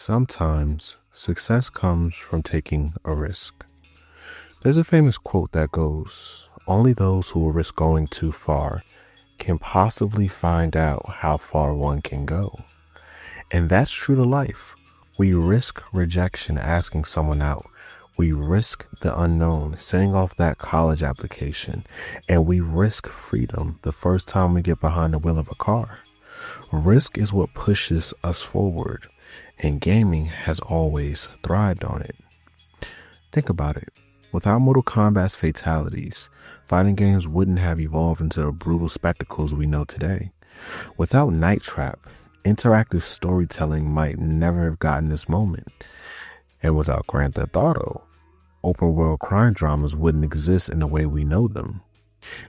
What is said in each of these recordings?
Sometimes success comes from taking a risk. There's a famous quote that goes, "Only those who will risk going too far can possibly find out how far one can go." And that's true to life. We risk rejection asking someone out. We risk the unknown, sending off that college application, and we risk freedom the first time we get behind the wheel of a car. Risk is what pushes us forward, and gaming has always thrived on it. Think about it. Without Mortal Kombat's fatalities, fighting games wouldn't have evolved into the brutal spectacles we know today. Without Night Trap, interactive storytelling might never have gotten this moment. And without Grand Theft Auto, open world crime dramas wouldn't exist in the way we know them.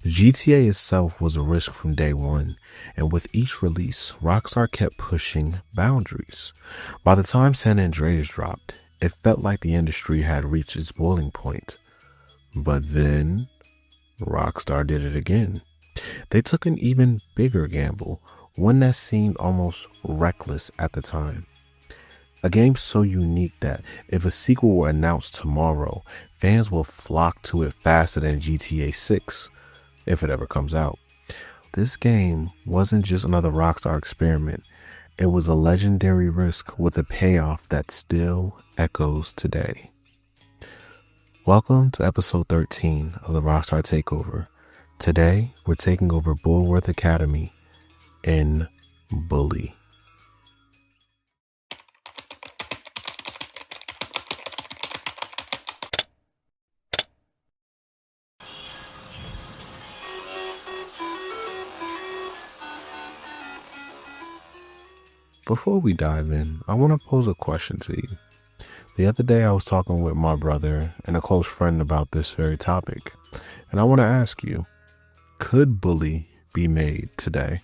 GTA itself was a risk from day one, and with each release, Rockstar kept pushing boundaries. By the time San Andreas dropped, it felt like the industry had reached its boiling point. But then, Rockstar did it again. They took an even bigger gamble, one that seemed almost reckless at the time. A game so unique that if a sequel were announced tomorrow, fans will flock to it faster than GTA 6, if it ever comes out. This game wasn't just another Rockstar experiment. It was a legendary risk with a payoff that still echoes today. Welcome to episode 13 of the Rockstar Takeover. Today, we're taking over Bullworth Academy in Bully. Before we dive in, I want to pose a question to you. The other day I was talking with my brother and a close friend about this very topic, and I want to ask you, could Bully be made today?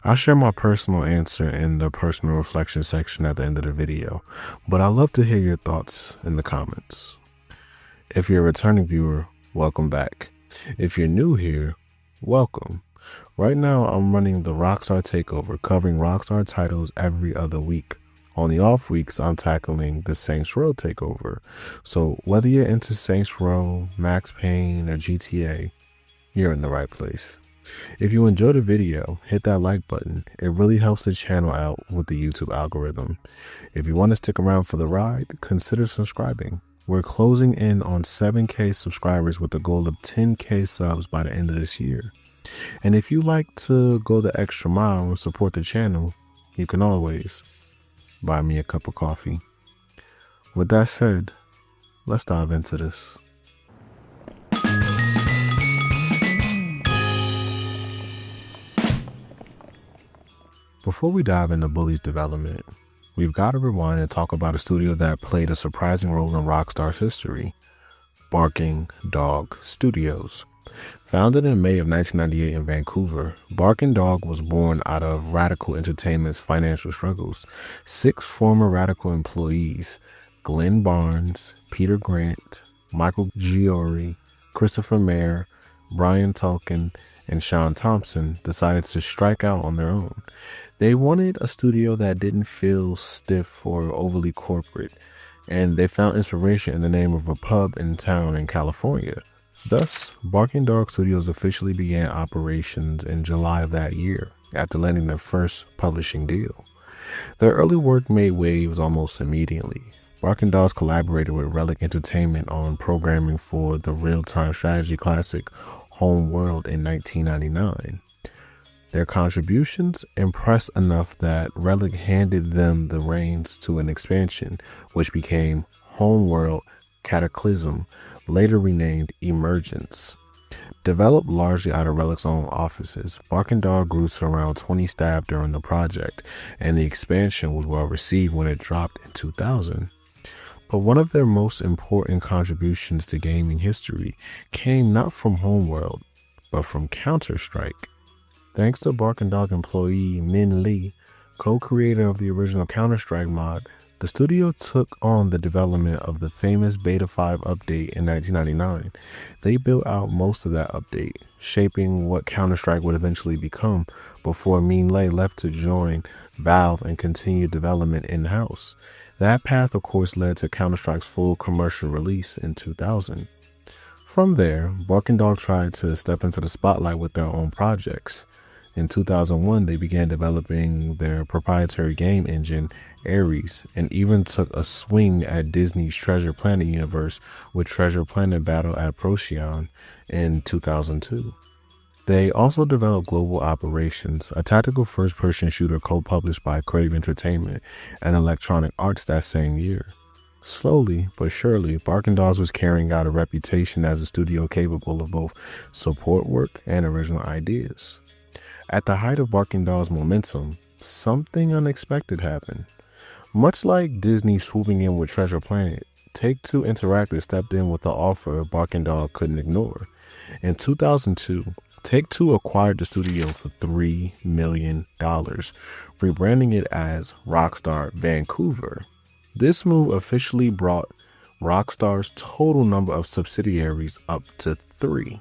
I'll share my personal answer in the personal reflection section at the end of the video, but I'd love to hear your thoughts in the comments. If you're a returning viewer, welcome back. If you're new here, welcome. Right now, I'm running the Rockstar Takeover, covering Rockstar titles every other week. On the off weeks, I'm tackling the Saints Row Takeover. So whether you're into Saints Row, Max Payne, or GTA, you're in the right place. If you enjoyed the video, hit that like button. It really helps the channel out with the YouTube algorithm. If you want to stick around for the ride, consider subscribing. We're closing in on 7K subscribers with a goal of 10K subs by the end of this year. And if you like to go the extra mile and support the channel, you can always buy me a cup of coffee. With that said, let's dive into this. Before we dive into Bully's development, we've got to rewind and talk about a studio that played a surprising role in Rockstar's history, Barking Dog Studios. Founded in May of 1998 in Vancouver, Barking Dog was born out of Radical Entertainment's financial struggles. 6 former Radical employees, Glenn Barnes, Peter Grant, Michael Giori, Christopher Mayer, Brian Tulkin, and Sean Thompson, decided to strike out on their own. They wanted a studio that didn't feel stiff or overly corporate, and they found inspiration in the name of a pub in town in California. Thus, Barking Dog Studios officially began operations in July of that year, after landing their first publishing deal. Their early work made waves almost immediately. Barking Dogs collaborated with Relic Entertainment on programming for the real-time strategy classic Homeworld in 1999. Their contributions impressed enough that Relic handed them the reins to an expansion, which became Homeworld Cataclysm, later renamed Emergence. Developed largely out of Relic's own offices, Barking Dog grew to around 20 staff during the project, and the expansion was well received when it dropped in 2000. But one of their most important contributions to gaming history came not from Homeworld, but from Counter-Strike. Thanks to Barking Dog employee Min Lee, co-creator of the original Counter-Strike mod, The studio took on the development of the famous Beta 5 update in 1999. They built out most of that update, shaping what Counter-Strike would eventually become before Mean Lei left to join Valve and continue development in-house. That path, of course, led to Counter-Strike's full commercial release in 2000. From there, Barking Dog tried to step into the spotlight with their own projects. In 2001, they began developing their proprietary game engine, Ares, and even took a swing at Disney's Treasure Planet universe with Treasure Planet Battle at Procyon in 2002. They also developed Global Operations, a tactical first-person shooter co-published by Crave Entertainment and Electronic Arts that same year. Slowly but surely, Barking Dogs was carrying out a reputation as a studio capable of both support work and original ideas. At the height of Barking Dog's momentum, something unexpected happened. Much like Disney swooping in with Treasure Planet, Take-Two Interactive stepped in with the offer Barking Dog couldn't ignore. In 2002, Take-Two acquired the studio for $3 million, rebranding it as Rockstar Vancouver. This move officially brought Rockstar's total number of subsidiaries up to 3.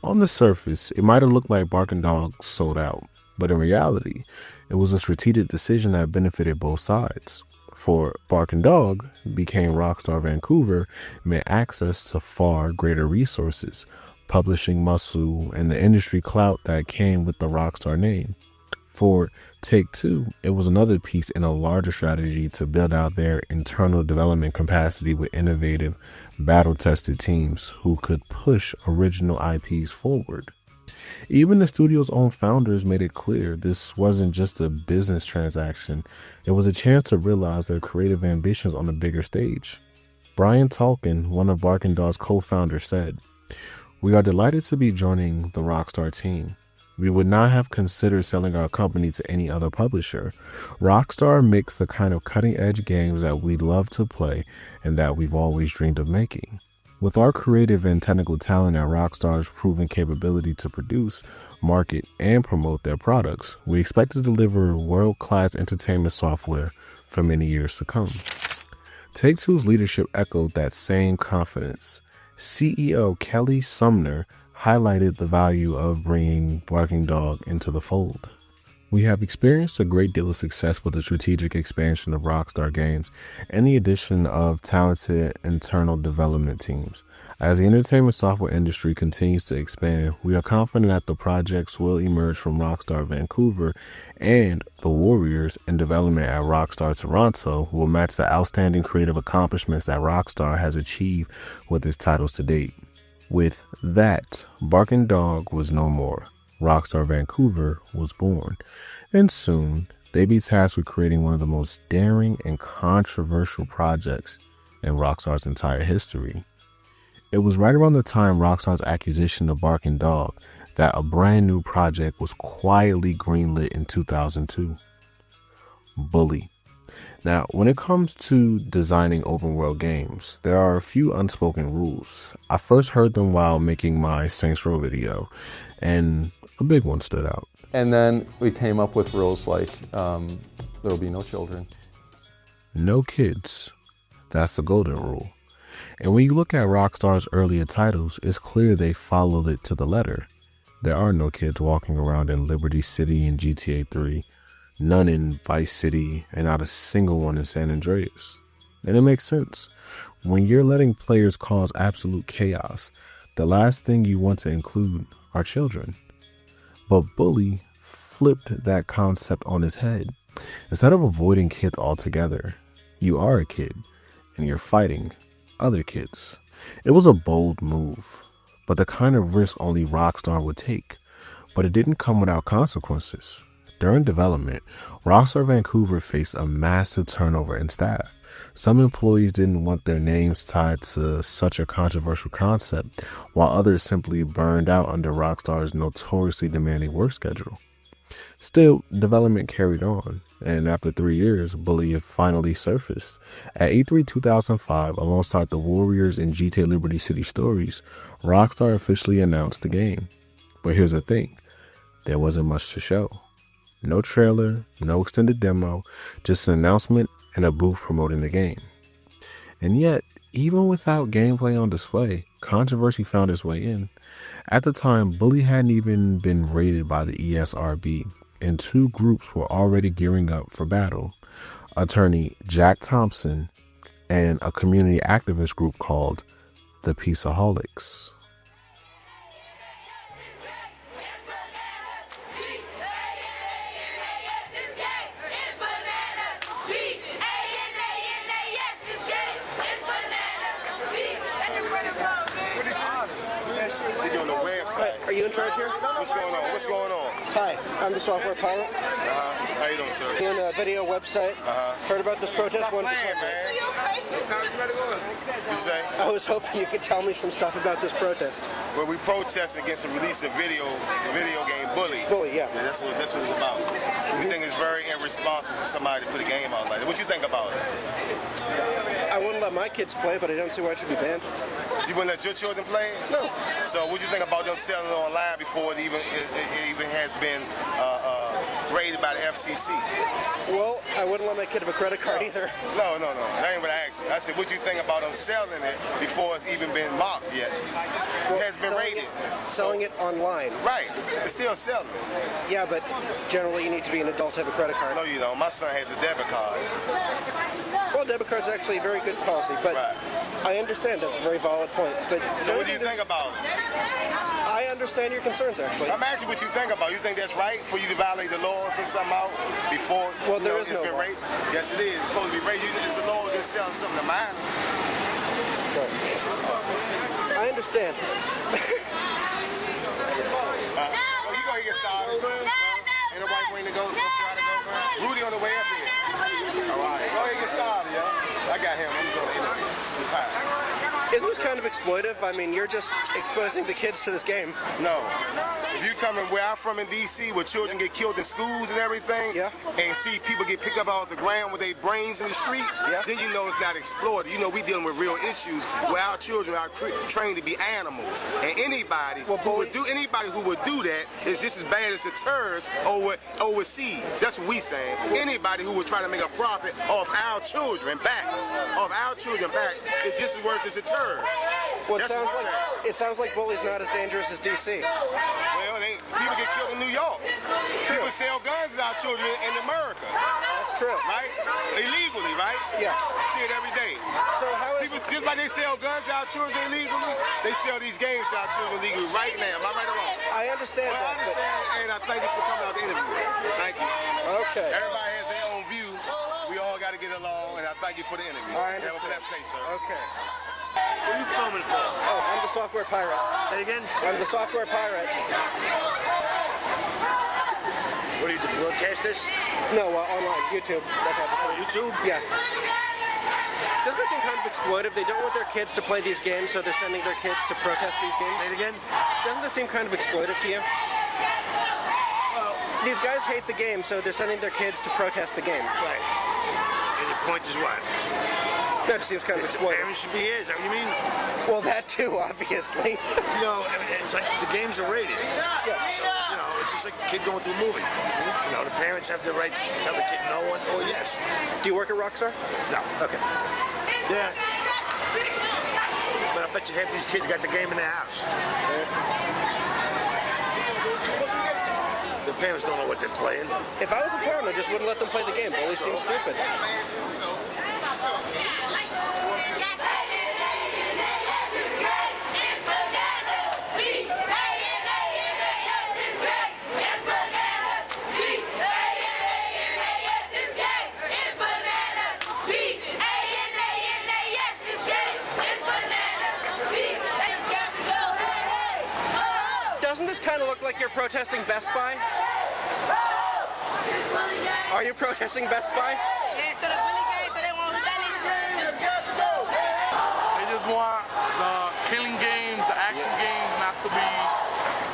On the surface, it might have looked like Barking Dog sold out, but in reality, it was a strategic decision that benefited both sides. For Barking Dog, became Rockstar Vancouver meant access to far greater resources, publishing muscle, and the industry clout that came with the Rockstar name. For Take-Two, it was another piece in a larger strategy to build out their internal development capacity with innovative, battle-tested teams who could push original IPs forward. Even the studio's own founders made it clear this wasn't just a business transaction, it was a chance to realize their creative ambitions on a bigger stage. Brian Tolkien, one of Barking Dog's co-founders, said, "We are delighted to be joining the Rockstar team. We would not have considered selling our company to any other publisher. Rockstar makes the kind of cutting-edge games that we love to play and that we've always dreamed of making. With our creative and technical talent and Rockstar's proven capability to produce, market, and promote their products, we expect to deliver world-class entertainment software for many years to come." Take-Two's leadership echoed that same confidence. CEO Kelly Sumner highlighted the value of bringing Barking Dog into the fold. "We have experienced a great deal of success with the strategic expansion of Rockstar Games and the addition of talented internal development teams. As the entertainment software industry continues to expand, we are confident that the projects will emerge from Rockstar Vancouver and the warriors in development at Rockstar Toronto will match the outstanding creative accomplishments that Rockstar has achieved with its titles to date." With that, Barking Dog was no more. Rockstar Vancouver was born, and soon they'd be tasked with creating one of the most daring and controversial projects in Rockstar's entire history. It was right around the time Rockstar's acquisition of Barking Dog that a brand new project was quietly greenlit in 2002. Bully. Now, when it comes to designing open world games, there are a few unspoken rules. I first heard them while making my Saints Row video, and a big one stood out. And then we came up with rules like there will be no children. No kids. That's the golden rule. And when you look at Rockstar's earlier titles, it's clear they followed it to the letter. There are no kids walking around in Liberty City in GTA 3. None in Vice City, and not a single one in San Andreas. And it makes sense. When you're letting players cause absolute chaos, the last thing you want to include are children. But Bully flipped that concept on its head. Instead of avoiding kids altogether, you are a kid, and you're fighting other kids. It was a bold move, but the kind of risk only Rockstar would take. But it didn't come without consequences. During development, Rockstar Vancouver faced a massive turnover in staff. Some employees didn't want their names tied to such a controversial concept, while others simply burned out under Rockstar's notoriously demanding work schedule. Still, development carried on, and after 3 years, Bully finally surfaced. At E3 2005, alongside the Warriors and GTA Liberty City stories, Rockstar officially announced the game. But here's the thing, there wasn't much to show. No trailer, no extended demo, just an announcement in a booth promoting the game. And yet, even without gameplay on display, controversy found its way in. At the time, Bully hadn't even been rated by the ESRB, and two groups were already gearing up for battle. Attorney Jack Thompson and a community activist group called the Peaceaholics. Are you in charge here? What's going on? What's going on? Hi, I'm the software pirate. How you doing, sir? Doing a video website. Heard about this protest. Stop playing, man. You say? I was hoping you could tell me some stuff about this protest. Well, we protested against the release of the video game Bully. Bully, yeah. That's what it's about. We think it's very irresponsible for somebody to put a game out like that. What you think about it? I wouldn't let my kids play, but I don't see why it should be banned. You wouldn't let your children play it? No. So what do you think about them selling it online before it even has been graded by the FCC? Well, I wouldn't let my kid have a credit card either. No. That ain't what I asked you. I said, what do you think about them selling it before it's even been marked yet? Well, it has been rated. Selling it online. Right. It's still selling. Yeah, but generally you need to be an adult to have a credit card. No, you don't. My son has a debit card. Well, debit card's actually a very good policy, but right. I understand that's a very valid point. But so what do you think about it? I understand your concerns, actually. I'm asking what you think about it. You think that's right for you to violate the law and put something out before it's been raped? Yes, it is. It's supposed to be raped. It's the law that's selling something to minors. Right. I understand. You gonna get started? Ain't nobody waiting to go? Try to go, man? Rudy on the way up here. All right. Go ahead and get started, yo. I got him. I'm going to interview. Isn't this kind of exploitive? I mean, you're just exposing the kids to this game. No. If you come in where I'm from in D.C., where children get killed in schools and everything, and see people get picked up off the ground with their brains in the street, then you know it's not exploited. You know we dealing with real issues where our children are trained to be animals. And anybody who would do that is just as bad as a terrorist overseas. That's what we saying. Anybody who would try to make a profit off our children backs, is just as worse as a terrorist. Well, it sounds like Bully's not as dangerous as D.C. Well, people get killed in New York. True. People sell guns to our children in America. That's true. Right? Illegally, right? Yeah. See it every day. So how is people, just like they sell guns to our children illegally, they sell these games to our children illegally right now. Am I right or wrong? I understand that. I understand, and I thank you for coming out to interview. Thank you. Okay. Everybody has their own view. We all got to get along, and I thank you for the interview. I Have a blessed day, sir. Okay. What are you filming for? Oh, I'm the software pirate. Say again? I'm the software pirate. What do you do? Broadcast this? No, online, YouTube. That type of thing. YouTube? Yeah. Doesn't this seem kind of exploitive? They don't want their kids to play these games, so they're sending their kids to protest these games. Say it again? Doesn't this seem kind of exploitive to you? Well, these guys hate the game, so they're sending their kids to protest the game. Right. And your point is what? That just seems kind of exploitive. Parents should be here, is that what you mean? Well, that too, obviously. You know, it's like the games are rated. Yeah. So, you know, it's just like a kid going to a movie. You know, the parents have the right to tell the kid no or yes. Do you work at Rockstar? No. Okay. Yeah. But I bet you half these kids got the game in their house. The parents don't know what they're playing. If I was a parent, I just wouldn't let them play the game. Bully seems stupid. Doesn't this kind of look like you're protesting Best Buy? Are you protesting Best Buy? Yeah, so the bully game, so they won't sell it. They just want the killing games, the action games not to be,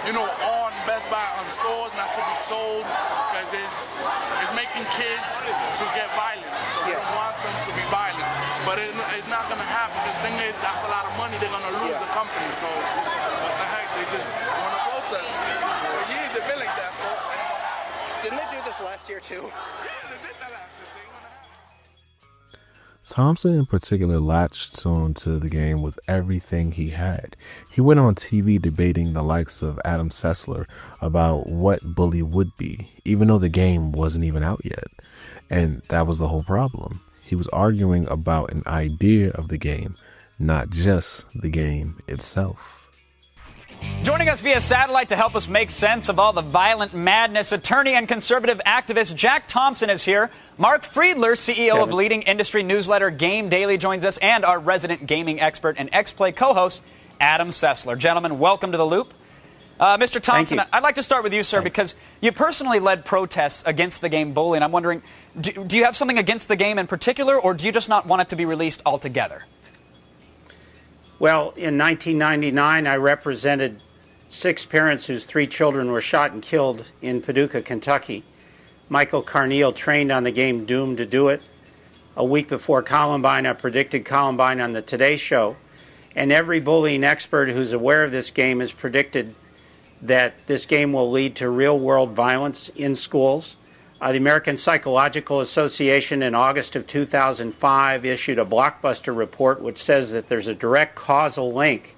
you know, on Best Buy, on stores, not to be sold, because it's making kids to get violent. So we don't want them to be violent. But it's not going to happen, because the thing is, that's a lot of money. They're going to lose the company. So what the heck, they just want to protest. For years they've been like that, so. Didn't they do this last year too? Yeah, they did that last year, so Thompson in particular latched onto the game with everything he had. He went on TV debating the likes of Adam Sessler about what Bully would be, even though the game wasn't even out yet. And that was the whole problem. He was arguing about an idea of the game, not just the game itself. Joining us via satellite to help us make sense of all the violent madness, attorney and conservative activist Jack Thompson is here. Mark Friedler, CEO of leading industry newsletter Game Daily, joins us, and our resident gaming expert and X-Play co-host, Adam Sessler. Gentlemen, welcome to The Loop. Mr. Thompson, I'd like to start with you, sir, because you personally led protests against the game Bully, and I'm wondering, do you have something against the game in particular, or do you just not want it to be released altogether? Well, in 1999, I represented 6 parents whose 3 children were shot and killed in Paducah, Kentucky. Michael Carneal trained on the game, doomed to do it. A week before Columbine, I predicted Columbine on the Today Show. And every bullying expert who's aware of this game has predicted that this game will lead to real-world violence in schools. The American Psychological Association in August of 2005 issued a blockbuster report which says that there's a direct causal link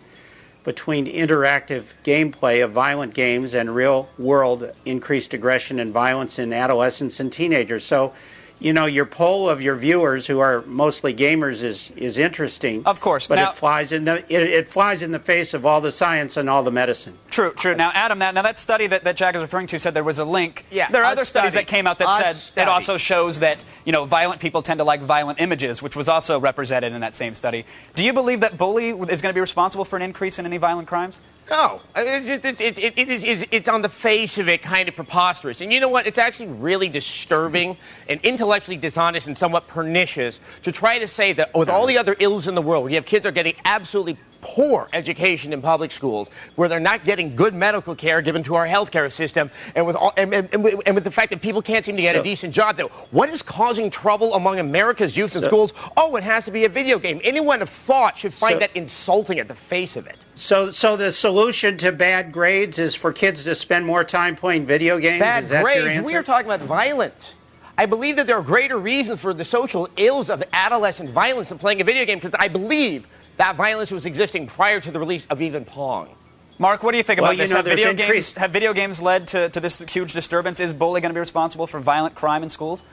between interactive gameplay of violent games and real-world increased aggression and violence in adolescents and teenagers. So, you know, your poll of your viewers, who are mostly gamers, is interesting. Of course, but it flies in the face of all the science and all the medicine. True. Now, Adam, now that study that Jack is referring to said there was a link. Yeah, there are other studies that came out that said it also shows that, you know, violent people tend to like violent images, which was also represented in that same study. Do you believe that Bully is going to be responsible for an increase in any violent crimes? No, it's on the face of it kind of preposterous. And you know what? It's actually really disturbing and intellectually dishonest and somewhat pernicious to try to say that with all the other ills in the world, where you have kids that are getting absolutely poor education in public schools, where they're not getting good medical care given to our healthcare system, and with the fact that people can't seem to get a decent job. Though, what is causing trouble among America's youth in schools? Oh, it has to be a video game. Anyone of thought should find that insulting at the face of it. So the solution to bad grades is for kids to spend more time playing video games? Bad is that grades? Your answer? We are talking about violence. I believe that there are greater reasons for the social ills of adolescent violence than playing a video game, because I believe that violence was existing prior to the release of even Pong. Mark, what do you think about this? Have video games led to this huge disturbance? Is Bully going to be responsible for violent crime in schools?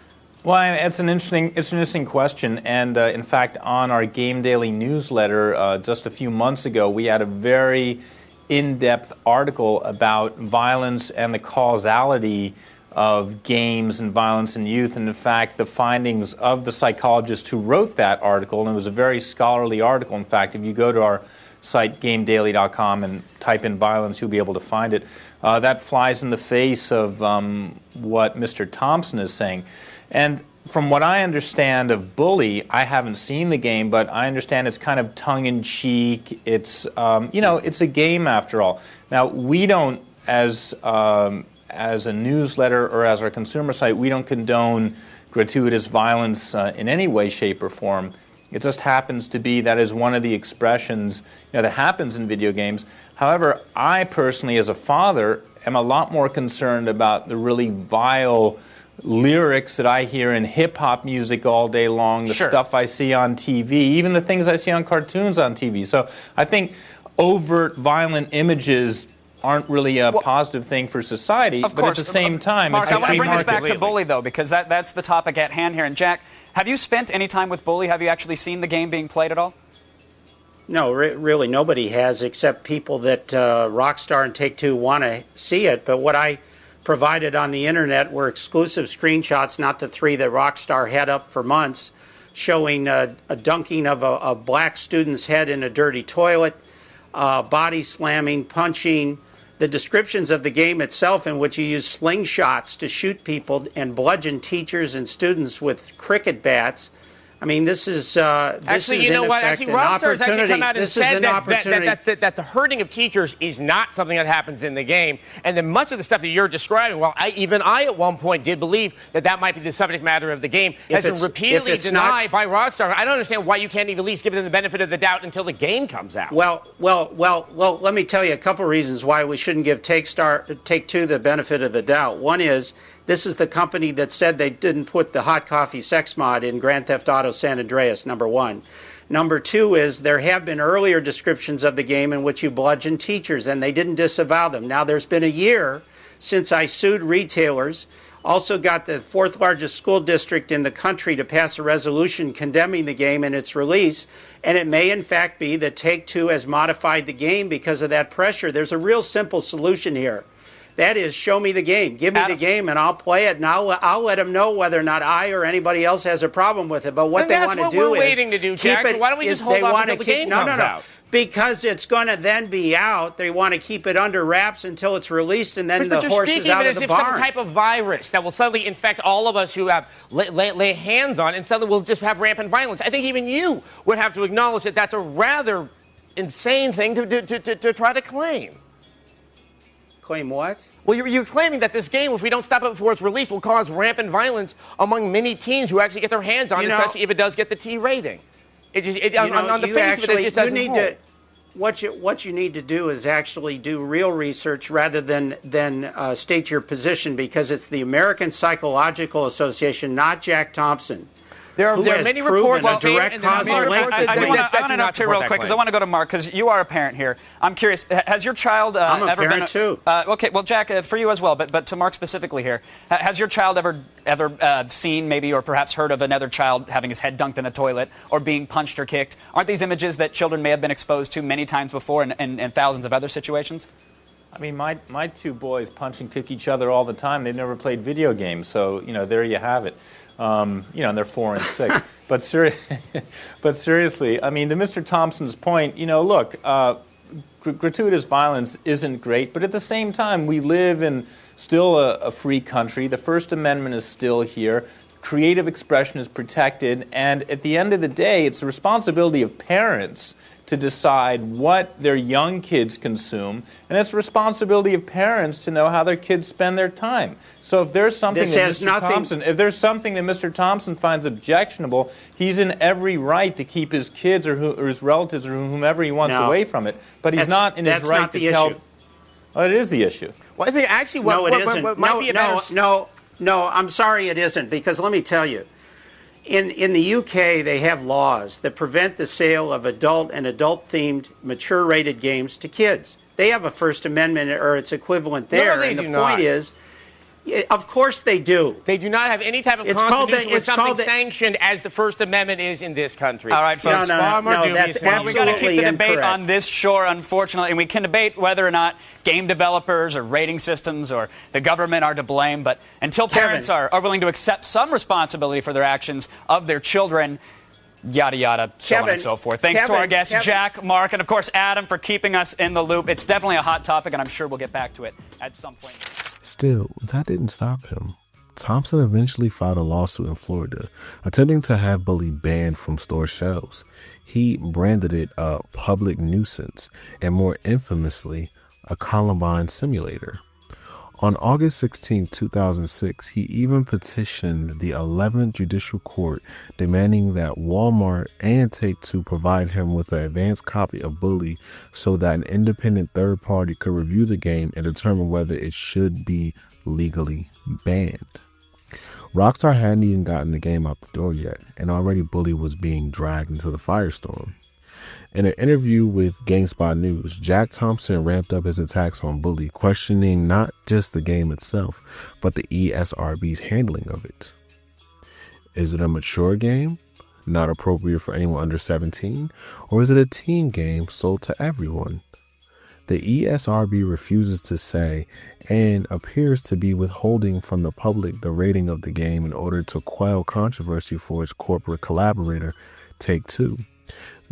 Well, it's an interesting question, and in fact, on our Game Daily newsletter just a few months ago, we had a very in-depth article about violence and the causality of games and violence in youth, and in fact, the findings of the psychologist who wrote that article, and it was a very scholarly article. In fact, if you go to our site, gamedaily.com, and type in violence, you'll be able to find it. That flies in the face of what Mr. Thompson is saying. And from what I understand of Bully, I haven't seen the game, but I understand it's kind of tongue-in-cheek. It's, it's a game after all. Now, we don't, as a newsletter or as our consumer site, we don't condone gratuitous violence in any way, shape, or form. It just happens to be that is one of the expressions that happens in video games. However, I personally, as a father, am a lot more concerned about the really vile lyrics that I hear in hip-hop music all day long, the stuff I see on TV, even the things I see on cartoons on TV. So I think overt violent images aren't really a positive thing for society, but at the same time, Mark, I want to bring this back to Bully, though, because that's the topic at hand here. And Jack, have you spent any time with Bully? Have you actually seen the game being played at all? No, really, nobody has, except people that Rockstar and Take-Two want to see it. But what I provided on the internet were exclusive screenshots, not the 3 that Rockstar had up for months, showing a dunking of a black student's head in a dirty toilet, body slamming, punching, the descriptions of the game itself, in which you use slingshots to shoot people and bludgeon teachers and students with cricket bats. I mean, this is actually, you know what? Actually, Rockstar has actually come out and said that the hurting of teachers is not something that happens in the game, and then much of the stuff that you're describing, well, even I at one point did believe that might be the subject matter of the game, has been repeatedly denied by Rockstar. I don't understand why you can't even at least give them the benefit of the doubt until the game comes out. Well, let me tell you a couple reasons why we shouldn't give Take-Two the benefit of the doubt. One is This is the company that said they didn't put the hot coffee sex mod in Grand Theft Auto San Andreas, number one. Number two is there have been earlier descriptions of the game in which you bludgeon teachers, and they didn't disavow them. Now, there's been a year since I sued retailers, also got the fourth largest school district in the country to pass a resolution condemning the game and its release, and it may in fact be that Take-Two has modified the game because of that pressure. There's a real simple solution here. That is, show me the game. Give me the game, and I'll play it, and I'll let them know whether or not I or anybody else has a problem with it. But what they want to do is that's what we're waiting to do, Jack. So why don't we just hold off until the game comes out? Because it's going to then be out. They want to keep it under wraps until it's released, and then the horse is out of the barn. But you're speaking of it as if some type of virus that will suddenly infect all of us who have lay hands on, and suddenly we'll just have rampant violence. I think even you would have to acknowledge that that's a rather insane thing to try to claim. Claim what? Well, you're claiming that this game, if we don't stop it before it's released, will cause rampant violence among many teens who actually get their hands on it, especially if it does get the T rating. On the face of it, it just doesn't hold. What you need to do is actually do real research rather than state your position, because it's the American Psychological Association, not Jack Thompson. There are many reports a direct causal link. I want to interrupt here real quick because I want to go to Mark, because you are a parent here. I'm curious, has your child I'm a ever parent been too. Okay, well, Jack, for you as well, but to Mark specifically here, has your child ever seen maybe or perhaps heard of another child having his head dunked in a toilet or being punched or kicked? Aren't these images that children may have been exposed to many times before in thousands of other situations? I mean, my two boys punch and kick each other all the time. They've never played video games, so, there you have it. And they're 4 and 6. But seriously, I mean, to Mr. Thompson's point, look, gratuitous violence isn't great, but at the same time, we live in still a free country. The First Amendment is still here. Creative expression is protected, and at the end of the day, it's the responsibility of parents to decide what their young kids consume, and it's the responsibility of parents to know how their kids spend their time. So if there's something that Mr. Thompson finds objectionable, he's in every right to keep his kids or his relatives or whomever he wants away from it. But he's not in his right to tell. Oh, it is the issue. Well, I think actually what might be a better... No, I'm sorry it isn't, because let me tell you. In the UK, they have laws that prevent the sale of adult and adult-themed, mature-rated games to kids. They have a First Amendment or its equivalent there. No, they do not. Point is, of course they do. They do not have any type of constitution with something sanctioned as the First Amendment is in this country. All right, folks. No, that's absolutely we got to keep the debate incorrect. on this shore, unfortunately, and we can debate whether or not game developers or rating systems or the government are to blame, but until parents are willing to accept some responsibility for their actions of their children, yada, yada, so on and so forth. Thanks to our guests, Jack, Mark, and, of course, Adam, for keeping us in the loop. It's definitely a hot topic, and I'm sure we'll get back to it at some point. Still, that didn't stop him. Thompson eventually filed a lawsuit in Florida, attempting to have Bully banned from store shelves. He branded it a public nuisance and, more infamously, a Columbine simulator. On August 16, 2006, he even petitioned the 11th Judicial Court, demanding that Walmart and Take-Two provide him with an advanced copy of Bully so that an independent third party could review the game and determine whether it should be legally banned. Rockstar hadn't even gotten the game out the door yet, and already Bully was being dragged into the firestorm. In an interview with GameSpot News, Jack Thompson ramped up his attacks on Bully, questioning not just the game itself, but the ESRB's handling of it. Is it a mature game, not appropriate for anyone under 17, or is it a teen game sold to everyone? The ESRB refuses to say and appears to be withholding from the public the rating of the game in order to quell controversy for its corporate collaborator, Take-Two.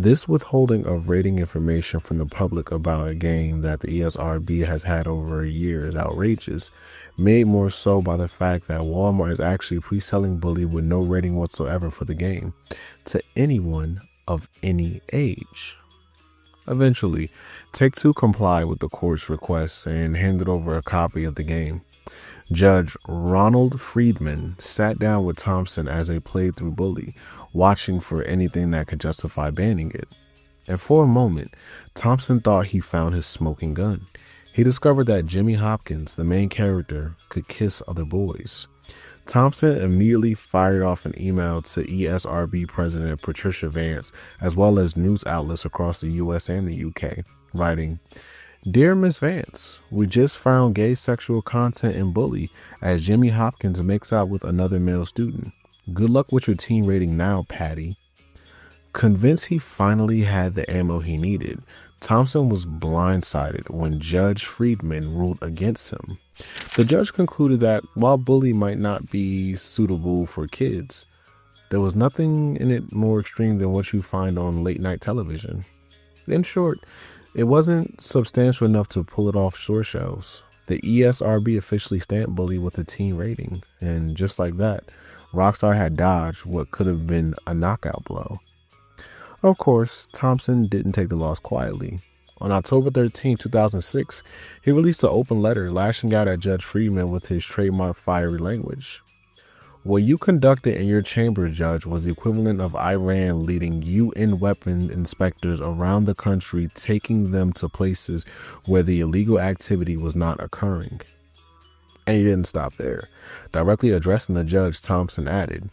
This withholding of rating information from the public about a game that the ESRB has had over a year is outrageous, made more so by the fact that Walmart is actually pre-selling Bully with no rating whatsoever for the game to anyone of any age. Eventually, Take-Two complied with the court's request and handed over a copy of the game. Judge Ronald Friedman sat down with Thompson as they played through Bully, watching for anything that could justify banning it. And for a moment, Thompson thought he found his smoking gun. He discovered that Jimmy Hopkins, the main character, could kiss other boys. Thompson immediately fired off an email to ESRB President Patricia Vance, as well as news outlets across the US and the UK, writing, "Dear Miss Vance, we just found gay sexual content in Bully as Jimmy Hopkins makes out with another male student. Good luck with your teen rating now, Patty." Convinced he finally had the ammo he needed, Thompson was blindsided when Judge Friedman ruled against him. The judge concluded that while Bully might not be suitable for kids, there was nothing in it more extreme than what you find on late night television. In short, it wasn't substantial enough to pull it off store shelves. The ESRB officially stamped Bully with a teen rating, and just like that, Rockstar had dodged what could have been a knockout blow. Of course, Thompson didn't take the loss quietly. On October 13, 2006, he released an open letter lashing out at Judge Friedman with his trademark fiery language. "What you conducted in your chambers, Judge, was the equivalent of Iran leading UN weapon inspectors around the country, taking them to places where the illegal activity was not occurring." And he didn't stop there. Directly addressing the judge, Thompson added,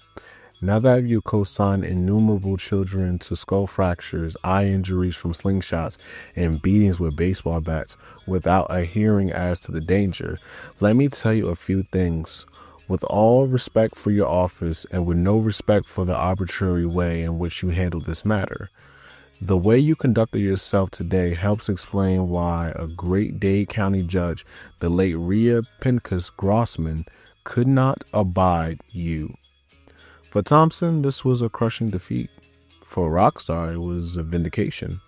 "Now that you co-signed innumerable children to skull fractures, eye injuries from slingshots, and beatings with baseball bats without a hearing as to the danger, let me tell you a few things. With all respect for your office and with no respect for the arbitrary way in which you handled this matter, the way you conducted yourself today helps explain why a great Dade County judge, the late Rhea Pincus Grossman, could not abide you." For Thompson, this was a crushing defeat. For Rockstar, it was a vindication.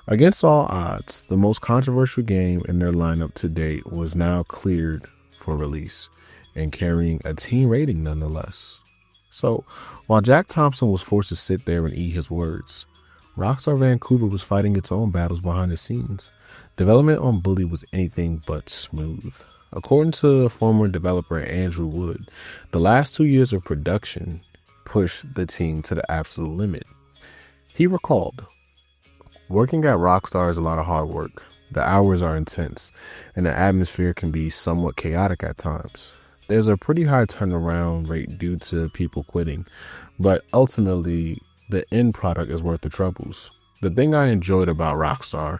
Against all odds, the most controversial game in their lineup to date was now cleared for release, and carrying a teen rating nonetheless. So, while Jack Thompson was forced to sit there and eat his words, Rockstar Vancouver was fighting its own battles behind the scenes. Development on Bully was anything but smooth. According to former developer Andrew Wood, the last 2 years of production pushed the team to the absolute limit. He recalled, "Working at Rockstar is a lot of hard work. The hours are intense, and the atmosphere can be somewhat chaotic at times. There's a pretty high turnaround rate due to people quitting, but ultimately, the end product is worth the troubles. The thing I enjoyed about Rockstar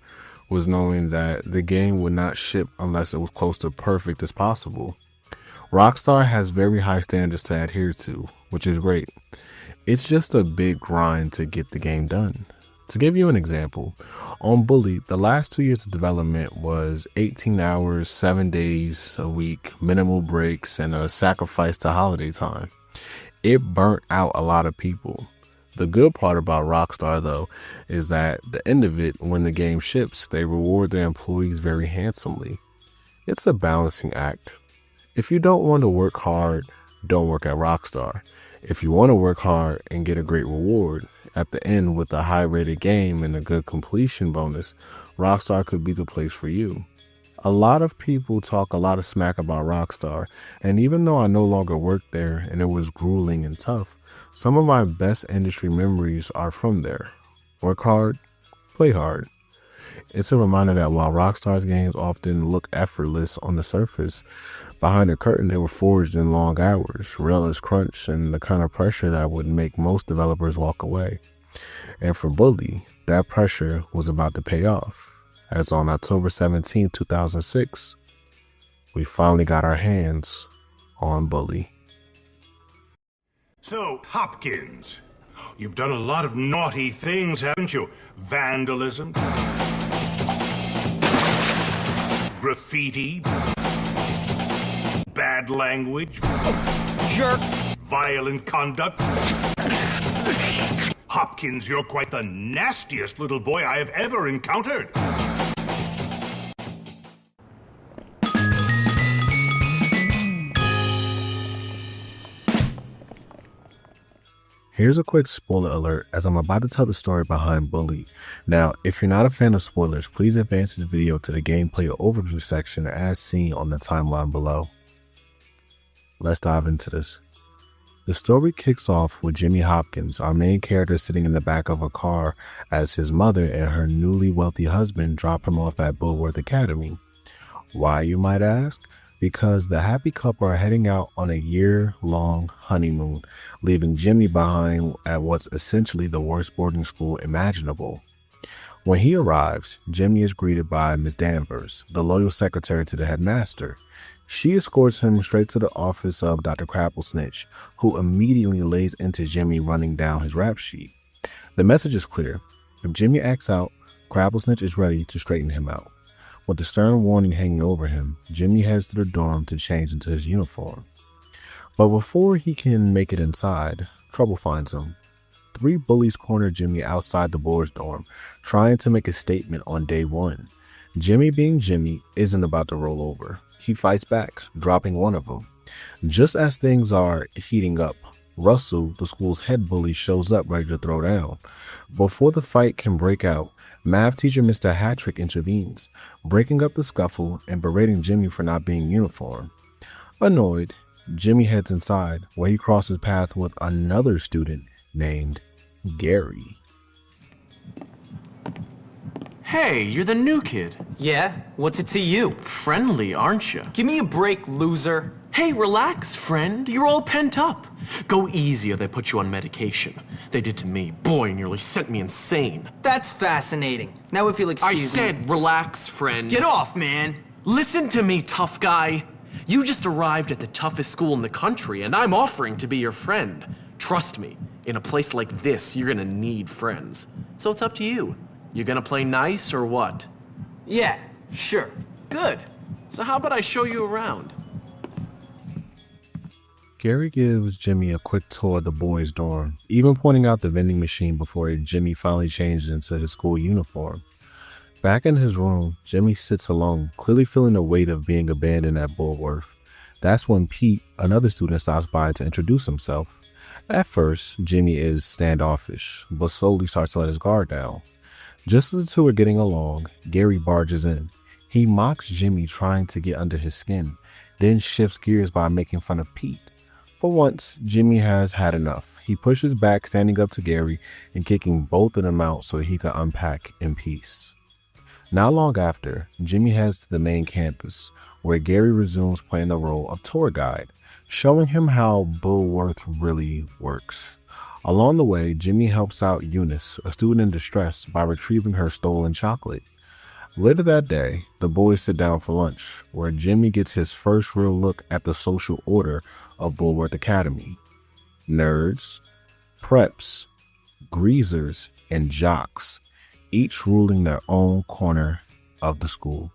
was knowing that the game would not ship unless it was close to perfect as possible. Rockstar has very high standards to adhere to, which is great. It's just a big grind to get the game done. To give you an example, on Bully, the last 2 years of development was 18 hours, 7 days a week, minimal breaks, and a sacrifice to holiday time. It burnt out a lot of people. The good part about Rockstar, though, is that at the end of it, when the game ships, they reward their employees very handsomely. It's a balancing act. If you don't want to work hard, don't work at Rockstar. If you want to work hard and get a great reward at the end with a high-rated game and a good completion bonus, Rockstar could be the place for you. A lot of people talk a lot of smack about Rockstar, and even though I no longer work there and it was grueling and tough, some of my best industry memories are from there. Work hard, play hard. It's a reminder that while Rockstar's games often look effortless on the surface, behind the curtain they were forged in long hours, relentless crunch, and the kind of pressure that would make most developers walk away. And for Bully, that pressure was about to pay off, as on October 17, 2006, we finally got our hands on Bully. So, Hopkins, you've done a lot of naughty things, haven't you? Vandalism, graffiti, bad language, jerk, violent conduct. Hopkins, you're quite the nastiest little boy I have ever encountered. Here's a quick spoiler alert as I'm about to tell the story behind Bully. Now, if you're not a fan of spoilers, please advance this video to the gameplay overview section as seen on the timeline below. Let's dive into this. The story kicks off with Jimmy Hopkins, our main character, sitting in the back of a car as his mother and her newly wealthy husband drop him off at Bullworth Academy. Why, you might ask? Because the happy couple are heading out on a year-long honeymoon, leaving Jimmy behind at what's essentially the worst boarding school imaginable. When he arrives, Jimmy is greeted by Miss Danvers, the loyal secretary to the headmaster. She escorts him straight to the office of Dr. Crabblesnitch, who immediately lays into Jimmy running down his rap sheet. The message is clear. If Jimmy acts out, Crabblesnitch is ready to straighten him out. With the stern warning hanging over him, Jimmy heads to the dorm to change into his uniform. But before he can make it inside, trouble finds him. 3 bullies corner Jimmy outside the boys' dorm, trying to make a statement on day 1. Jimmy, being Jimmy, isn't about to roll over. He fights back, dropping one of them. Just as things are heating up, Russell, the school's head bully, shows up ready to throw down. Before the fight can break out, math teacher Mr. Hattrick intervenes, breaking up the scuffle and berating Jimmy for not being uniform. Annoyed, Jimmy heads inside, where he crosses paths with another student named Gary. Hey, you're the new kid. Yeah? What's it to you? Friendly, aren't you? Give me a break, loser. Hey, relax, friend. You're all pent up. Go easy or they put you on medication. They did to me. Boy, nearly sent me insane. That's fascinating. Now if you'll excuse me. I said relax, friend. Get off, man. Listen to me, tough guy. You just arrived at the toughest school in the country, and I'm offering to be your friend. Trust me, in a place like this, you're gonna need friends. So it's up to you. You gonna play nice or what? Yeah, sure. Good. So how about I show you around? Gary gives Jimmy a quick tour of the boys' dorm, even pointing out the vending machine before Jimmy finally changes into his school uniform. Back in his room, Jimmy sits alone, clearly feeling the weight of being abandoned at Bullworth. That's when Pete, another student, stops by to introduce himself. At first, Jimmy is standoffish, but slowly starts to let his guard down. Just as the two are getting along, Gary barges in. He mocks Jimmy, trying to get under his skin, then shifts gears by making fun of Pete. For once, Jimmy has had enough. He pushes back, standing up to Gary and kicking both of them out so he can unpack in peace. Not long after, Jimmy heads to the main campus, where Gary resumes playing the role of tour guide, showing him how Bullworth really works. Along the way, Jimmy helps out Eunice, a student in distress, by retrieving her stolen chocolate. Later that day, the boys sit down for lunch, where Jimmy gets his first real look at the social order of Bullworth Academy. Nerds, preps, greasers, and jocks, each ruling their own corner of the school.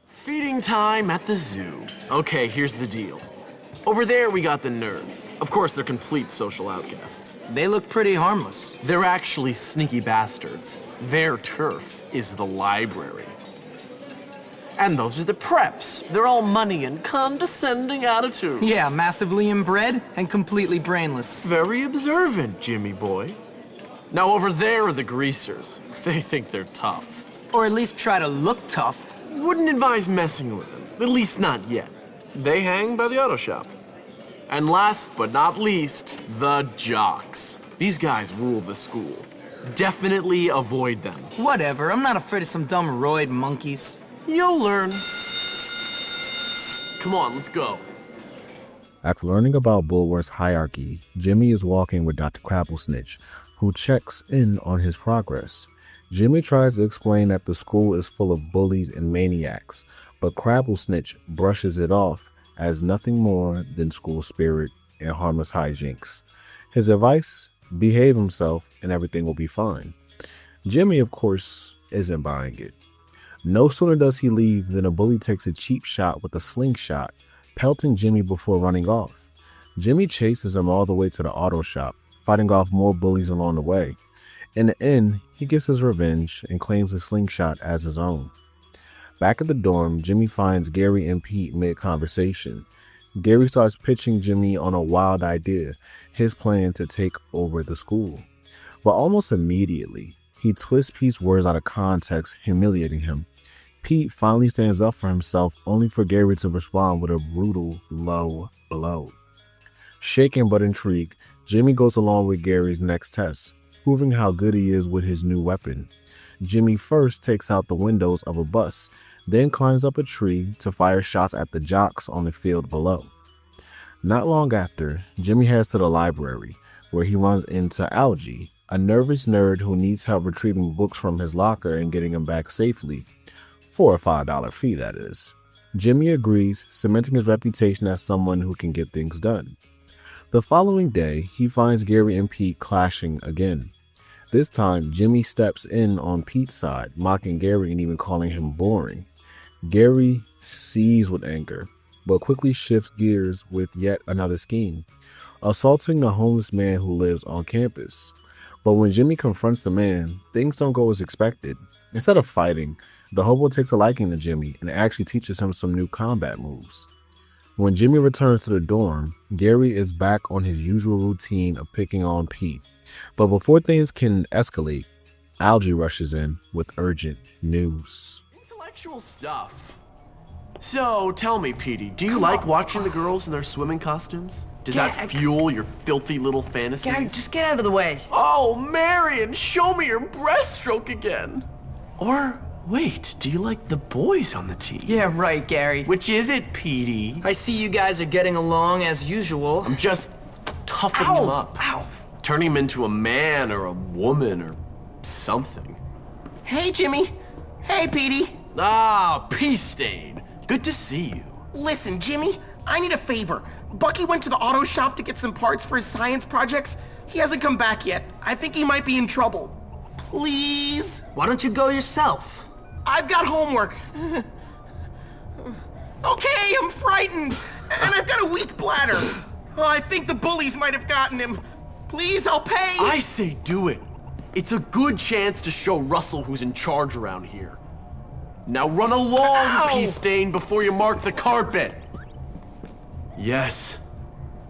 Feeding time at the zoo. Okay, here's the deal. Over there, we got the nerds. Of course, they're complete social outcasts. They look pretty harmless. They're actually sneaky bastards. Their turf is the library. And those are the preps. They're all money and condescending attitudes. Yeah, massively inbred and completely brainless. Very observant, Jimmy boy. Now over there are the greasers. They think they're tough. Or at least try to look tough. Wouldn't advise messing with them, at least not yet. They hang by the auto shop. And last but not least, the jocks. These guys rule the school. Definitely avoid them. Whatever, I'm not afraid of some dumb roid monkeys. You'll learn. Come on, let's go. After learning about Bullworth's hierarchy, Jimmy is walking with Dr. Crabblesnitch, who checks in on his progress. Jimmy tries to explain that the school is full of bullies and maniacs, but Crabblesnitch brushes it off as nothing more than school spirit and harmless hijinks. His advice? Behave himself and everything will be fine. Jimmy, of course, isn't buying it. No sooner does he leave than a bully takes a cheap shot with a slingshot, pelting Jimmy before running off. Jimmy chases him all the way to the auto shop, fighting off more bullies along the way. In the end, he gets his revenge and claims the slingshot as his own. Back at the dorm, Jimmy finds Gary and Pete mid-conversation. Gary starts pitching Jimmy on a wild idea, his plan to take over the school. But almost immediately, he twists Pete's words out of context, humiliating him. Pete finally stands up for himself, only for Gary to respond with a brutal low blow. Shaken but intrigued, Jimmy goes along with Gary's next test, proving how good he is with his new weapon. Jimmy first takes out the windows of a bus, then climbs up a tree to fire shots at the jocks on the field below. Not long after, Jimmy heads to the library, where he runs into Algie, a nervous nerd who needs help retrieving books from his locker and getting them back safely, for a $5 fee, that is. Jimmy agrees, cementing his reputation as someone who can get things done. The following day, he finds Gary and Pete clashing again. This time, Jimmy steps in on Pete's side, mocking Gary and even calling him boring. Gary seethes with anger, but quickly shifts gears with yet another scheme, assaulting the homeless man who lives on campus. But when Jimmy confronts the man, things don't go as expected. Instead of fighting, the hobo takes a liking to Jimmy and actually teaches him some new combat moves. When Jimmy returns to the dorm, Gary is back on his usual routine of picking on Pete. But before things can escalate, Algie rushes in with urgent news. Intellectual stuff. So, tell me, Petey, do you like watching the girls in their swimming costumes? Does that fuel your filthy little fantasies? Gary, just get out of the way. Oh, Marion, show me your breaststroke again. Or, wait, do you like the boys on the team? Yeah, right, Gary. Which is it, Petey? I see you guys are getting along as usual. I'm just toughening him up. Ow. Turning him into a man or a woman or something. Hey, Jimmy. Hey, Petey. Ah, Peace Stain. Good to see you. Listen, Jimmy, I need a favor. Bucky went to the auto shop to get some parts for his science projects. He hasn't come back yet. I think he might be in trouble. Please? Why don't you go yourself? I've got homework. Okay, I'm frightened. And I've got a weak bladder. Oh, I think the bullies might have gotten him. Please, I'll pay. I say do it. It's a good chance to show Russell who's in charge around here. Now run along, Ow! Peace Stain, before you mark the carpet. Yes.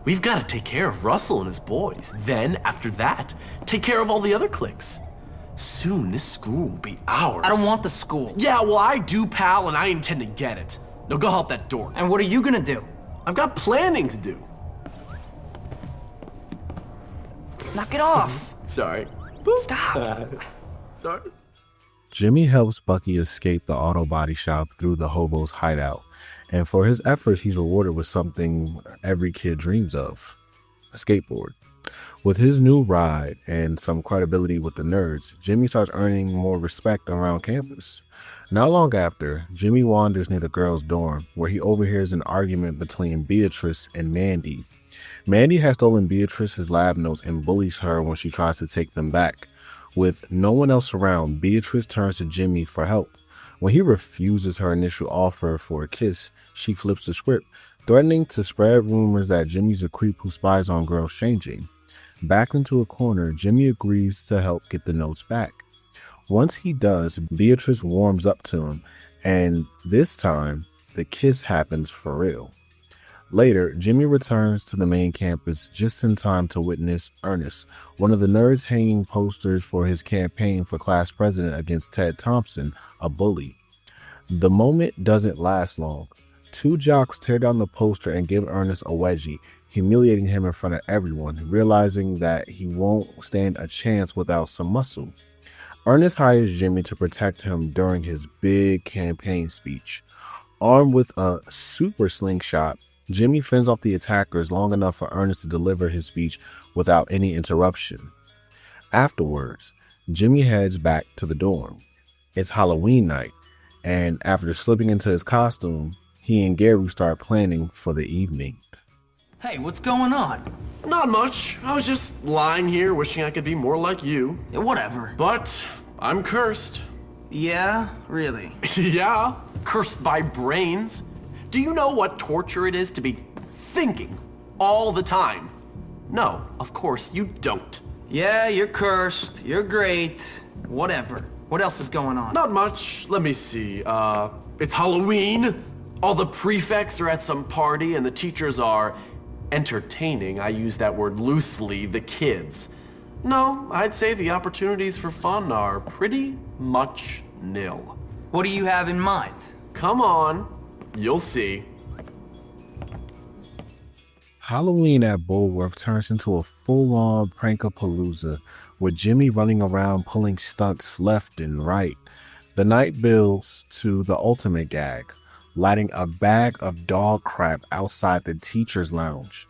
We've got to take care of Russell and his boys. Then, after that, take care of all the other cliques. Soon, this school will be ours. I don't want the school. Yeah, well, I do, pal, and I intend to get it. Now go help that door. And what are you gonna do? I've got planning to do. Knock it off. Sorry. Stop. Sorry. Jimmy helps Bucky escape the auto body shop through the hobo's hideout, and for his efforts, he's rewarded with something every kid dreams of, a skateboard. With his new ride and some credibility with the nerds, Jimmy starts earning more respect around campus. Not long after, Jimmy wanders near the girls' dorm, where he overhears an argument between Beatrice and Mandy. Mandy has stolen Beatrice's lab notes and bullies her when she tries to take them back. With no one else around, Beatrice turns to Jimmy for help. When he refuses her initial offer for a kiss, she flips the script, threatening to spread rumors that Jimmy's a creep who spies on girls changing. Backed into a corner, Jimmy agrees to help get the notes back. Once he does, Beatrice warms up to him, and this time, the kiss happens for real. Later, Jimmy returns to the main campus just in time to witness Ernest, one of the nerds hanging posters for his campaign for class president against Ted Thompson, a bully. The moment doesn't last long. Two jocks tear down the poster and give Ernest a wedgie, humiliating him in front of everyone, realizing that he won't stand a chance without some muscle. Ernest hires Jimmy to protect him during his big campaign speech. Armed with a super slingshot, Jimmy fends off the attackers long enough for Ernest to deliver his speech without any interruption. Afterwards, Jimmy heads back to the dorm. It's Halloween night, and after slipping into his costume, he and Gary start planning for the evening. Hey, what's going on? Not much. I was just lying here wishing I could be more like you. Yeah, whatever. But I'm cursed. Yeah, really? Yeah, cursed by brains. Do you know what torture it is to be thinking all the time? No, of course you don't. Yeah, you're cursed. You're great. Whatever. What else is going on? Not much. Let me see. It's Halloween. All the prefects are at some party and the teachers are entertaining. I use that word loosely, the kids. No, I'd say the opportunities for fun are pretty much nil. What do you have in mind? Come on. You'll see. Halloween at Bullworth turns into a full-on prankapalooza, with Jimmy running around pulling stunts left and right. The night builds to the ultimate gag, lighting a bag of dog crap outside the teacher's lounge.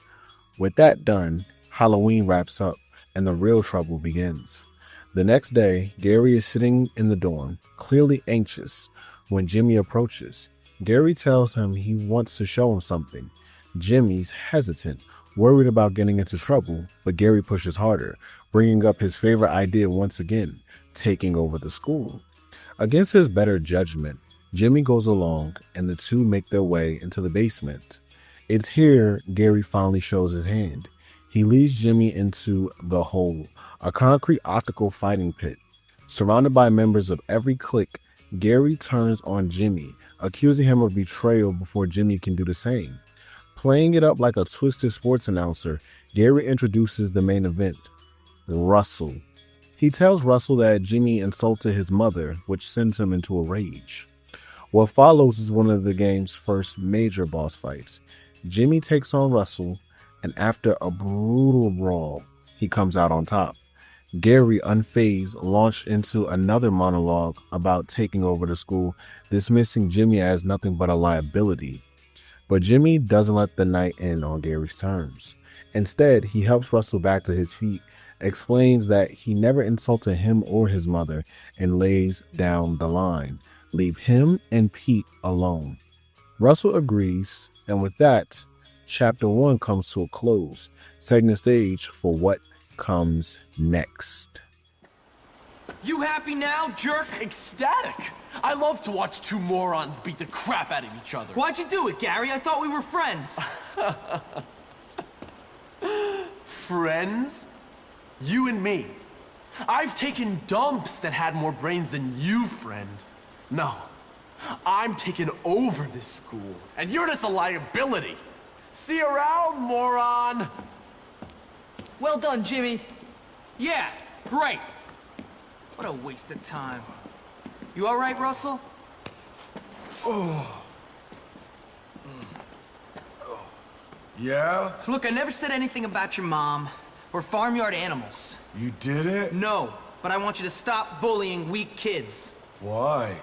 With that done, Halloween wraps up and the real trouble begins. The next day, Gary is sitting in the dorm, clearly anxious, when Jimmy approaches. Gary tells him he wants to show him something. Jimmy's hesitant, worried about getting into trouble, but Gary pushes harder, bringing up his favorite idea once again, taking over the school. Against his better judgment, Jimmy goes along and the two make their way into the basement. It's here Gary finally shows his hand. He leads Jimmy into the hole, a concrete optical fighting pit. Surrounded by members of every clique, Gary turns on Jimmy, accusing him of betrayal before Jimmy can do the same. Playing it up like a twisted sports announcer, Gary introduces the main event, Russell. He tells Russell that Jimmy insulted his mother, which sends him into a rage. What follows is one of the game's first major boss fights. Jimmy takes on Russell, and after a brutal brawl, he comes out on top. Gary, unfazed, launched into another monologue about taking over the school, dismissing Jimmy as nothing but a liability. But Jimmy doesn't let the night end on Gary's terms. Instead, he helps Russell back to his feet, explains that he never insulted him or his mother, and lays down the line, "Leave him and Pete alone." Russell agrees, and with that, Chapter 1 comes to a close, setting the stage for what comes next. You happy now, jerk? Ecstatic. I love to watch two morons beat the crap out of each other. Why'd you do it, Gary? I thought we were friends. Friends? You and me. I've taken dumps that had more brains than you, friend. No, I'm taking over this school, and you're just a liability. See you around, moron! Well done, Jimmy. Yeah, great. What a waste of time. You all right, Russell? Yeah? Look, I never said anything about your mom or farmyard animals. You did it? No, but I want you to stop bullying weak kids. Why?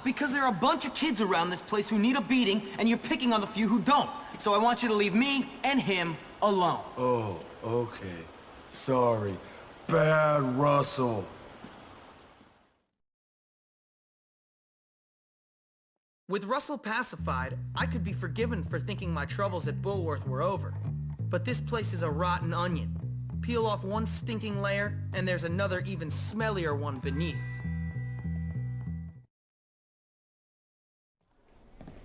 Because there are a bunch of kids around this place who need a beating, and you're picking on the few who don't. So I want you to leave me and him alone. Oh, okay. Sorry. Bad Russell. With Russell pacified, I could be forgiven for thinking my troubles at Bullworth were over. But this place is a rotten onion. Peel off one stinking layer, and there's another even smellier one beneath.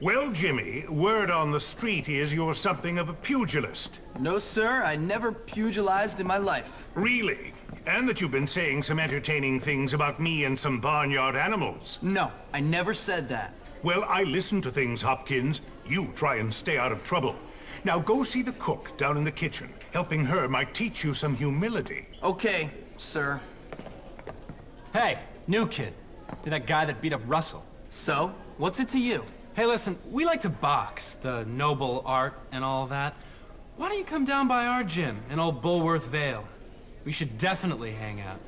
Well, Jimmy, word on the street is you're something of a pugilist. No, sir, I never pugilized in my life. Really? And that you've been saying some entertaining things about me and some barnyard animals. No, I never said that. Well, I listen to things, Hopkins. You try and stay out of trouble. Now go see the cook down in the kitchen. Helping her might teach you some humility. Okay, sir. Hey, new kid. You're that guy that beat up Russell. So? What's it to you? Hey, listen, we like to box, the noble art and all that. Why don't you come down by our gym in old Bullworth Vale? We should definitely hang out.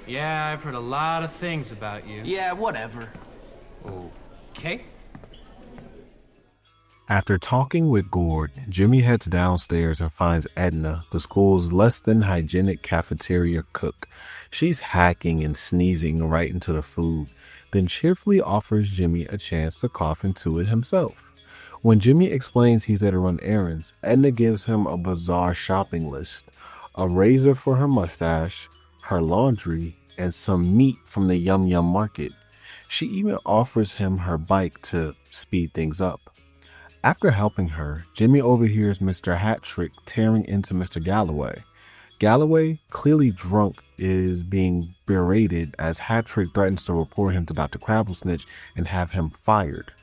Yeah, I've heard a lot of things about you. Yeah, whatever. Okay. After talking with Gord, Jimmy heads downstairs and finds Edna, the school's less than hygienic cafeteria cook. She's hacking and sneezing right into the food, then cheerfully offers Jimmy a chance to cough into it himself. When Jimmy explains he's there to run errands, Edna gives him a bizarre shopping list: a razor for her mustache, her laundry, and some meat from the Yum Yum market. She even offers him her bike to speed things up. After helping her, Jimmy overhears Mr. Hattrick tearing into Mr. Galloway. Galloway, clearly drunk, is being berated as Hattrick threatens to report him to Dr. Crabblesnitch and have him fired.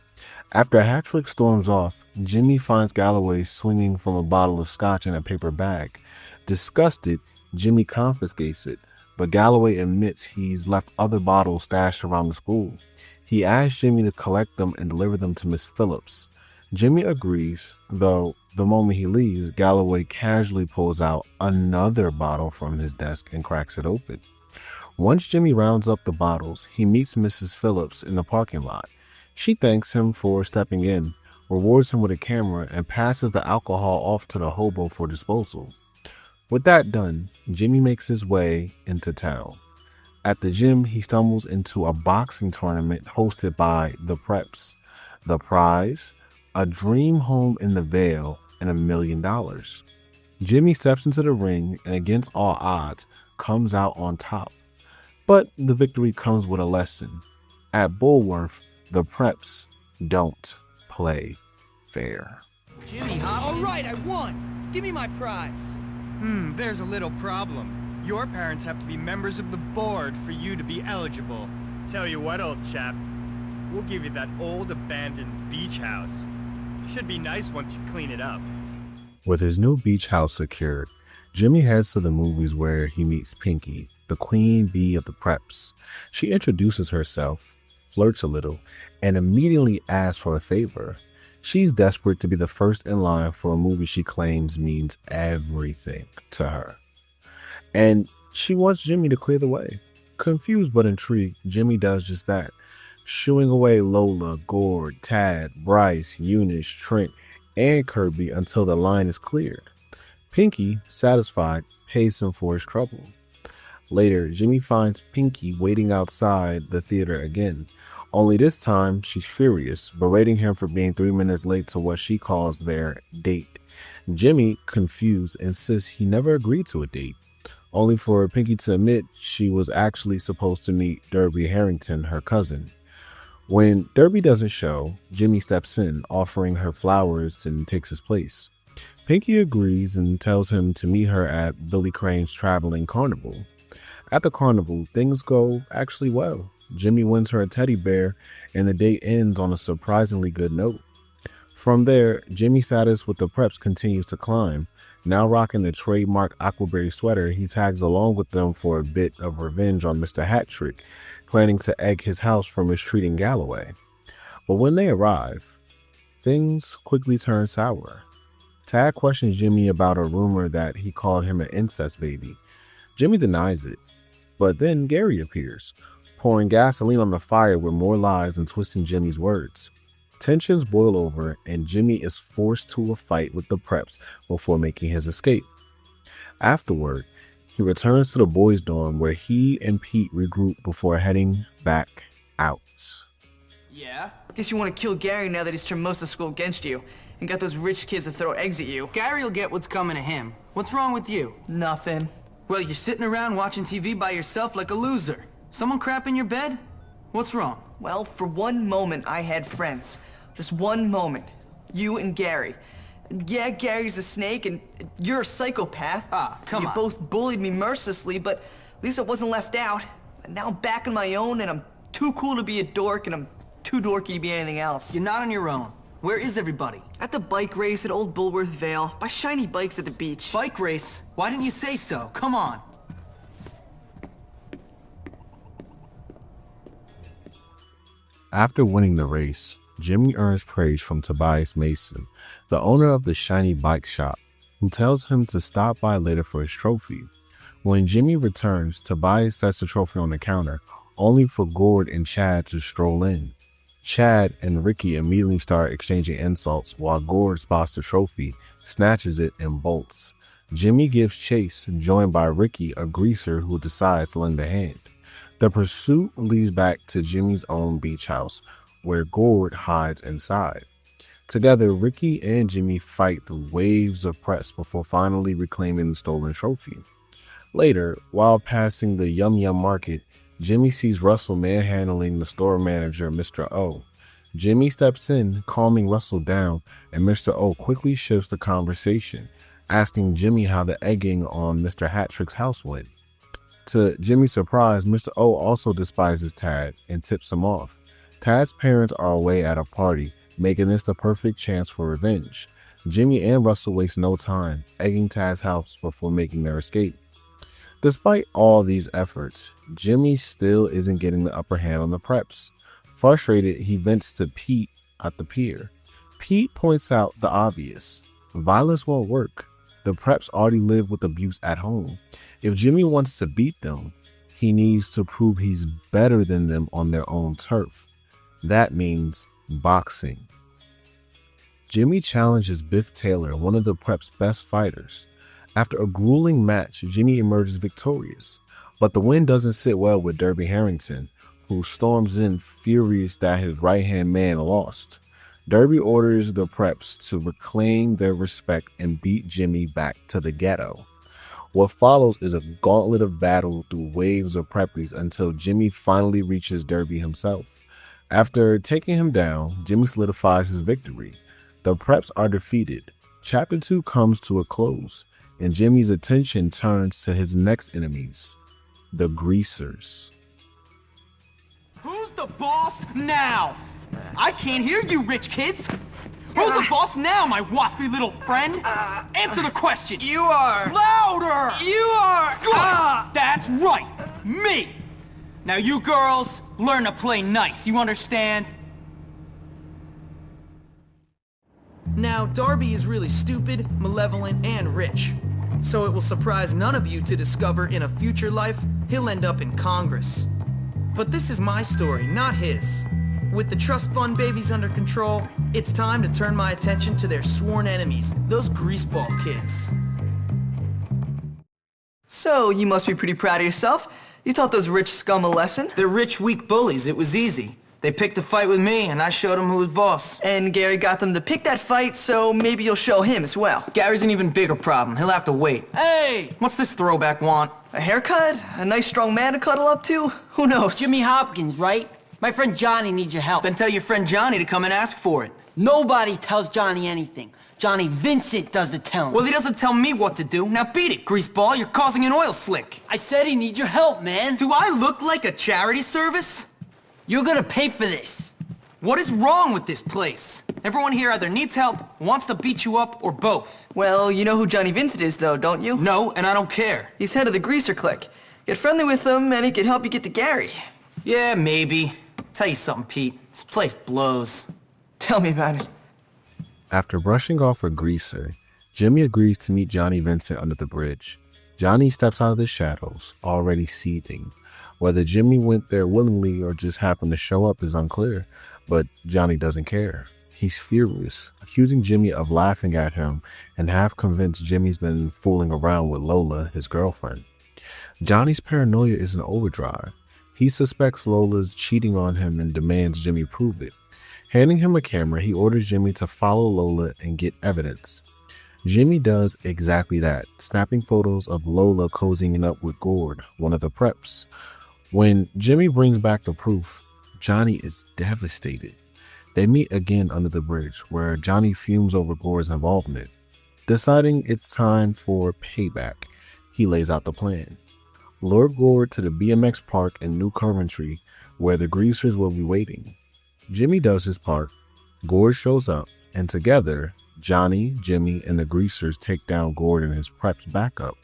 After Hattrick storms off, Jimmy finds Galloway swinging from a bottle of scotch in a paper bag. Disgusted, Jimmy confiscates it, but Galloway admits he's left other bottles stashed around the school. He asks Jimmy to collect them and deliver them to Miss Phillips. Jimmy agrees, though the moment he leaves, Galloway casually pulls out another bottle from his desk and cracks it open. Once Jimmy rounds up the bottles, he meets Mrs. Phillips in the parking lot. She thanks him for stepping in, rewards him with a camera, and passes the alcohol off to the hobo for disposal. With that done, Jimmy makes his way into town. At the gym, he stumbles into a boxing tournament hosted by the Preps. The prize? A dream home in the Vale and $1 million. Jimmy steps into the ring and against all odds comes out on top. But the victory comes with a lesson. At Bullworth, the Preps don't play fair. Jimmy Hopkins. All right, I won. Give me my prize. There's a little problem. Your parents have to be members of the board for you to be eligible. Tell you what, old chap, we'll give you that old abandoned beach house. Should be nice once you clean it up. With his new beach house secured, Jimmy heads to the movies where he meets Pinky, the queen bee of the Preps. She introduces herself, flirts a little, and immediately asks for a favor. She's desperate to be the first in line for a movie she claims means everything to her. And she wants Jimmy to clear the way. Confused but intrigued, Jimmy does just that, shooing away Lola, Gord, Tad, Bryce, Eunice, Trent, and Kirby until the line is cleared. Pinky, satisfied, pays him for his trouble. Later, Jimmy finds Pinky waiting outside the theater again. Only this time, she's furious, berating him for being 3 minutes late to what she calls their date. Jimmy, confused, insists he never agreed to a date, only for Pinky to admit she was actually supposed to meet Derby Harrington, her cousin. When Derby doesn't show, Jimmy steps in, offering her flowers and takes his place. Pinky agrees and tells him to meet her at Billy Crane's traveling carnival. At the carnival, things go actually well. Jimmy wins her a teddy bear, and the date ends on a surprisingly good note. From there, Jimmy's status with the Preps continues to climb. Now rocking the trademark Aquaberry sweater, he tags along with them for a bit of revenge on Mr. Hattrick, planning to egg his house for mistreating Galloway. But when they arrive, things quickly turn sour. Tad questions Jimmy about a rumor that he called him an incest baby. Jimmy denies it, but then Gary appears, pouring gasoline on the fire with more lies and twisting Jimmy's words. Tensions boil over, and Jimmy is forced to a fight with the Preps before making his escape. Afterward, he returns to the boys' dorm where he and Pete regroup before heading back out. Yeah? Guess you want to kill Gary now that he's turned most of school against you and got those rich kids to throw eggs at you. Gary'll get what's coming to him. What's wrong with you? Nothing. Well, you're sitting around watching TV by yourself like a loser. Someone crap in your bed? What's wrong? Well, for one moment I had friends. Just one moment. You and Gary. Yeah, Gary's a snake and you're a psychopath. Come on. You both bullied me mercilessly, but at least I wasn't left out. And now I'm back on my own and I'm too cool to be a dork and I'm too dorky to be anything else. You're not on your own. Where is everybody? At the bike race at Old Bullworth Vale, by shiny bikes at the beach. Bike race? Why didn't you say so? Come on. After winning the race, Jimmy earns praise from Tobias Mason, the owner of the shiny bike shop, who tells him to stop by later for his trophy. When Jimmy returns, Tobias sets the trophy on the counter, only for Gord and Chad to stroll in. Chad and Ricky immediately start exchanging insults while Gord spots the trophy, snatches it, and bolts. Jimmy gives chase, joined by Ricky, a greaser who decides to lend a hand. The pursuit leads back to Jimmy's own beach house, where Gord hides inside. Together, Ricky and Jimmy fight through waves of press before finally reclaiming the stolen trophy. Later, while passing the Yum Yum Market, Jimmy sees Russell manhandling the store manager, Mr. O. Jimmy steps in, calming Russell down, and Mr. O quickly shifts the conversation, asking Jimmy how the egging on Mr. Hattrick's house went. To Jimmy's surprise, Mr. O also despises Tad and tips him off. Tad's parents are away at a party, making this the perfect chance for revenge. Jimmy and Russell waste no time, egging Tad's house before making their escape. Despite all these efforts, Jimmy still isn't getting the upper hand on the Preps. Frustrated, he vents to Pete at the pier. Pete points out the obvious. Violence won't work. The Preps already live with abuse at home. If Jimmy wants to beat them, he needs to prove he's better than them on their own turf. That means boxing. Jimmy challenges Biff Taylor, one of the prep's best fighters. After a grueling match, Jimmy emerges victorious, but the win doesn't sit well with Derby Harrington, who storms in furious that his right-hand man lost. Derby orders the preps to reclaim their respect and beat Jimmy back to the ghetto. What follows is a gauntlet of battle through waves of preppies until Jimmy finally reaches Derby himself. After taking him down, Jimmy solidifies his victory. The preps are defeated. Chapter 2 comes to a close, and Jimmy's attention turns to his next enemies, the Greasers. Who's the boss now? I can't hear you, rich kids. Who's the boss now, my waspy little friend? Answer the question. You are. Louder! You are. Good! That's right, me. Now you girls, learn to play nice, you understand? Now, Darby is really stupid, malevolent, and rich. So it will surprise none of you to discover in a future life, he'll end up in Congress. But this is my story, not his. With the trust fund babies under control, it's time to turn my attention to their sworn enemies, those greaseball kids. So, you must be pretty proud of yourself. You taught those rich scum a lesson. They're rich, weak bullies. It was easy. They picked a fight with me, and I showed them who was boss. And Gary got them to pick that fight, so maybe you'll show him as well. Gary's an even bigger problem. He'll have to wait. Hey! What's this throwback want? A haircut? A nice strong man to cuddle up to? Who knows? Jimmy Hopkins, right? My friend Johnny needs your help. Then tell your friend Johnny to come and ask for it. Nobody tells Johnny anything. Johnny Vincent does the telling. Well, he doesn't tell me what to do. Now beat it, greaseball. You're causing an oil slick. I said he needs your help, man. Do I look like a charity service? You're gonna pay for this. What is wrong with this place? Everyone here either needs help, wants to beat you up, or both. Well, you know who Johnny Vincent is, though, don't you? No, and I don't care. He's head of the Greaser Clique. Get friendly with him, and he can help you get to Gary. Yeah, maybe. Tell you something, Pete. This place blows. Tell me about it. After brushing off a greaser, Jimmy agrees to meet Johnny Vincent under the bridge. Johnny steps out of the shadows, already seething. Whether Jimmy went there willingly or just happened to show up is unclear, but Johnny doesn't care. He's furious, accusing Jimmy of laughing at him and half convinced Jimmy's been fooling around with Lola, his girlfriend. Johnny's paranoia is in overdrive. He suspects Lola's cheating on him and demands Jimmy prove it. Handing him a camera, he orders Jimmy to follow Lola and get evidence. Jimmy does exactly that, snapping photos of Lola cozying up with Gord, one of the preps. When Jimmy brings back the proof, Johnny is devastated. They meet again under the bridge, where Johnny fumes over Gord's involvement. Deciding it's time for payback, he lays out the plan. Lure Gord to the BMX park in New Coventry, where the Greasers will be waiting. Jimmy does his part, Gord shows up, and together, Johnny, Jimmy, and the Greasers take down Gord and his preps backup.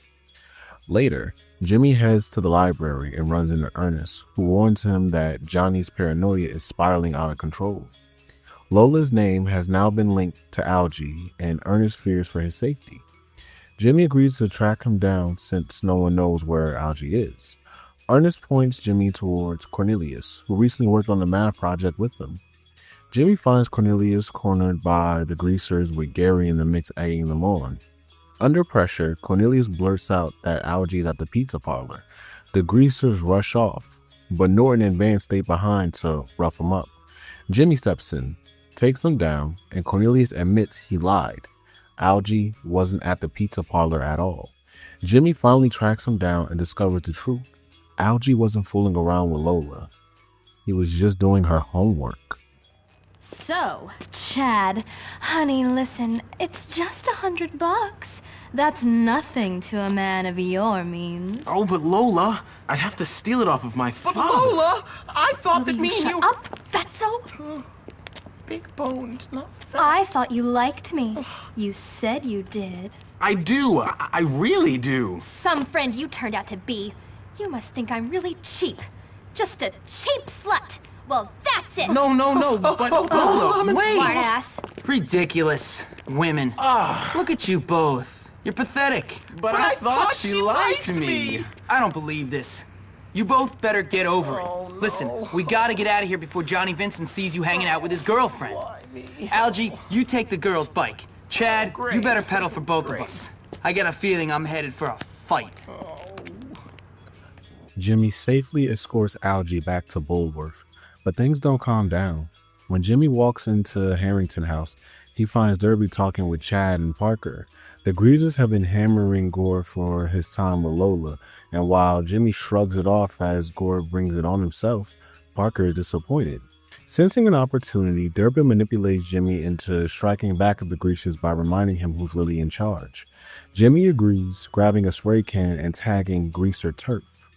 Later, Jimmy heads to the library and runs into Ernest, who warns him that Johnny's paranoia is spiraling out of control. Lola's name has now been linked to Algie, and Ernest fears for his safety. Jimmy agrees to track him down since no one knows where Algie is. Ernest points Jimmy towards Cornelius, who recently worked on the math project with them. Jimmy finds Cornelius cornered by the Greasers with Gary in the mix egging them on. Under pressure, Cornelius blurts out that Algie's at the pizza parlor. The Greasers rush off, but Norton and Van stay behind to rough him up. Jimmy steps in, takes them down, and Cornelius admits he lied. Algie wasn't at the pizza parlor at all. Jimmy finally tracks him down and discovers the truth. Algie wasn't fooling around with Lola. He was just doing her homework. So, Chad, honey, listen, it's just $100. That's nothing to a man of your means. Oh, but Lola, I'd have to steal it off of my father. But Lola, I thought that Will me you and shut you... up, fatso? Big boned, not fat. I thought you liked me. You said you did. I do. I really do. Some friend you turned out to be. You must think I'm really cheap. Just a cheap slut. Well, that's it. No, but Lola, wait. Smartass. Ridiculous. Women. Look at you both. You're pathetic. But I thought she liked me. I don't believe this. You both better get over it. Listen, we gotta get out of here before Johnny Vincent sees you hanging out with his girlfriend. Algie, you take the girl's bike. Chad, you better pedal for both of us. I got a feeling I'm headed for a fight. Jimmy safely escorts Algie back to Bullworth, but things don't calm down. When Jimmy walks into Harrington House, he finds Derby talking with Chad and Parker. The Greasers have been hammering Gore for his time with Lola, and while Jimmy shrugs it off as Gore brings it on himself, Parker is disappointed. Sensing an opportunity, Durbin manipulates Jimmy into striking back at the Greasers by reminding him who's really in charge. Jimmy agrees, grabbing a spray can and tagging Greaser Turf.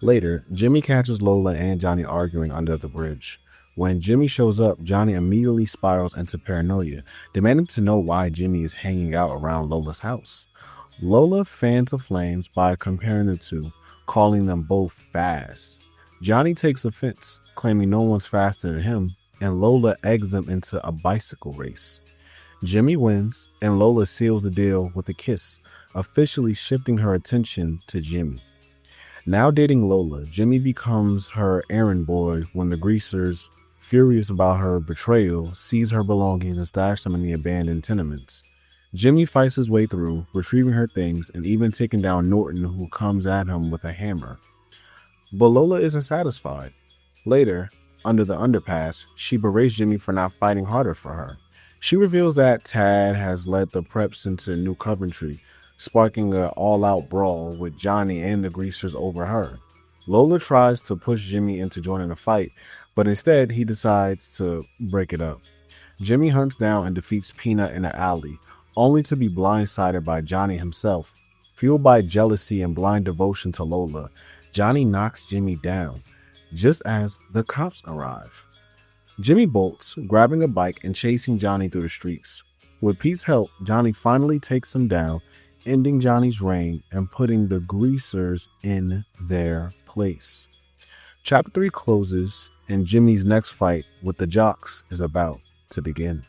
Later, Jimmy catches Lola and Johnny arguing under the bridge. When Jimmy shows up, Johnny immediately spirals into paranoia, demanding to know why Jimmy is hanging out around Lola's house. Lola fans the flames by comparing the two, calling them both fast. Johnny takes offense, claiming no one's faster than him, and Lola eggs him into a bicycle race. Jimmy wins, and Lola seals the deal with a kiss, officially shifting her attention to Jimmy. Now dating Lola, Jimmy becomes her errand boy when the Greasers, furious about her betrayal, seize her belongings and stash them in the abandoned tenements. Jimmy fights his way through, retrieving her things and even taking down Norton, who comes at him with a hammer. But Lola isn't satisfied. Later, under the underpass, she berates Jimmy for not fighting harder for her. She reveals that Tad has led the preps into New Coventry, sparking an all-out brawl with Johnny and the Greasers over her. Lola tries to push Jimmy into joining the fight, but instead he decides to break it up. Jimmy hunts down and defeats Peanut in an alley, only to be blindsided by Johnny himself. Fueled by jealousy and blind devotion to Lola, Johnny knocks Jimmy down, just as the cops arrive. Jimmy bolts, grabbing a bike and chasing Johnny through the streets. With Pete's help, Johnny finally takes him down, ending Johnny's reign and putting the Greasers in their place. Chapter 3 closes, and Jimmy's next fight with the Jocks is about to begin.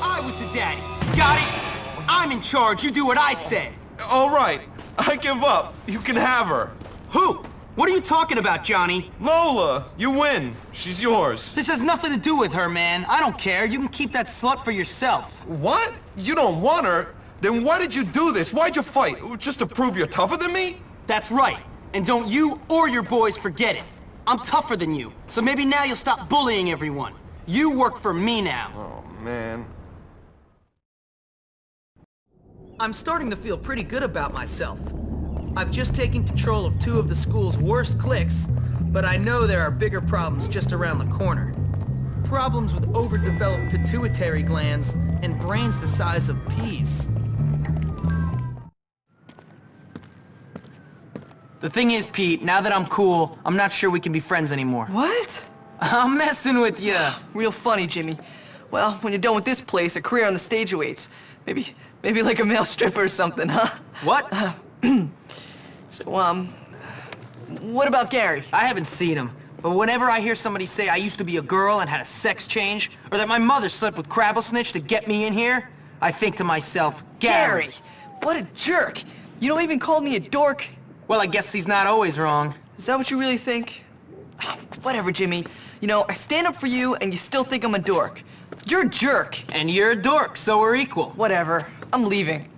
I was the daddy. Got it? I'm in charge. You do what I say. All right. I give up. You can have her. Who? What are you talking about, Johnny? Lola. You win. She's yours. This has nothing to do with her, man. I don't care. You can keep that slut for yourself. What? You don't want her? Then why did you do this? Why'd you fight? Just to prove you're tougher than me? That's right. And don't you or your boys forget it. I'm tougher than you, so maybe now you'll stop bullying everyone. You work for me now. Oh, man. I'm starting to feel pretty good about myself. I've just taken control of 2 of the school's worst cliques, but I know there are bigger problems just around the corner. Problems with overdeveloped pituitary glands and brains the size of peas. The thing is, Pete, now that I'm cool, I'm not sure we can be friends anymore. What? I'm messing with you. Real funny, Jimmy. Well, when you're done with this place, a career on the stage awaits. Maybe like a male stripper or something, huh? What? So, what about Gary? I haven't seen him, but whenever I hear somebody say I used to be a girl and had a sex change, or that my mother slept with Crabblesnitch to get me in here, I think to myself, Gary! What a jerk! You don't even call me a dork. Well, I guess he's not always wrong. Is that what you really think? Whatever, Jimmy. You know, I stand up for you, and you still think I'm a dork. You're a jerk. And you're a dork, so we're equal. Whatever. I'm leaving.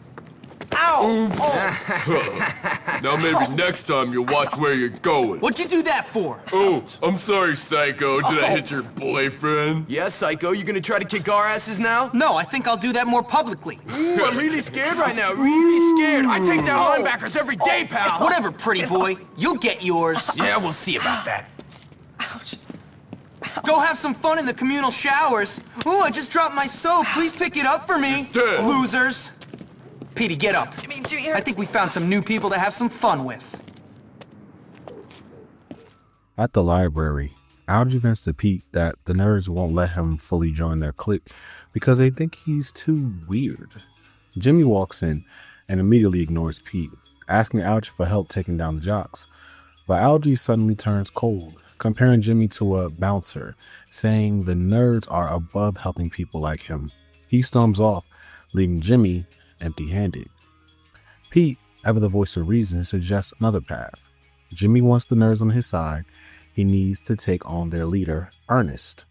Ow! Oh. Now maybe next time you'll watch where you're going. What'd you do that for? Oh, I'm sorry, Psycho. Did I hit your boyfriend? Yeah, Psycho. You gonna try to kick our asses now? No, I think I'll do that more publicly. Ooh, I'm really scared right now. Really scared. I take down linebackers every day, pal. Whatever, pretty boy. You'll get yours. Yeah, we'll see about that. Ouch. Go have some fun in the communal showers. Ooh, I just dropped my soap. Please pick it up for me. Dad. Losers. Petey, get up. Jimmy, I think we found some new people to have some fun with. At the library, Algie vents to Pete that the nerds won't let him fully join their clique because they think he's too weird. Jimmy walks in and immediately ignores Pete, asking Algie for help taking down the Jocks. But Algie suddenly turns cold, comparing Jimmy to a bouncer, saying the nerds are above helping people like him. He storms off, leaving Jimmy empty-handed. Pete, ever the voice of reason, suggests another path. Jimmy wants the nerds on his side. He needs to take on their leader, Ernest.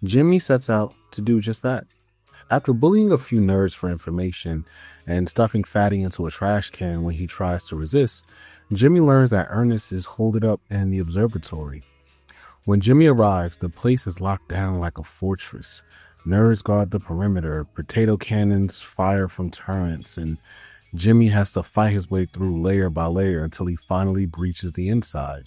Jimmy sets out to do just that. After bullying a few nerds for information and stuffing Fatty into a trash can when he tries to resist, Jimmy learns that Ernest is holed up in the observatory. When Jimmy arrives, the place is locked down like a fortress. Nerds guard the perimeter, potato cannons fire from turrets, and Jimmy has to fight his way through layer by layer until he finally breaches the inside.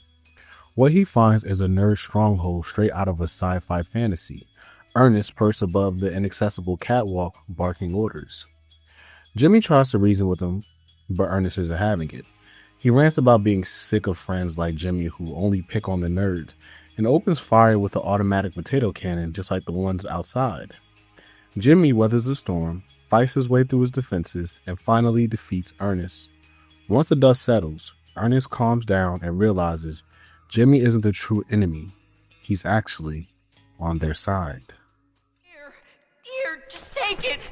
What he finds is a nerd stronghold straight out of a sci-fi fantasy. Ernest perched above the inaccessible catwalk, barking orders. Jimmy tries to reason with him, but Ernest isn't having it. He rants about being sick of friends like Jimmy who only pick on the nerds, and opens fire with an automatic potato cannon just like the ones outside. Jimmy weathers the storm, fights his way through his defenses, and finally defeats Ernest. Once the dust settles, Ernest calms down and realizes Jimmy isn't the true enemy. He's actually on their side. Here, just take it.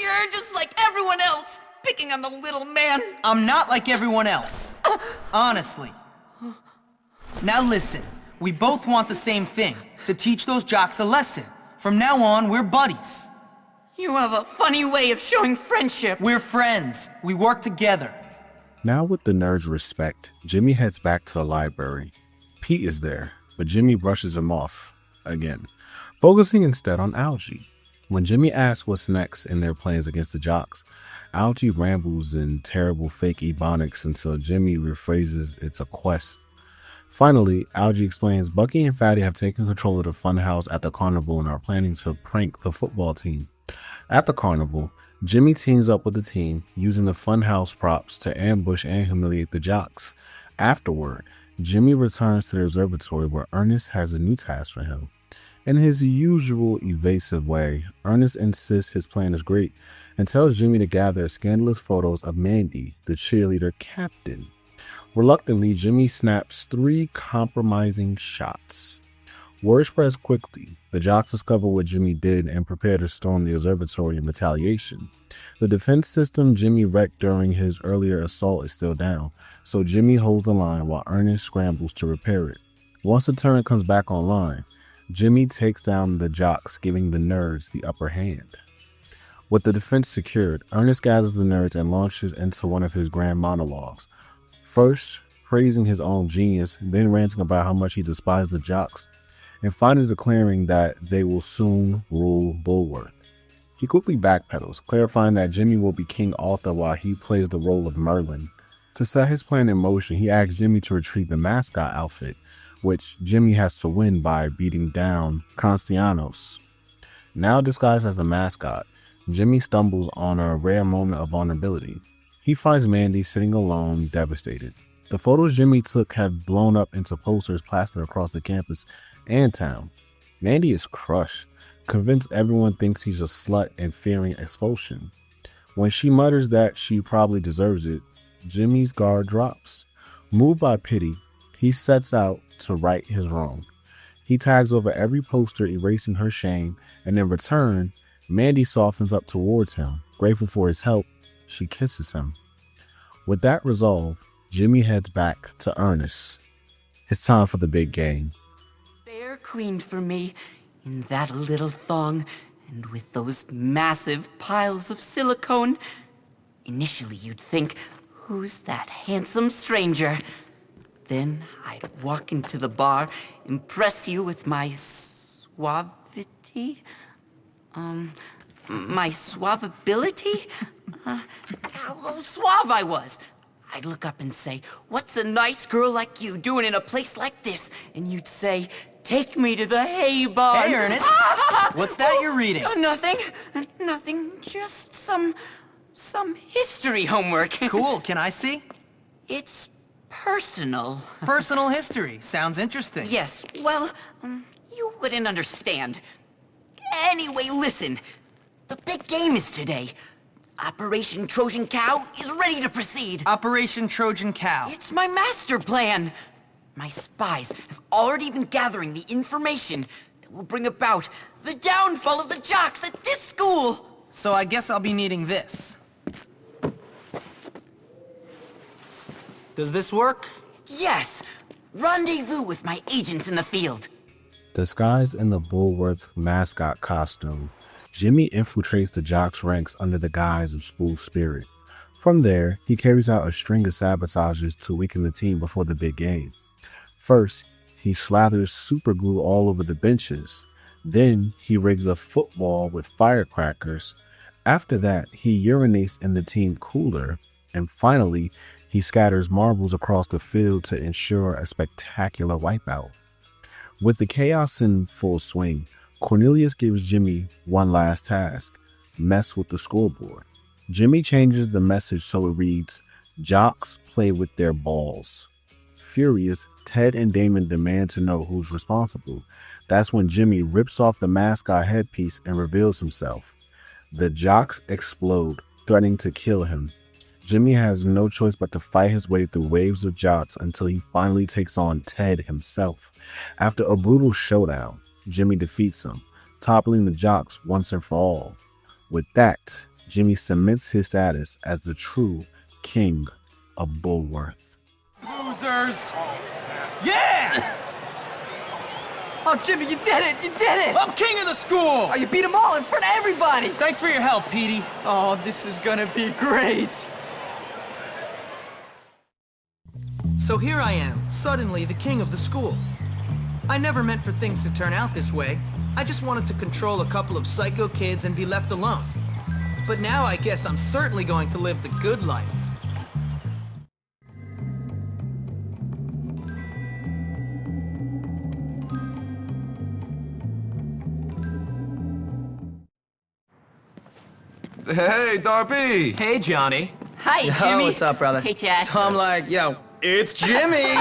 You're just like everyone else, picking on the little man. I'm not like everyone else. Honestly. Now listen, we both want the same thing, to teach those jocks a lesson. From now on, we're buddies. You have a funny way of showing friendship. We're friends. We work together. Now with the nerds' respect, Jimmy heads back to the library. Pete is there, but Jimmy brushes him off again, focusing instead on Algie. When Jimmy asks what's next in their plans against the Jocks, Algie rambles in terrible fake ebonics until Jimmy rephrases it's a quest. Finally, Algie explains Bucky and Fatty have taken control of the funhouse at the carnival and are planning to prank the football team. At the carnival, Jimmy teams up with the team, using the funhouse props to ambush and humiliate the Jocks. Afterward, Jimmy returns to the observatory where Ernest has a new task for him. In his usual evasive way, Ernest insists his plan is great and tells Jimmy to gather scandalous photos of Mandy, the cheerleader captain. Reluctantly, Jimmy snaps 3 compromising shots. Word spreads quickly. The Jocks discover what Jimmy did and prepare to storm the observatory in retaliation. The defense system Jimmy wrecked during his earlier assault is still down, so Jimmy holds the line while Ernest scrambles to repair it. Once the turret comes back online, Jimmy takes down the Jocks, giving the nerds the upper hand. With the defense secured, Ernest gathers the nerds and launches into one of his grand monologues. First, praising his own genius, then ranting about how much he despised the Jocks, and finally declaring that they will soon rule Bullworth. He quickly backpedals, clarifying that Jimmy will be King Arthur while he plays the role of Merlin. To set his plan in motion, he asks Jimmy to retrieve the mascot outfit, which Jimmy has to win by beating down Constianos. Now disguised as a mascot, Jimmy stumbles on a rare moment of vulnerability. He finds Mandy sitting alone, devastated. The photos Jimmy took have blown up into posters plastered across the campus and town. Mandy is crushed, convinced everyone thinks he's a slut and fearing expulsion. When she mutters that she probably deserves it, Jimmy's guard drops. Moved by pity, he sets out to right his wrong. He tags over every poster, erasing her shame, and in return, Mandy softens up towards him. Grateful for his help, she kisses him. With that resolve, Jimmy heads back to Ernest. It's time for the big game. Fair queen for me, in that little thong, and with those massive piles of silicone. Initially you'd think, who's that handsome stranger? Then I'd walk into the bar, impress you with my suavity? My suavability? How suave I was. I'd look up and say, what's a nice girl like you doing in a place like this? And you'd say, take me to the hay barn. Hey, Ernest. What's that you're reading? Nothing. Nothing. Just some history homework. Cool. Can I see? It's personal. Personal history. Sounds interesting. Yes. Well, you wouldn't understand. Anyway, listen. The big game is today. Operation Trojan Cow is ready to proceed. Operation Trojan Cow. It's my master plan. My spies have already been gathering the information that will bring about the downfall of the Jocks at this school. So I guess I'll be needing this. Does this work? Yes! Rendezvous with my agents in the field. Disguised in the Bullworth mascot costume, Jimmy infiltrates the Jocks ranks under the guise of school spirit. From there, he carries out a string of sabotages to weaken the team before the big game. First, he slathers super glue all over the benches. Then, he rigs a football with firecrackers. After that, he urinates in the team cooler. And finally, he scatters marbles across the field to ensure a spectacular wipeout. With the chaos in full swing, Cornelius gives Jimmy one last task: mess with the scoreboard. Jimmy changes the message so it reads, "Jocks play with their balls." Furious, Ted and Damon demand to know who's responsible. That's when Jimmy rips off the mascot headpiece and reveals himself. The Jocks explode, threatening to kill him. Jimmy has no choice but to fight his way through waves of Jocks until he finally takes on Ted himself. After a brutal showdown, Jimmy defeats him, toppling the Jocks once and for all. With that, Jimmy cements his status as the true king of Bullworth. Losers! Yeah! Oh, Jimmy, you did it! You did it! I'm king of the school! Oh, you beat them all in front of everybody! Thanks for your help, Petey. Oh, this is gonna be great! So here I am, suddenly the king of the school. I never meant for things to turn out this way. I just wanted to control a couple of psycho kids and be left alone. But now I guess I'm certainly going to live the good life. Hey, Darby! Hey, Johnny. Hi, Yo, Jimmy. what's up, brother? Hey, Chad. So I'm like, yo, it's Jimmy! Hey,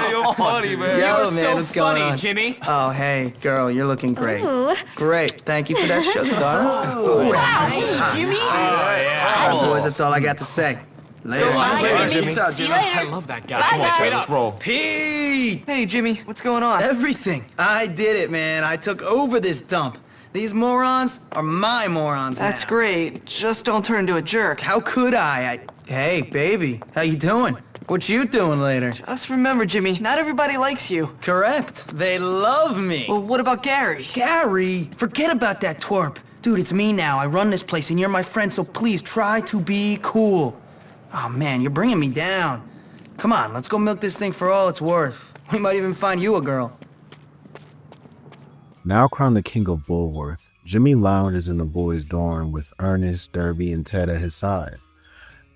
you're funny, man. Yo, You're man, so what's going funny, on? Jimmy. Oh, hey, girl, you're looking great. Ooh. Great. Thank you for that sugar, darling. Wow, hey, Jimmy. All right, boys, that's all I got to say. Later. Bye, Jimmy. Peace out, See you Jimmy. later. I love that guy. Bye, Come on, guys. Chad, Let's roll. Pete! Hey, Jimmy, what's going on? Everything. I did it, man. I took over this dump. These morons are my morons That's now. great. Just don't turn into a jerk. How could I? Hey, baby, how you doing? What you doing later? Just remember, Jimmy, not everybody likes you. Correct. They love me. Well, what about Gary? Gary, forget about that twerp. Dude, it's me now. I run this place and you're my friend, so please try to be cool. Oh man, you're bringing me down. Come on, let's go milk this thing for all it's worth. We might even find you a girl. Now crowned the king of Bullworth, Jimmy lounges in the boys' dorm with Ernest, Derby, and Ted at his side.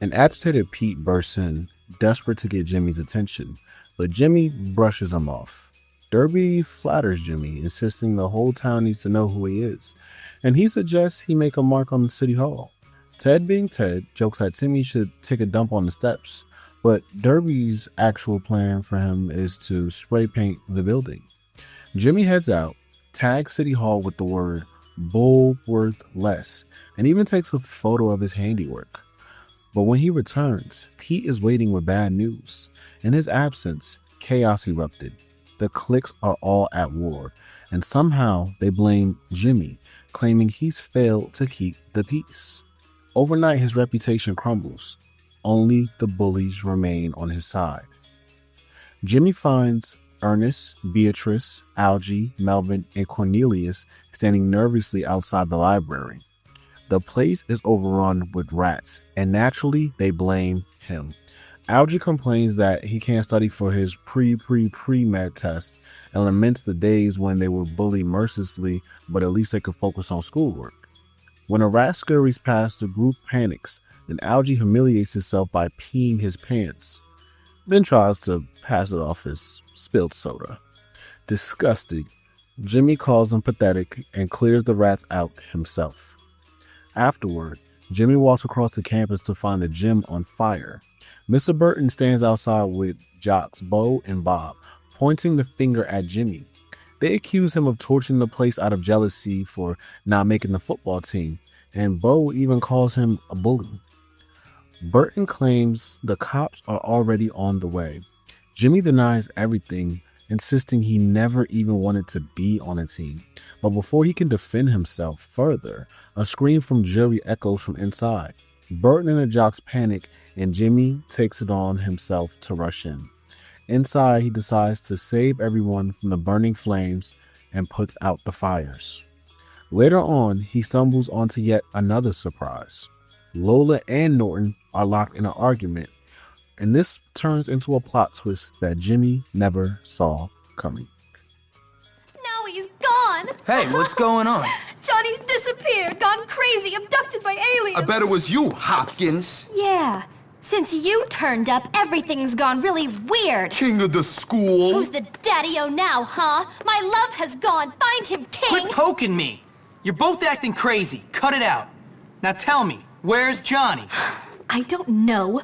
An agitated Pete bursts in, desperate to get Jimmy's attention, but Jimmy brushes him off. Derby flatters Jimmy, insisting the whole town needs to know who he is, and he suggests he make a mark on the city hall. Ted, being Ted, jokes that Timmy should take a dump on the steps, but Derby's actual plan for him is to spray paint the building. Jimmy heads out, tags City Hall with the word Bullworth less, and even takes a photo of his handiwork. But when he returns, Pete is waiting with bad news. In his absence, chaos erupted. The cliques are all at war, and somehow they blame Jimmy, claiming he's failed to keep the peace. Overnight, his reputation crumbles. Only the bullies remain on his side. Jimmy finds Ernest, Beatrice, Algie, Melvin, and Cornelius standing nervously outside the library. The place is overrun with rats, and naturally, they blame him. Algie complains that he can't study for his pre-med test and laments the days when they were bullied mercilessly, but at least they could focus on schoolwork. When a rat scurries past, the group panics, and Algie humiliates himself by peeing his pants, then tries to pass it off as spilled soda. Disgusted, Jimmy calls them pathetic and clears the rats out himself. Afterward, Jimmy walks across the campus to find the gym on fire. Mr. Burton stands outside with Jocks, Bo, and Bob, pointing the finger at Jimmy. They accuse him of torching the place out of jealousy for not making the football team, and Bo even calls him a bully. Burton claims the cops are already on the way. Jimmy denies everything, insisting he never even wanted to be on a team. But before he can defend himself further, a scream from Jerry echoes from inside. Burton and the Jocks panic and Jimmy takes it on himself to rush in. Inside, he decides to save everyone from the burning flames and puts out the fires. Later on, he stumbles onto yet another surprise. Lola and Norton are locked in an argument, and this turns into a plot twist that Jimmy never saw coming. Now he's gone! Hey, what's going on? Johnny's disappeared, gone crazy, abducted by aliens! I bet it was you, Hopkins. Yeah. Since you turned up, everything's gone really weird. King of the school. Who's the daddy-o now, huh? My love has gone. Find him, king! Quit poking me! You're both acting crazy. Cut it out. Now tell me, where's Johnny? I don't know.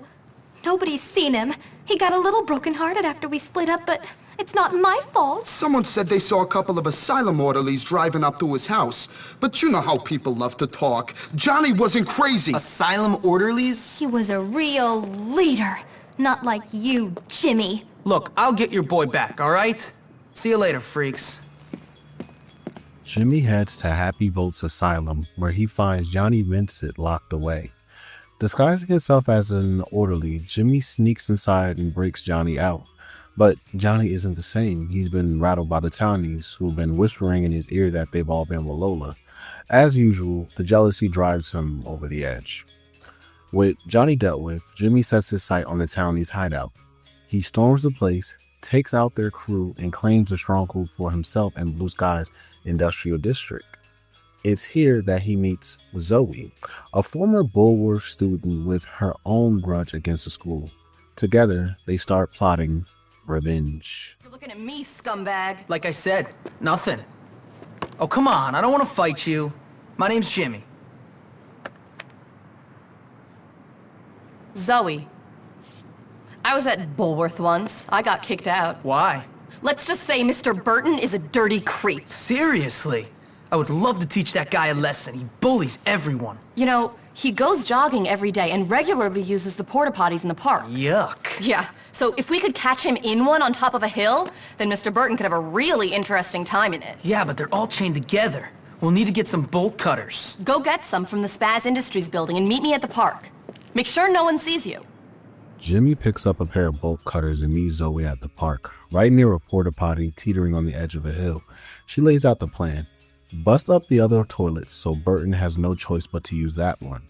Nobody's seen him. He got a little brokenhearted after we split up, but it's not my fault. Someone said they saw a couple of asylum orderlies driving up to his house. But you know how people love to talk. Johnny wasn't crazy. Asylum orderlies? He was a real leader. Not like you, Jimmy. Look, I'll get your boy back, all right? See you later, freaks. Jimmy heads to Happy Volt's asylum, where he finds Johnny Vincent locked away. Disguising himself as an orderly, Jimmy sneaks inside and breaks Johnny out. But Johnny isn't the same. He's been rattled by the Townies, who've been whispering in his ear that they've all been with Lola. As usual, the jealousy drives him over the edge. With Johnny dealt with, Jimmy sets his sight on the Townies' hideout. He storms the place, takes out their crew, and claims the stronghold for himself and Blue Sky's industrial district. It's here that he meets Zoe, a former Bullworth student with her own grudge against the school. Together, they start plotting revenge. You're looking at me, scumbag. Like I said, nothing. Oh, come on, I don't want to fight you. My name's Jimmy. Zoe. I was at Bullworth once. I got kicked out. Why? Let's just say Mr. Burton is a dirty creep. Seriously? I would love to teach that guy a lesson. He bullies everyone. You know, he goes jogging every day and regularly uses the porta potties in the park. Yuck. Yeah, so if we could catch him in one on top of a hill, then Mr. Burton could have a really interesting time in it. Yeah, but they're all chained together. We'll need to get some bolt cutters. Go get some from the Spaz Industries building and meet me at the park. Make sure no one sees you. Jimmy picks up a pair of bolt cutters and meets Zoe at the park, right near a porta potty teetering on the edge of a hill. She lays out the plan. Bust up the other toilets so Burton has no choice but to use that one.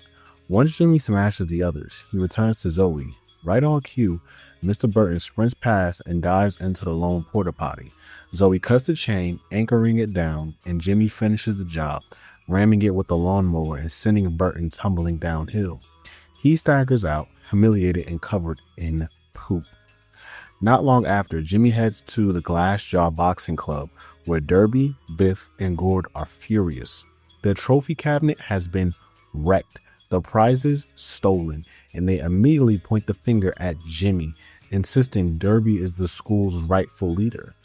Once Jimmy smashes the others, he returns to Zoe. Right on cue, Mr. Burton sprints past and dives into the lone porta potty. Zoe cuts the chain, anchoring it down, and Jimmy finishes the job, ramming it with the lawnmower and sending Burton tumbling downhill. He staggers out, humiliated and covered in poop. Not long after, Jimmy heads to the Glass Jaw Boxing Club, where Derby, Biff, and Gord are furious. Their trophy cabinet has been wrecked, the prizes stolen, and they immediately point the finger at Jimmy, insisting Derby is the school's rightful leader.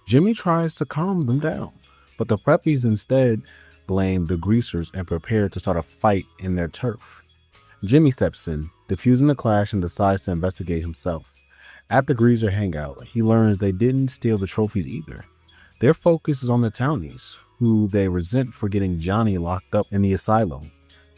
Jimmy tries to calm them down, but the preppies instead blame the greasers and prepare to start a fight in their turf. Jimmy steps in, diffusing the clash, and decides to investigate himself. At the greaser hangout, he learns they didn't steal the trophies either. Their focus is on the Townies, who they resent for getting Johnny locked up in the asylum.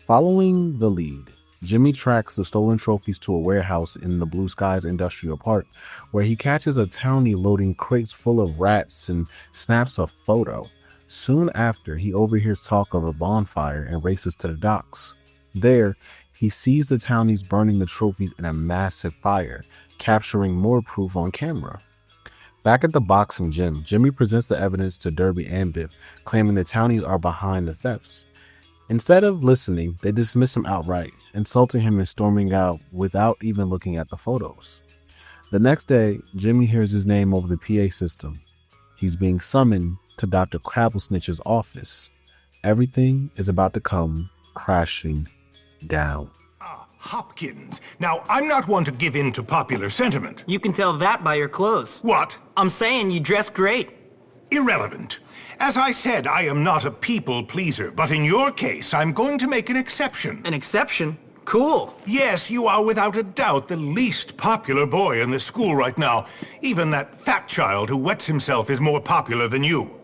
Following the lead, Jimmy tracks the stolen trophies to a warehouse in the Blue Sky's industrial park, where he catches a Townie loading crates full of rats and snaps a photo. Soon after, he overhears talk of a bonfire and races to the docks. There, he sees the Townies burning the trophies in a massive fire, capturing more proof on camera. Back at the boxing gym, Jimmy presents the evidence to Derby and Biff, claiming the Townies are behind the thefts. Instead of listening, they dismiss him outright, insulting him and storming out without even looking at the photos. The next day, Jimmy hears his name over the PA system. He's being summoned to Dr. Crabblesnitch's office. Everything is about to come crashing down. Hopkins. Now, I'm not one to give in to popular sentiment. You can tell that by your clothes. What? I'm saying you dress great. Irrelevant. As I said, I am not a people pleaser, but in your case, I'm going to make an exception. An exception? Cool. Yes, you are without a doubt the least popular boy in the school right now. Even that fat child who wets himself is more popular than you.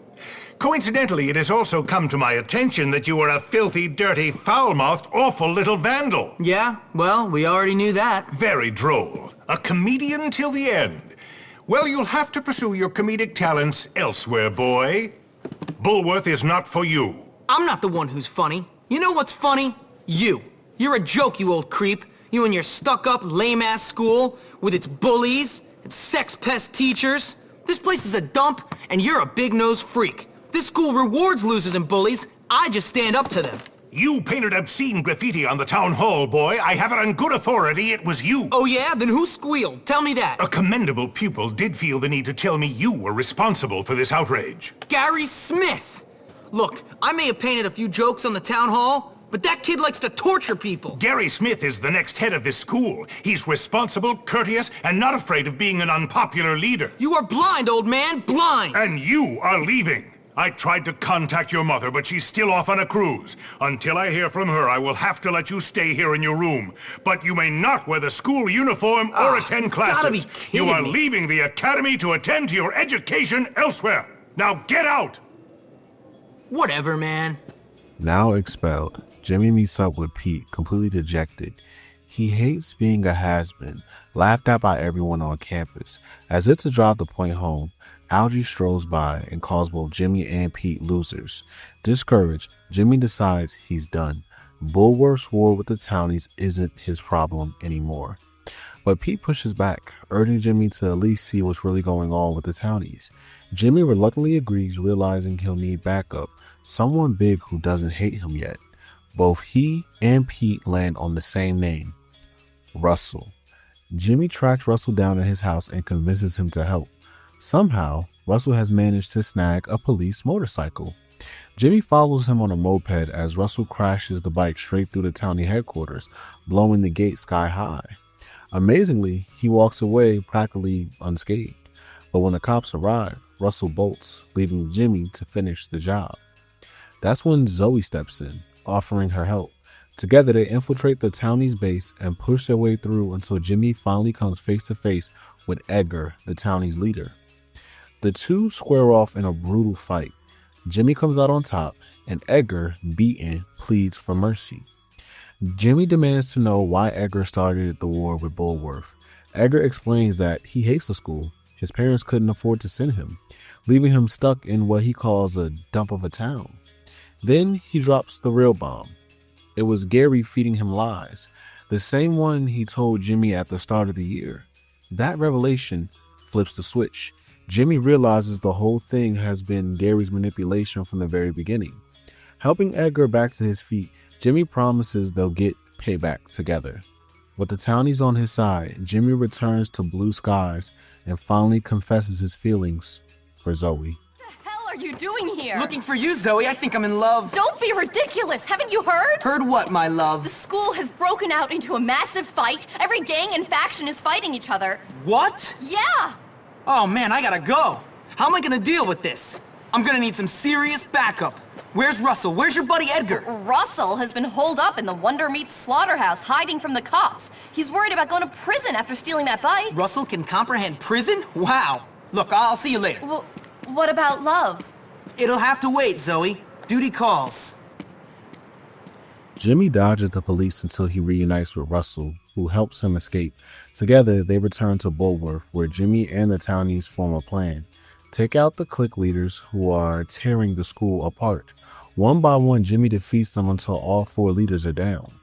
Coincidentally, it has also come to my attention that you are a filthy, dirty, foul-mouthed, awful little vandal. Yeah, well, we already knew that. Very droll. A comedian till the end. Well, you'll have to pursue your comedic talents elsewhere, boy. Bullworth is not for you. I'm not the one who's funny. You know what's funny? You. You're a joke, you old creep. You and your stuck-up, lame-ass school with its bullies and sex-pest teachers. This place is a dump, and you're a big-nosed freak. This school rewards losers and bullies. I just stand up to them. You painted obscene graffiti on the town hall, boy. I have it on good authority it was you. Oh yeah? Then who squealed? Tell me that. A commendable pupil did feel the need to tell me you were responsible for this outrage. Gary Smith! Look, I may have painted a few jokes on the town hall, but that kid likes to torture people. Gary Smith is the next head of this school. He's responsible, courteous, and not afraid of being an unpopular leader. You are blind, old man, blind! And you are leaving. I tried to contact your mother, but she's still off on a cruise. Until I hear from her, I will have to let you stay here in your room. But you may not wear the school uniform or attend classes. Gotta be kidding You are me. leaving the academy to attend to your education elsewhere. Now get out! Whatever, man. Now expelled, Jimmy meets up with Pete, completely dejected. He hates being a has-been, laughed at by everyone on campus. As if to drive the point home, Algie strolls by and calls both Jimmy and Pete losers. Discouraged, Jimmy decides he's done. Bullworth's war with the Townies isn't his problem anymore. But Pete pushes back, urging Jimmy to at least see what's really going on with the Townies. Jimmy reluctantly agrees, realizing he'll need backup, someone big who doesn't hate him yet. Both he and Pete land on the same name, Russell. Jimmy tracks Russell down at his house and convinces him to help. Somehow, Russell has managed to snag a police motorcycle. Jimmy follows him on a moped as Russell crashes the bike straight through the Townie headquarters, blowing the gate sky high. Amazingly, he walks away practically unscathed. But when the cops arrive, Russell bolts, leaving Jimmy to finish the job. That's when Zoe steps in, offering her help. Together, they infiltrate the Townies' base and push their way through until Jimmy finally comes face to face with Edgar, the Townies' leader. The two square off in a brutal fight. Jimmy comes out on top, and Edgar, beaten, pleads for mercy. Jimmy demands to know why Edgar started the war with Bullworth. Edgar explains that he hates the school. His parents couldn't afford to send him, leaving him stuck in what he calls a dump of a town. Then he drops the real bomb. It was Gary feeding him lies, the same one he told Jimmy at the start of the year. That revelation flips the switch. Jimmy realizes the whole thing has been Gary's manipulation from the very beginning. Helping Edgar back to his feet, Jimmy promises they'll get payback together. With the Townies on his side, Jimmy returns to blue skies and finally confesses his feelings for Zoe. What the hell are you doing here? Looking for you, Zoe. I think I'm in love. Don't be ridiculous. Haven't you heard? Heard what, my love? The school has broken out into a massive fight. Every gang and faction is fighting each other. What? Yeah! Oh man, I gotta go. How am I gonna deal with this? I'm gonna need some serious backup. Where's Russell? Where's your buddy Edgar? Russell has been holed up in the Wonder Meat slaughterhouse, hiding from the cops. He's worried about going to prison after stealing that bike. Russell can comprehend prison? Wow. Look, I'll see you later. Well, what about love? It'll have to wait, Zoe. Duty calls. Jimmy dodges the police until he reunites with Russell, who helps him escape. Together, they return to Bullworth, where Jimmy and the Townies form a plan. Take out the clique leaders who are tearing the school apart. One by one, Jimmy defeats them until all four leaders are down.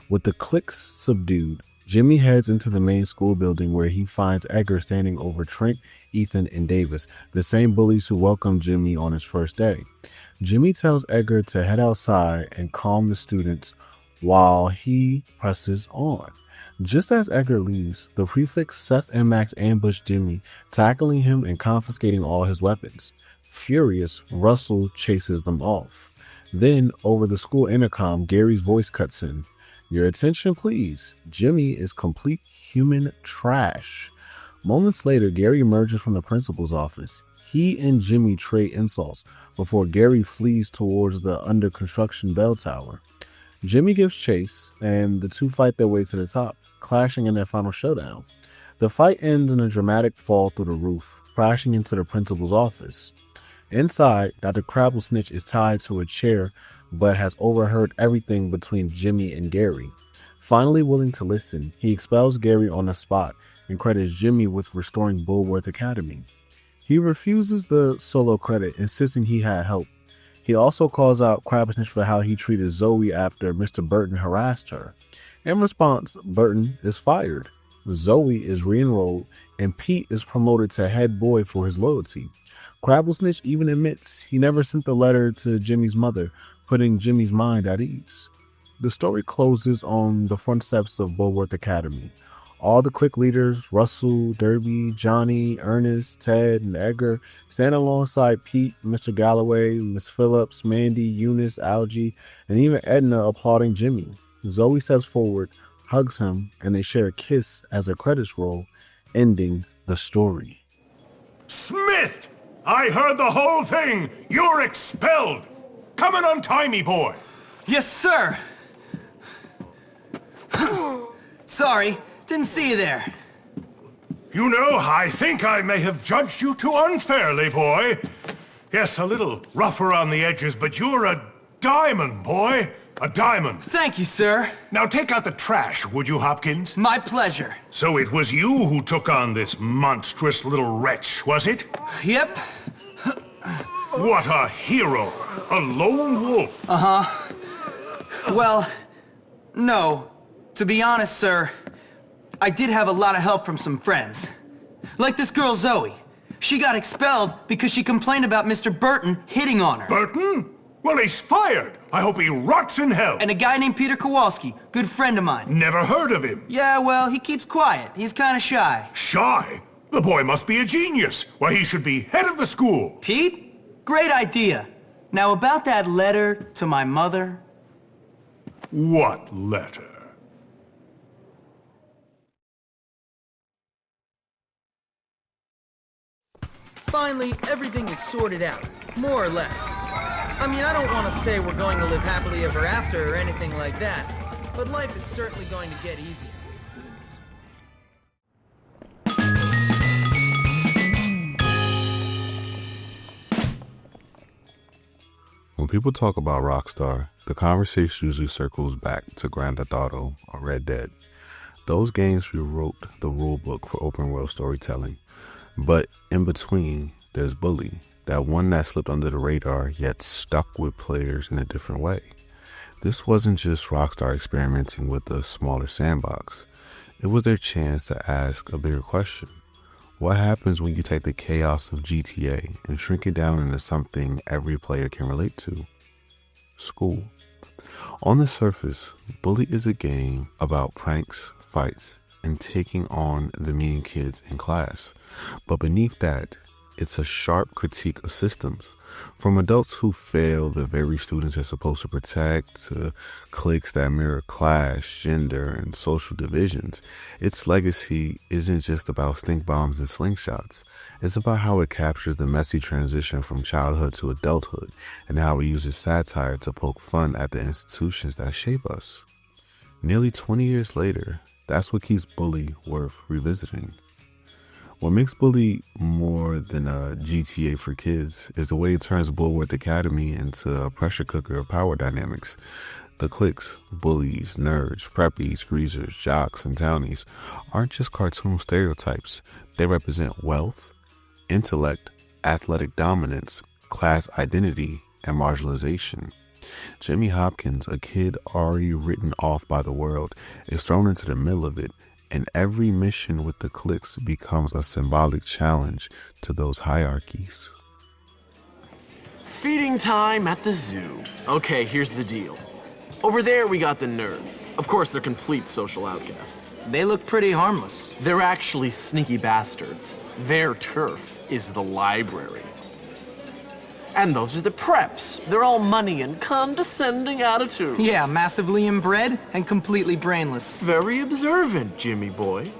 With the cliques subdued, Jimmy heads into the main school building where he finds Edgar standing over Trent, Ethan, and Davis, the same bullies who welcomed Jimmy on his first day. Jimmy tells Edgar to head outside and calm the students while he presses on. Just as Edgar leaves, the prefects Seth and Max ambush Jimmy, tackling him and confiscating all his weapons. Furious, Russell chases them off. Then, over the school intercom, Gary's voice cuts in. "Your attention, please. Jimmy is complete human trash." Moments later, Gary emerges from the principal's office. He and Jimmy trade insults before Gary flees towards the under-construction bell tower. Jimmy gives chase, and the two fight their way to the top, clashing in their final showdown. The fight ends in a dramatic fall through the roof, crashing into the principal's office. Inside, Dr. Crabblesnitch is tied to a chair but has overheard everything between Jimmy and Gary. Finally willing to listen, he expels Gary on the spot and credits Jimmy with restoring Bullworth Academy. He refuses the solo credit, insisting he had help. He also calls out Crabblesnitch for how he treated Zoe after Mr. Burton harassed her. In response, Burton is fired. Zoe is re-enrolled, and Pete is promoted to head boy for his loyalty. Crabblesnitch even admits he never sent the letter to Jimmy's mother, putting Jimmy's mind at ease. The story closes on the front steps of Bullworth Academy. All the clique leaders, Russell, Derby, Johnny, Ernest, Ted, and Edgar, stand alongside Pete, Mr. Galloway, Miss Phillips, Mandy, Eunice, Algie, and even Edna applauding Jimmy. Zoe steps forward, hugs him, and they share a kiss as the credits roll, ending the story. Smith! I heard the whole thing! You're expelled! Come and untie me, boy! Yes, sir! Sorry, didn't see you there. You know, I think I may have judged you too unfairly, boy. Yes, a little rough around the edges, but you're a diamond, boy. A diamond. Thank you, sir. Now take out the trash, would you, Hopkins? My pleasure. So it was you who took on this monstrous little wretch, was it? Yep. What a hero. A lone wolf. Uh-huh. Well, no. To be honest, sir, I did have a lot of help from some friends. Like this girl, Zoe. She got expelled because she complained about Mr. Burton hitting on her. Burton? Well, he's fired. I hope he rots in hell. And a guy named Peter Kowalski, good friend of mine. Never heard of him. Yeah, well, he keeps quiet. He's kind of shy. Shy? The boy must be a genius. Why, he should be head of the school. Pete? Great idea. Now about that letter to my mother. What letter? Finally, everything is sorted out, more or less. I mean, I don't want to say we're going to live happily ever after or anything like that, but life is certainly going to get easier. When people talk about Rockstar, the conversation usually circles back to Grand Theft Auto or Red Dead. Those games rewrote the rulebook for open world storytelling. But in between, there's Bully, that one that slipped under the radar yet stuck with players in a different way. This wasn't just Rockstar experimenting with a smaller sandbox. It was their chance to ask a bigger question. What happens when you take the chaos of GTA and shrink it down into something every player can relate to? School. On the surface, Bully is a game about pranks, fights, and taking on the mean kids in class. But beneath that, it's a sharp critique of systems. From adults who fail the very students they're supposed to protect, to cliques that mirror class, gender, and social divisions, its legacy isn't just about stink bombs and slingshots. It's about how it captures the messy transition from childhood to adulthood, and how it uses satire to poke fun at the institutions that shape us. Nearly 20 years later, that's what keeps Bully worth revisiting. What makes Bully more than a GTA for kids is the way it turns Bullworth Academy into a pressure cooker of power dynamics. The cliques, bullies, nerds, preppies, greasers, jocks, and townies aren't just cartoon stereotypes. They represent wealth, intellect, athletic dominance, class identity, and marginalization. Jimmy Hopkins, a kid already written off by the world, is thrown into the middle of it, and every mission with the cliques becomes a symbolic challenge to those hierarchies. Feeding time at the zoo. Okay, here's the deal. Over there we got the nerds. Of course, they're complete social outcasts. They look pretty harmless. They're actually sneaky bastards. Their turf is the library. And those are the preps. They're all money and condescending attitudes. Yeah, massively inbred and completely brainless. Very observant, Jimmy boy.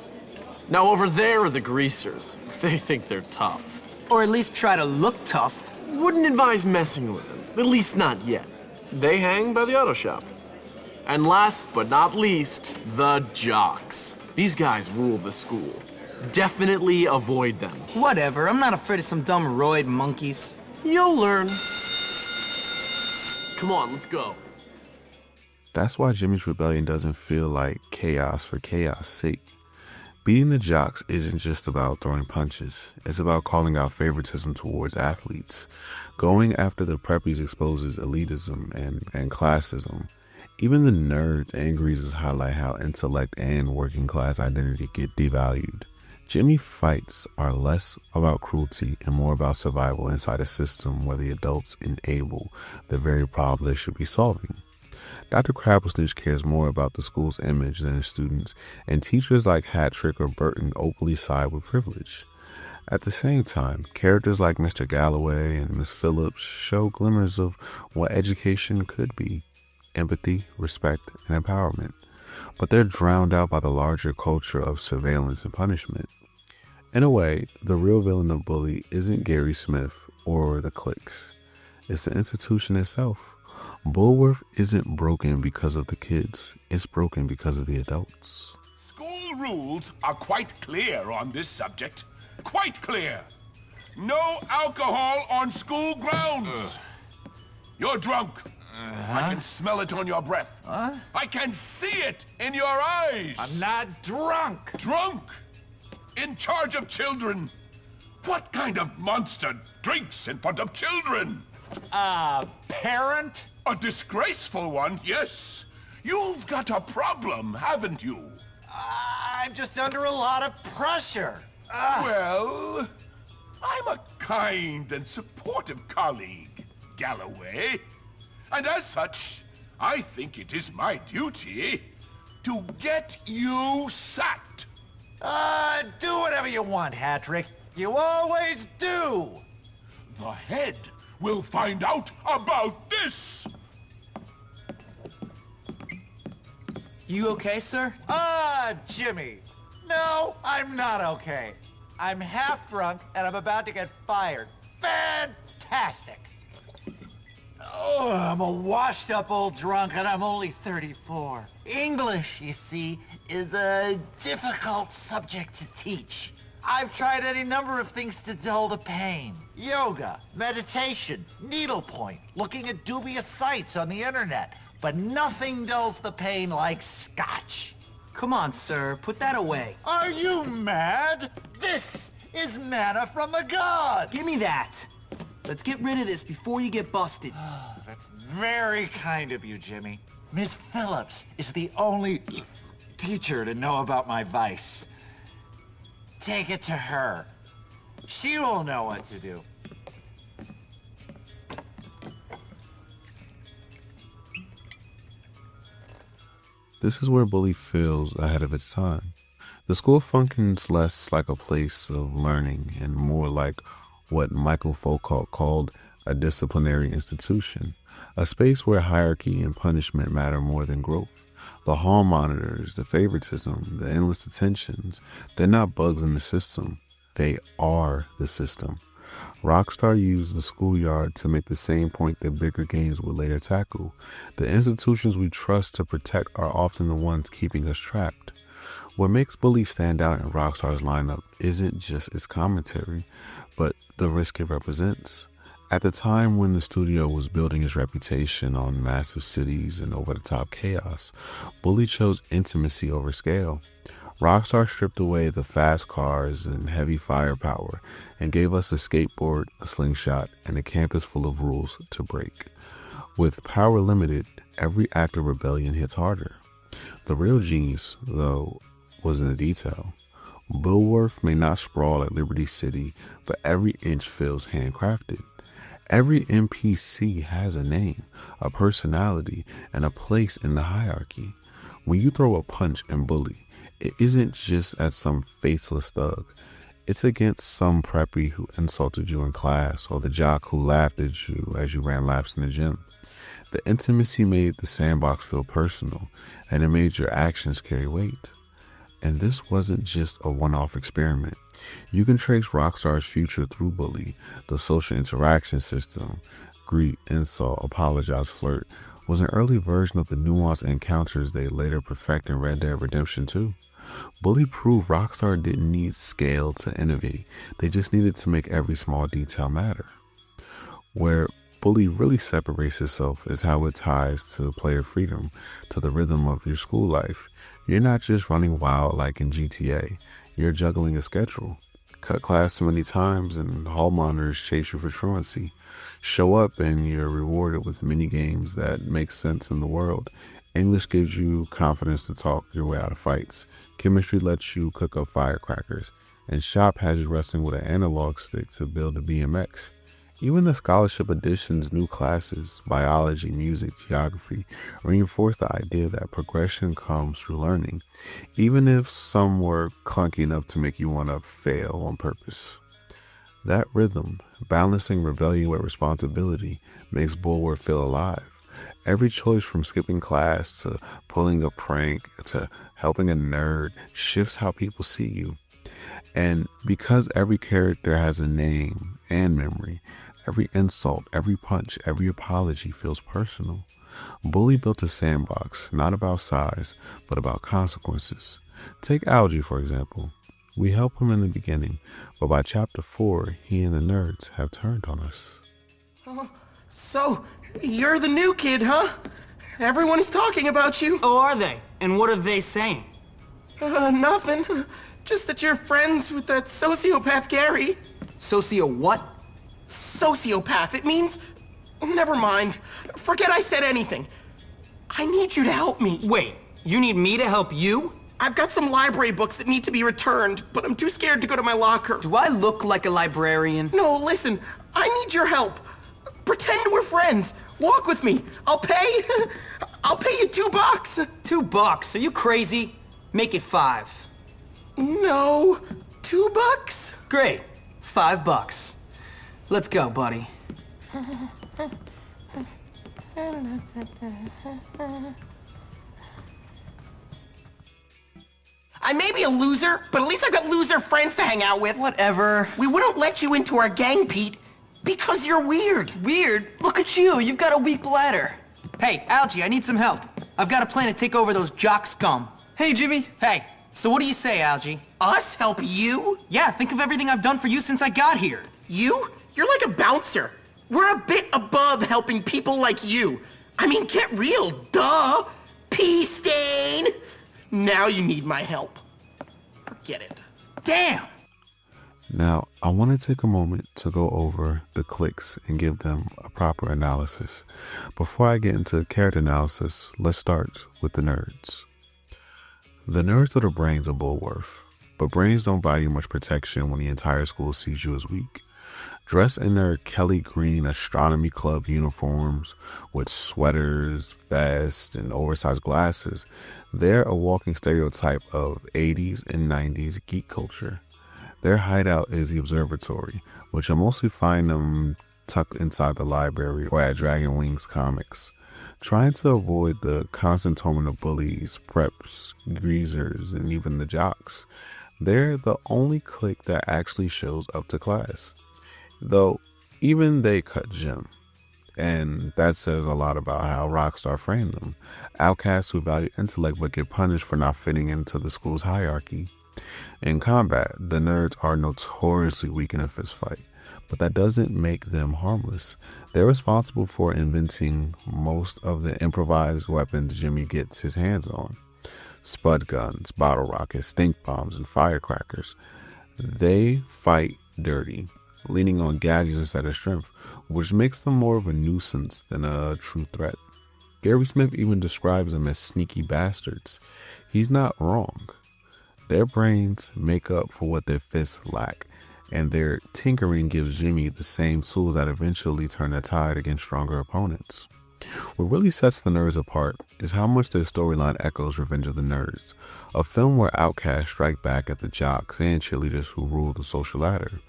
Now over there are the greasers. They think they're tough. Or at least try to look tough. Wouldn't advise messing with them, at least not yet. They hang by the auto shop. And last but not least, the Jocks. These guys rule the school. Definitely avoid them. Whatever, I'm not afraid of some dumb roid monkeys. You'll learn. Come on, let's go. That's why Jimmy's rebellion doesn't feel like chaos for chaos' sake. Beating the Jocks isn't just about throwing punches. It's about calling out favoritism towards athletes. Going after the preppies exposes elitism and classism. Even the nerds and greasers highlight how intellect and working class identity get devalued. Jimmy fights are less about cruelty and more about survival inside a system where the adults enable the very problem they should be solving. Dr. Crabblesnitch cares more about the school's image than its students, and teachers like Hattrick or Burton openly side with privilege. At the same time, characters like Mr. Galloway and Miss Phillips show glimmers of what education could be: empathy, respect, and empowerment. But they're drowned out by the larger culture of surveillance and punishment. In a way, the real villain of Bully isn't Gary Smith or the cliques. It's the institution itself. Bullworth isn't broken because of the kids. It's broken because of the adults. School rules are quite clear on this subject. Quite clear. No alcohol on school grounds. You're drunk. I can smell it on your breath. I can see it in your eyes. I'm not drunk. Drunk? In charge of children? What kind of monster drinks in front of children? Parent? A disgraceful one, yes. You've got a problem, haven't you? I'm just under a lot of pressure. Well, I'm a kind and supportive colleague, Galloway. And as such, I think it is my duty to get you sacked. Do whatever you want, Hattrick. You always do. The head will find out about this. You okay, sir? Jimmy. No, I'm not okay. I'm half drunk and I'm about to get fired. Fantastic. Oh, I'm a washed up old drunk and I'm only 34. English, you see, is a difficult subject to teach. I've tried any number of things to dull the pain. Yoga, meditation, needlepoint, looking at dubious sites on the internet. But nothing dulls the pain like scotch. Come on, sir. Put that away. Are you mad? This is manna from the gods. Give me that. Let's get rid of this before you get busted. That's very kind of you, Jimmy. Miss Phillips is the only teacher to know about my vice. Take it to her. She will know what to do. This is where Bully feels ahead of its time. The school functions less like a place of learning and more like what Michael Foucault called a disciplinary institution, a space where hierarchy and punishment matter more than growth. The hall monitors, the favoritism, the endless detentions, they're not bugs in the system. They are the system. Rockstar used the schoolyard to make the same point that bigger games would later tackle. The institutions we trust to protect are often the ones keeping us trapped. What makes Bully stand out in Rockstar's lineup isn't just its commentary, but the risk it represents. At the time when the studio was building its reputation on massive cities and over-the-top chaos, Bully chose intimacy over scale. Rockstar stripped away the fast cars and heavy firepower and gave us a skateboard, a slingshot, and a campus full of rules to break. With power limited, every act of rebellion hits harder. The real genius, though, was in the detail. Bullworth may not sprawl at Liberty City, but every inch feels handcrafted. Every NPC has a name, a personality, and a place in the hierarchy. When you throw a punch in Bully, it isn't just at some faithless thug. It's against some preppy who insulted you in class or the jock who laughed at you as you ran laps in the gym. The intimacy made the sandbox feel personal, and it made your actions carry weight. And this wasn't just a one-off experiment. You can trace Rockstar's future through Bully. The social interaction system, greet, insult, apologize, flirt, was an early version of the nuanced encounters they later perfect in Red Dead Redemption 2. Bully proved Rockstar didn't need scale to innovate. They just needed to make every small detail matter. Where Bully really separates itself is how it ties to player freedom, to the rhythm of your school life. You're not just running wild like in GTA, you're juggling a schedule. Cut class too many times and hall monitors chase you for truancy. Show up and you're rewarded with mini games that make sense in the world. English gives you confidence to talk your way out of fights. Chemistry lets you cook up firecrackers. And shop has you wrestling with an analog stick to build a BMX. Even the scholarship edition's new classes, biology, music, geography, reinforce the idea that progression comes through learning, even if some were clunky enough to make you want to fail on purpose. That rhythm, balancing rebellion with responsibility, makes Bullworth feel alive. Every choice from skipping class to pulling a prank to helping a nerd shifts how people see you. And because every character has a name and memory, every insult, every punch, every apology feels personal. Bully built a sandbox, not about size, but about consequences. Take Algie, for example. We help him in the beginning, but by chapter 4, he and the nerds have turned on us. So, you're the new kid, huh? Everyone is talking about you. Oh, are they? And what are they saying? Nothing. Just that you're friends with that sociopath Gary. Socio what? Sociopath. It means... Never mind. Forget I said anything. I need you to help me. Wait, you need me to help you? I've got some library books that need to be returned, but I'm too scared to go to my locker. Do I look like a librarian? No, listen. I need your help. Pretend we're friends. Walk with me. I'll pay you $2. $2? Are you crazy? Make it 5. No. $2? Great. $5. Let's go, buddy. I may be a loser, but at least I've got loser friends to hang out with. Whatever. We wouldn't let you into our gang, Pete, because you're weird. Weird? Look at you. You've got a weak bladder. Hey, Algie, I need some help. I've got a plan to take over those jock scum. Hey, Jimmy. Hey, so what do you say, Algie? Us help you? Yeah, think of everything I've done for you since I got here. You? You're like a bouncer. We're a bit above helping people like you. I mean, get real, duh. Pea stain. Now you need my help. Forget it. Damn! Now, I want to take a moment to go over the cliques and give them a proper analysis. Before I get into character analysis, let's start with the nerds. The nerds are the brains of Bullworth, but brains don't buy you much protection when the entire school sees you as weak. Dressed in their Kelly Green Astronomy Club uniforms with sweaters, vests, and oversized glasses, they're a walking stereotype of 80s and 90s geek culture. Their hideout is the observatory, which you'll mostly find them tucked inside the library or at Dragon Wings Comics. Trying to avoid the constant torment of bullies, preps, greasers, and even the jocks, they're the only clique that actually shows up to class. Though, even they cut Jim. And that says a lot about how Rockstar framed them. Outcasts who value intellect but get punished for not fitting into the school's hierarchy. In combat, the nerds are notoriously weak in a fist fight, but that doesn't make them harmless. They're responsible for inventing most of the improvised weapons Jimmy gets his hands on. Spud guns, bottle rockets, stink bombs, and firecrackers. They fight dirty, leaning on gadgets instead of strength, which makes them more of a nuisance than a true threat. Gary Smith even describes them as sneaky bastards. He's not wrong. Their brains make up for what their fists lack, and their tinkering gives Jimmy the same tools that eventually turn the tide against stronger opponents. What really sets the nerds apart is how much their storyline echoes Revenge of the Nerds, a film where outcasts strike back at the jocks and cheerleaders who rule the social ladder.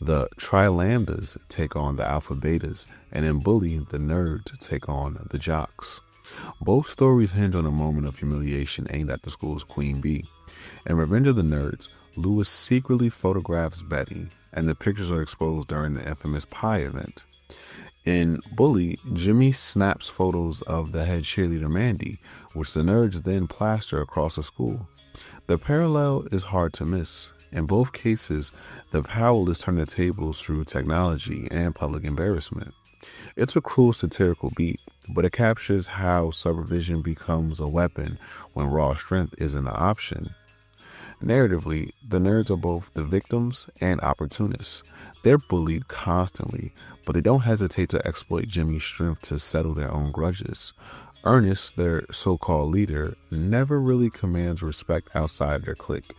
The Tri-Lambdas take on the Alpha Betas, and in Bully, the nerds take on the jocks. Both stories hinge on a moment of humiliation aimed at the school's queen bee. In Revenge of the Nerds, Lewis secretly photographs Betty, and the pictures are exposed during the infamous pie event. In Bully, Jimmy snaps photos of the head cheerleader Mandy, which the nerds then plaster across the school. The parallel is hard to miss. In both cases, the powerless turn the tables through technology and public embarrassment. It's a cruel satirical beat, but it captures how supervision becomes a weapon when raw strength isn't an option. Narratively, the nerds are both the victims and opportunists. They're bullied constantly, but they don't hesitate to exploit Jimmy's strength to settle their own grudges. Ernest, their so-called leader, never really commands respect outside their clique.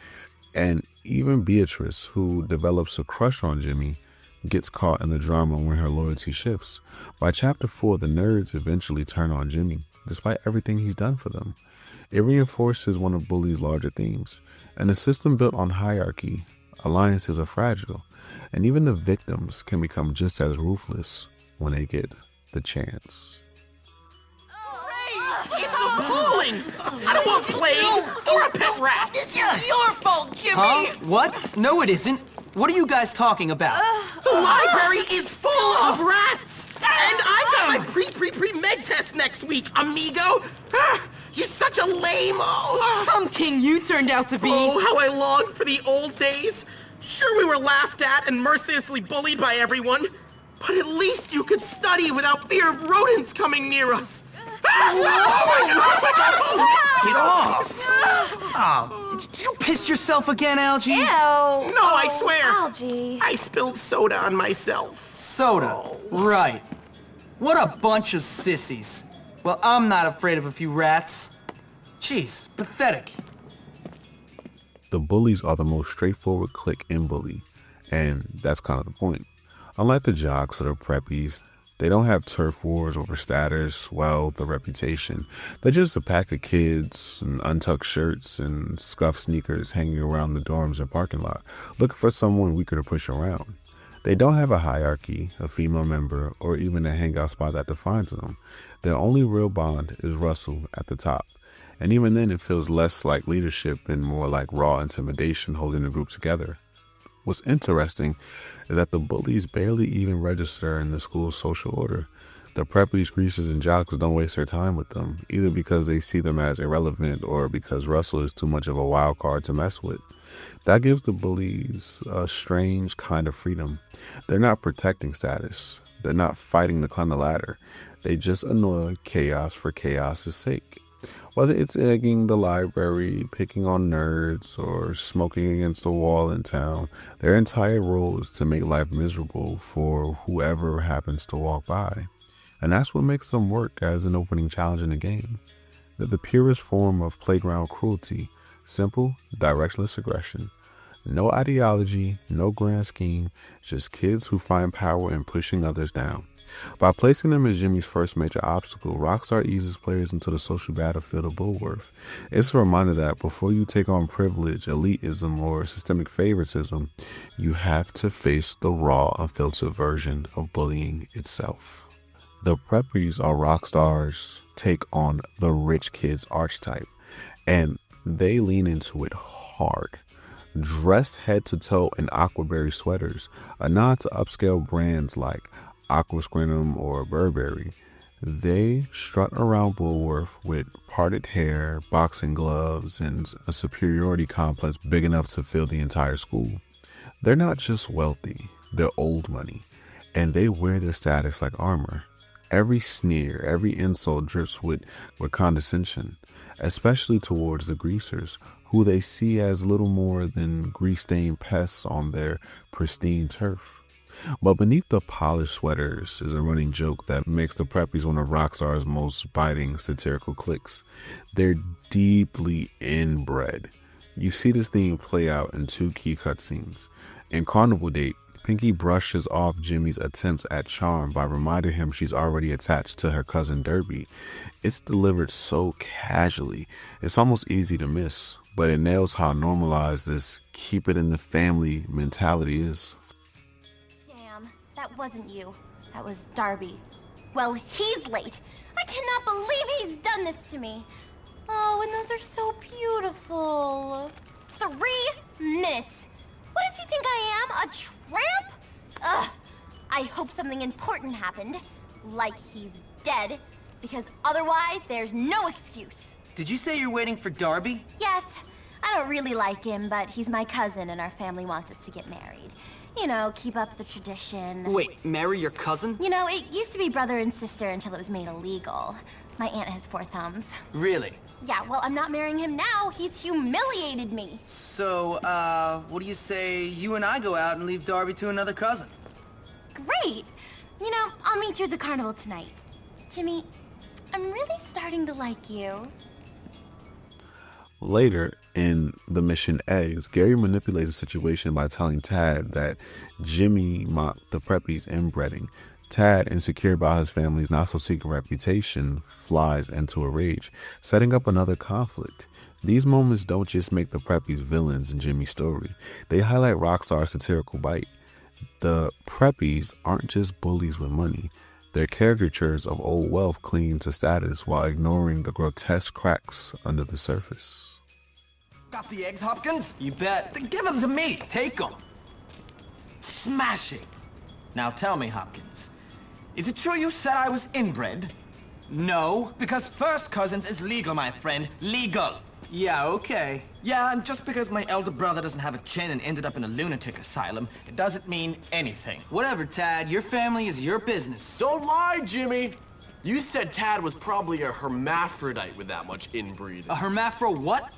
And even Beatrice, who develops a crush on Jimmy, gets caught in the drama when her loyalty shifts. By chapter 4, the nerds eventually turn on Jimmy, despite everything he's done for them. It reinforces one of Bullies' larger themes. In a system built on hierarchy, alliances are fragile, and even the victims can become just as ruthless when they get the chance. It's appalling! I don't want planes or a pet rat! It's your fault, Jimmy! Huh? What? No, it isn't. What are you guys talking about? The library is full of rats! And I got my pre-med test next week, amigo! You're such a lame... Some king you turned out to be! Oh, how I long for the old days! Sure, we were laughed at and mercilessly bullied by everyone, but at least you could study without fear of rodents coming near us! Get off! Oh, did you piss yourself again, Algie? Ew! No, I swear! Algie. I spilled soda on myself. Soda. Right. What a bunch of sissies. Well, I'm not afraid of a few rats. Jeez, pathetic. The Bullies are the most straightforward clique in Bully, and that's kind of the point. Unlike the Jocks or the Preppies, they don't have turf wars over status, wealth, or reputation. They're just a pack of kids in untucked shirts and scuffed sneakers hanging around the dorms and parking lot, looking for someone weaker to push around. They don't have a hierarchy, a female member, or even a hangout spot that defines them. Their only real bond is Russell at the top. And even then, it feels less like leadership and more like raw intimidation holding the group together. What's interesting is that the Bullies barely even register in the school's social order. The Preppies, Greasers, and Jocks don't waste their time with them, either because they see them as irrelevant or because Russell is too much of a wild card to mess with. That gives the Bullies a strange kind of freedom. They're not protecting status. They're not fighting to climb the ladder. They just annoy chaos for chaos's sake. Whether it's egging the library, picking on nerds, or smoking against the wall in town, their entire role is to make life miserable for whoever happens to walk by. And that's what makes them work as an opening challenge in the game. They're the purest form of playground cruelty, simple, directionless aggression. No ideology, no grand scheme, just kids who find power in pushing others down. By placing them as Jimmy's first major obstacle, Rockstar eases players into the social battlefield of Bullworth. It's a reminder that before you take on privilege, elitism, or systemic favoritism, you have to face the raw, unfiltered version of bullying itself. The Preppies are Rockstar's take on the rich kid's archetype, and they lean into it hard. Dressed head to toe in Aquaberry sweaters, a nod to upscale brands like Aquascrinum or Burberry, they strut around Bullworth with parted hair, boxing gloves, and a superiority complex big enough to fill the entire school. They're not just wealthy, they're old money, and they wear their status like armor. Every sneer, every insult drips with condescension, especially towards the greasers, who they see as little more than grease-stained pests on their pristine turf. But beneath the polished sweaters is a running joke that makes the Preppies one of Rockstar's most biting satirical cliques. They're deeply inbred. You see this theme play out in two key cutscenes. In Carnival Date, Pinky brushes off Jimmy's attempts at charm by reminding him she's already attached to her cousin Derby. It's delivered so casually, it's almost easy to miss, but it nails how normalized this keep it in the family mentality is. That wasn't you. That was Darby. Well, he's late. I cannot believe he's done this to me. Oh, and those are so beautiful. 3 minutes. What does he think I am? A tramp? Ugh. I hope something important happened. Like he's dead. Because otherwise, there's no excuse. Did you say you're waiting for Darby? Yes. I don't really like him, but he's my cousin and our family wants us to get married. You know, keep up the tradition. Wait, marry your cousin? You know, it used to be brother and sister until it was made illegal. My aunt has 4 thumbs. Really? Yeah, well, I'm not marrying him now. He's humiliated me. So, what do you say you and I go out and leave Darby to another cousin? Great! You know, I'll meet you at the carnival tonight. Jimmy, I'm really starting to like you. Later, in the mission Eggs, Gary manipulates the situation by telling Tad that Jimmy mocked the preppies' inbreeding. Tad, insecure about his family's not-so-secret reputation, flies into a rage, setting up another conflict. These moments don't just make the preppies villains in Jimmy's story. They highlight Rockstar's satirical bite. The preppies aren't just bullies with money. They're caricatures of old wealth clinging to status while ignoring the grotesque cracks under the surface. Got the eggs, Hopkins? You bet. Then give them to me. Take them. Smashing. Now tell me, Hopkins, is it true you said I was inbred? No, because first cousins is legal, my friend. Legal. Yeah, okay. Yeah, and just because my elder brother doesn't have a chin and ended up in a lunatic asylum, it doesn't mean anything. Whatever, Tad. Your family is your business. Don't lie, Jimmy. You said Tad was probably a hermaphrodite with that much inbreeding. A hermaphro what?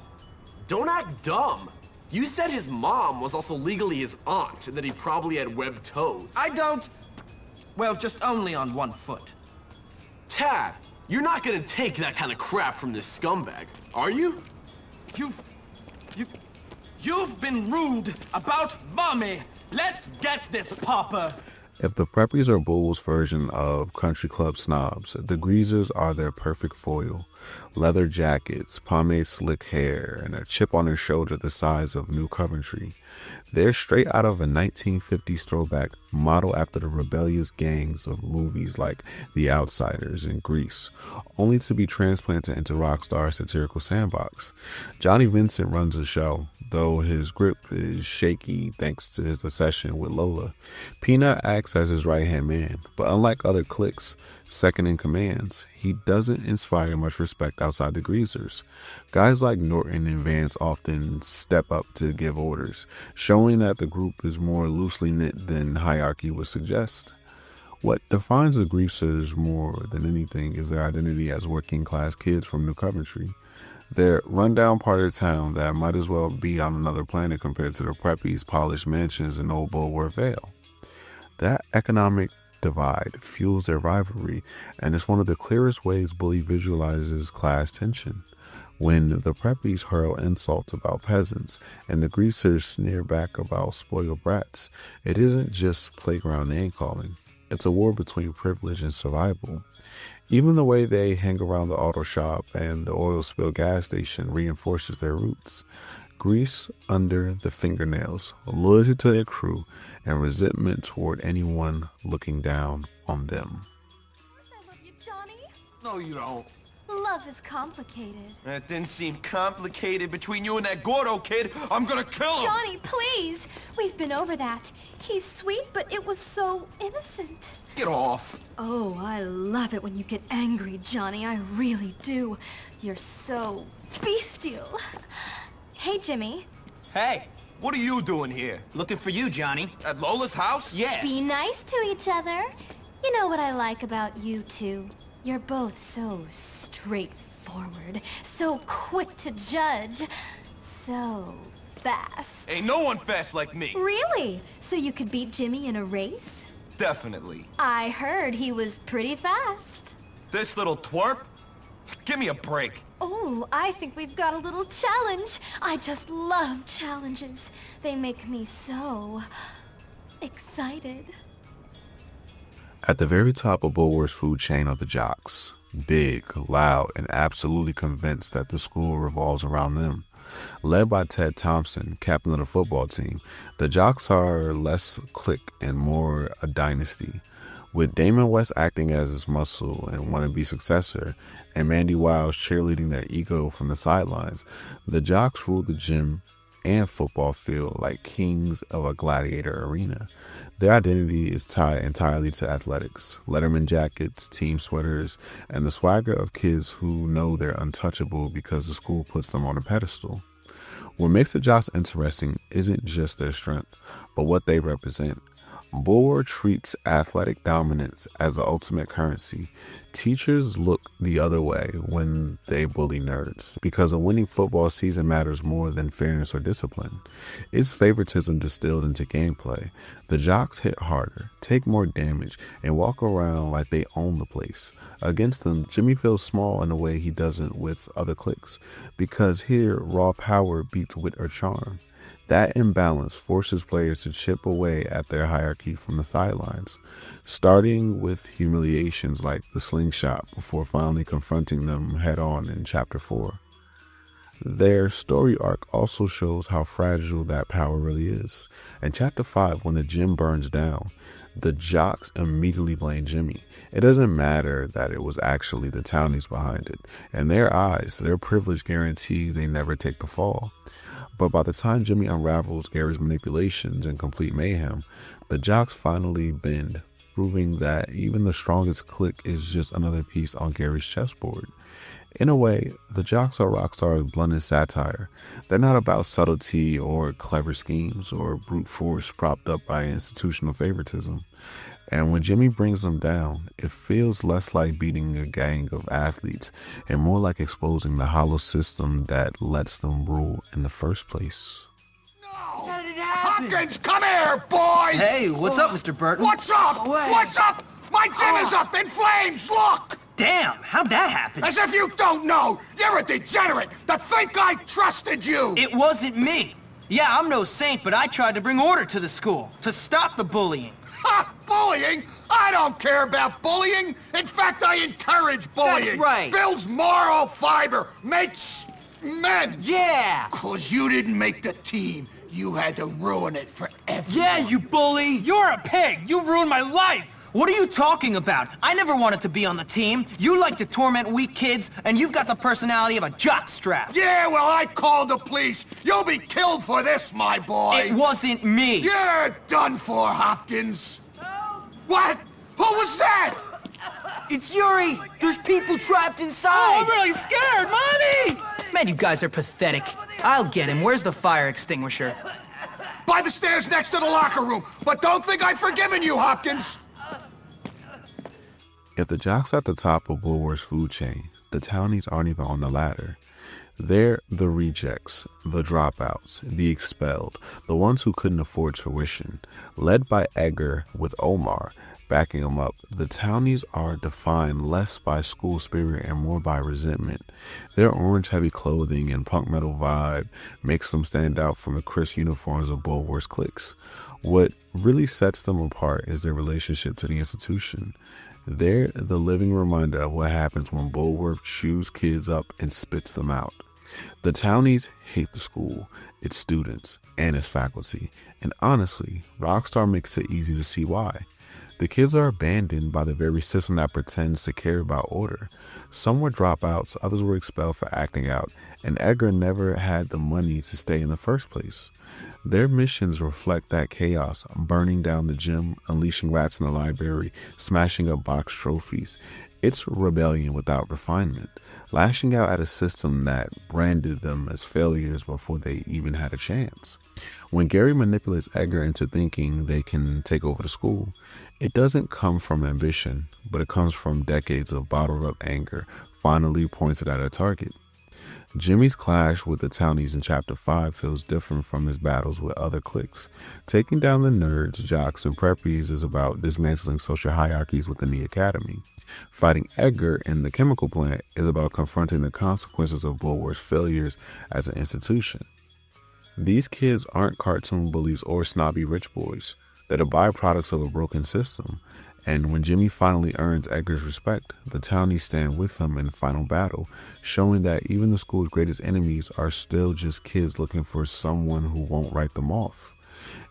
Don't act dumb. You said his mom was also legally his aunt and that he probably had webbed toes. I don't... Well, just only on one foot. Tad, you're not gonna take that kind of crap from this scumbag, are you? You've been rude about Mommy. Let's get this, Papa. If the preppies are Bull's version of country club snobs, the greasers are their perfect foil. Leather jackets, pomade slick hair, and a chip on their shoulder the size of New Coventry. They're straight out of a 1950s throwback modeled after the rebellious gangs of movies like The Outsiders and Grease, only to be transplanted into Rockstar's satirical sandbox. Johnny Vincent runs the show, though his grip is shaky thanks to his obsession with Lola. Peanut acts as his right-hand man, but unlike other cliques, second in commands, he doesn't inspire much respect outside the greasers. Guys like Norton and Vance often step up to give orders, showing that the group is more loosely knit than hierarchy would suggest. What defines the greasers more than anything is their identity as working class kids from New Coventry. They're rundown part of town that might as well be on another planet compared to the preppies' polished mansions in old Bullworth Vale. That economic divide fuels their rivalry, and it's one of the clearest ways Bully visualizes class tension. When the preppies hurl insults about peasants and the greasers sneer back about spoiled brats, it isn't just playground name-calling. It's a war between privilege and survival. Even the way they hang around the auto shop and the oil spill gas station reinforces their roots. Grease under the fingernails, loyalty to their crew, and resentment toward anyone looking down on them. I love you, Johnny. No, you don't. Love is complicated. That didn't seem complicated between you and that Gordo kid. I'm gonna kill him. Johnny, please! We've been over that. He's sweet, but it was so innocent. Get off. Oh, I love it when you get angry, Johnny. I really do. You're so bestial. Hey, Jimmy. Hey, what are you doing here? Looking for you, Johnny. At Lola's house? Yeah. Be nice to each other. You know what I like about you two? You're both so straightforward, so quick to judge, so fast. Ain't no one fast like me. Really? So you could beat Jimmy in a race? Definitely. I heard he was pretty fast. This little twerp? Give me a break. Oh, I think we've got a little challenge. I just love challenges. They make me so excited. At the very top of Bullworth's food chain are the Jocks, big, loud, and absolutely convinced that the school revolves around them. Led by Ted Thompson, captain of the football team, the Jocks are less clique and more a dynasty. With Damon West acting as his muscle and wannabe successor, and Mandy Wiles cheerleading their ego from the sidelines, the Jocks rule the gym and football field like kings of a gladiator arena. Their identity is tied entirely to athletics, Letterman jackets, team sweaters, and the swagger of kids who know they're untouchable because the school puts them on a pedestal. What makes the Jocks interesting isn't just their strength, but what they represent. Bullworth treats athletic dominance as the ultimate currency. Teachers look the other way when they bully nerds, because a winning football season matters more than fairness or discipline. It's favoritism distilled into gameplay. The Jocks hit harder, take more damage, and walk around like they own the place. Against them, Jimmy feels small in a way he doesn't with other cliques, because here, raw power beats wit or charm. That imbalance forces players to chip away at their hierarchy from the sidelines, starting with humiliations like the slingshot before finally confronting them head-on in Chapter 4. Their story arc also shows how fragile that power really is. In Chapter 5, when the gym burns down, the Jocks immediately blame Jimmy. It doesn't matter that it was actually the Townies behind it. In their eyes, their privilege guarantees they never take the fall. But by the time Jimmy unravels Gary's manipulations and complete mayhem, the Jocks finally bend, proving that even the strongest clique is just another piece on Gary's chessboard. In a way, the Jocks are Rockstar's blunt satire. They're not about subtlety or clever schemes or brute force propped up by institutional favoritism. And when Jimmy brings them down, it feels less like beating a gang of athletes and more like exposing the hollow system that lets them rule in the first place. How did it happen? Hopkins, come here, boy! Hey, what's up, Mr. Burton? What's up? What's up? My gym is up in flames, look! Damn, how'd that happen? As if you don't know! You're a degenerate to think I trusted you! It wasn't me. Yeah, I'm no saint, but I tried to bring order to the school, to stop the bullying. Ha! Bullying? I don't care about bullying! In fact, I encourage bullying! That's right! Builds moral fiber, makes men! Yeah! 'Cause you didn't make the team, you had to ruin it for everyone. Yeah, you bully! You're a pig! You ruined my life! What are you talking about? I never wanted to be on the team. You like to torment weak kids, and you've got the personality of a jockstrap. Yeah, well, I called the police. You'll be killed for this, my boy. It wasn't me. You're done for, Hopkins. What? Who was that? It's Yuri. There's people trapped inside. Oh, I'm really scared, Mommy! Man, you guys are pathetic. I'll get him. Where's the fire extinguisher? By the stairs next to the locker room. But don't think I've forgiven you, Hopkins. If the Jocks at the top of Bullworth's food chain, the Townies aren't even on the ladder. They're the rejects, the dropouts, the expelled, the ones who couldn't afford tuition. Led by Edgar with Omar backing him up, the Townies are defined less by school spirit and more by resentment. Their orange-heavy clothing and punk metal vibe makes them stand out from the crisp uniforms of Bullworth's cliques. What really sets them apart is their relationship to the institution. They're the living reminder of what happens when Bullworth chews kids up and spits them out. The Townies hate the school, its students, and its faculty. And honestly, Rockstar makes it easy to see why. The kids are abandoned by the very system that pretends to care about order. Some were dropouts, others were expelled for acting out, and Edgar never had the money to stay in the first place. Their missions reflect that chaos, burning down the gym, unleashing rats in the library, smashing up box trophies. It's rebellion without refinement, lashing out at a system that branded them as failures before they even had a chance. When Gary manipulates Edgar into thinking they can take over the school, it doesn't come from ambition, but it comes from decades of bottled up anger finally pointed at a target. Jimmy's clash with the Townies in Chapter 5 feels different from his battles with other cliques. Taking down the nerds, jocks, and preppies is about dismantling social hierarchies within the academy. Fighting Edgar in the chemical plant is about confronting the consequences of Bullworth's failures as an institution. These kids aren't cartoon bullies or snobby rich boys. They're the byproducts of a broken system. And when Jimmy finally earns Edgar's respect, the Townies stand with him in the final battle, showing that even the school's greatest enemies are still just kids looking for someone who won't write them off.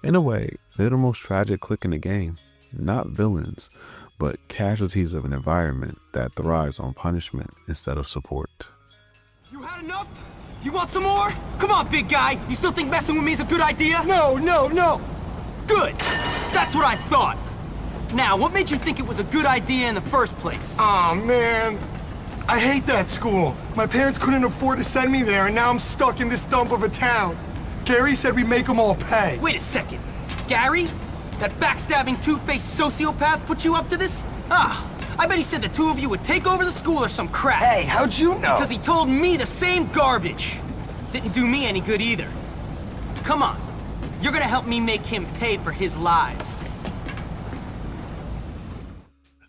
In a way, they're the most tragic clique in the game. Not villains, but casualties of an environment that thrives on punishment instead of support. You had enough? You want some more? Come on, big guy. You still think messing with me is a good idea? No. Good. That's what I thought. Now, what made you think it was a good idea in the first place? Aw, man. I hate that school. My parents couldn't afford to send me there, and now I'm stuck in this dump of a town. Gary said we'd make them all pay. Wait a second. Gary? That backstabbing, two-faced sociopath put you up to this? I bet he said the two of you would take over the school or some crap. Hey, how'd you know? Because he told me the same garbage. Didn't do me any good either. Come on. You're gonna help me make him pay for his lies.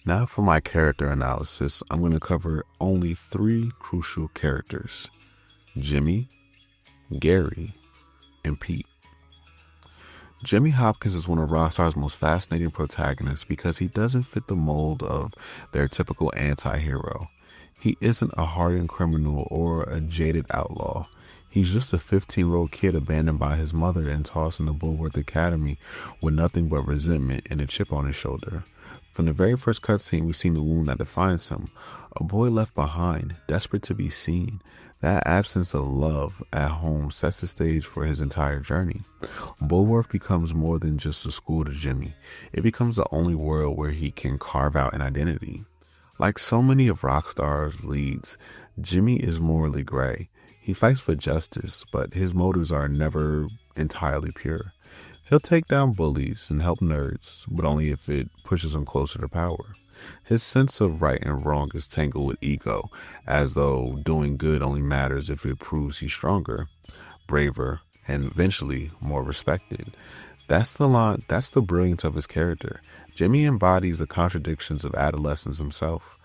Now for my character analysis, I'm going to cover only 3 crucial characters: Jimmy, Gary, and Pete. Jimmy Hopkins is one of Rockstar's most fascinating protagonists because he doesn't fit the mold of their typical anti-hero. He isn't a hardened criminal or a jaded outlaw. He's just a 15-year-old kid abandoned by his mother and tossed into Bullworth Academy with nothing but resentment and a chip on his shoulder. From the very first cutscene, we've seen the wound that defines him. A boy left behind, desperate to be seen. That absence of love at home sets the stage for his entire journey. Bullworth becomes more than just a school to Jimmy. It becomes the only world where he can carve out an identity. Like so many of Rockstar's leads, Jimmy is morally gray. He fights for justice, but his motives are never entirely pure. He'll take down bullies and help nerds, but only if it pushes him closer to power. His sense of right and wrong is tangled with ego, as though doing good only matters if it proves he's stronger, braver, and eventually more respected. That's the brilliance of his character. Jimmy embodies the contradictions of adolescence himself.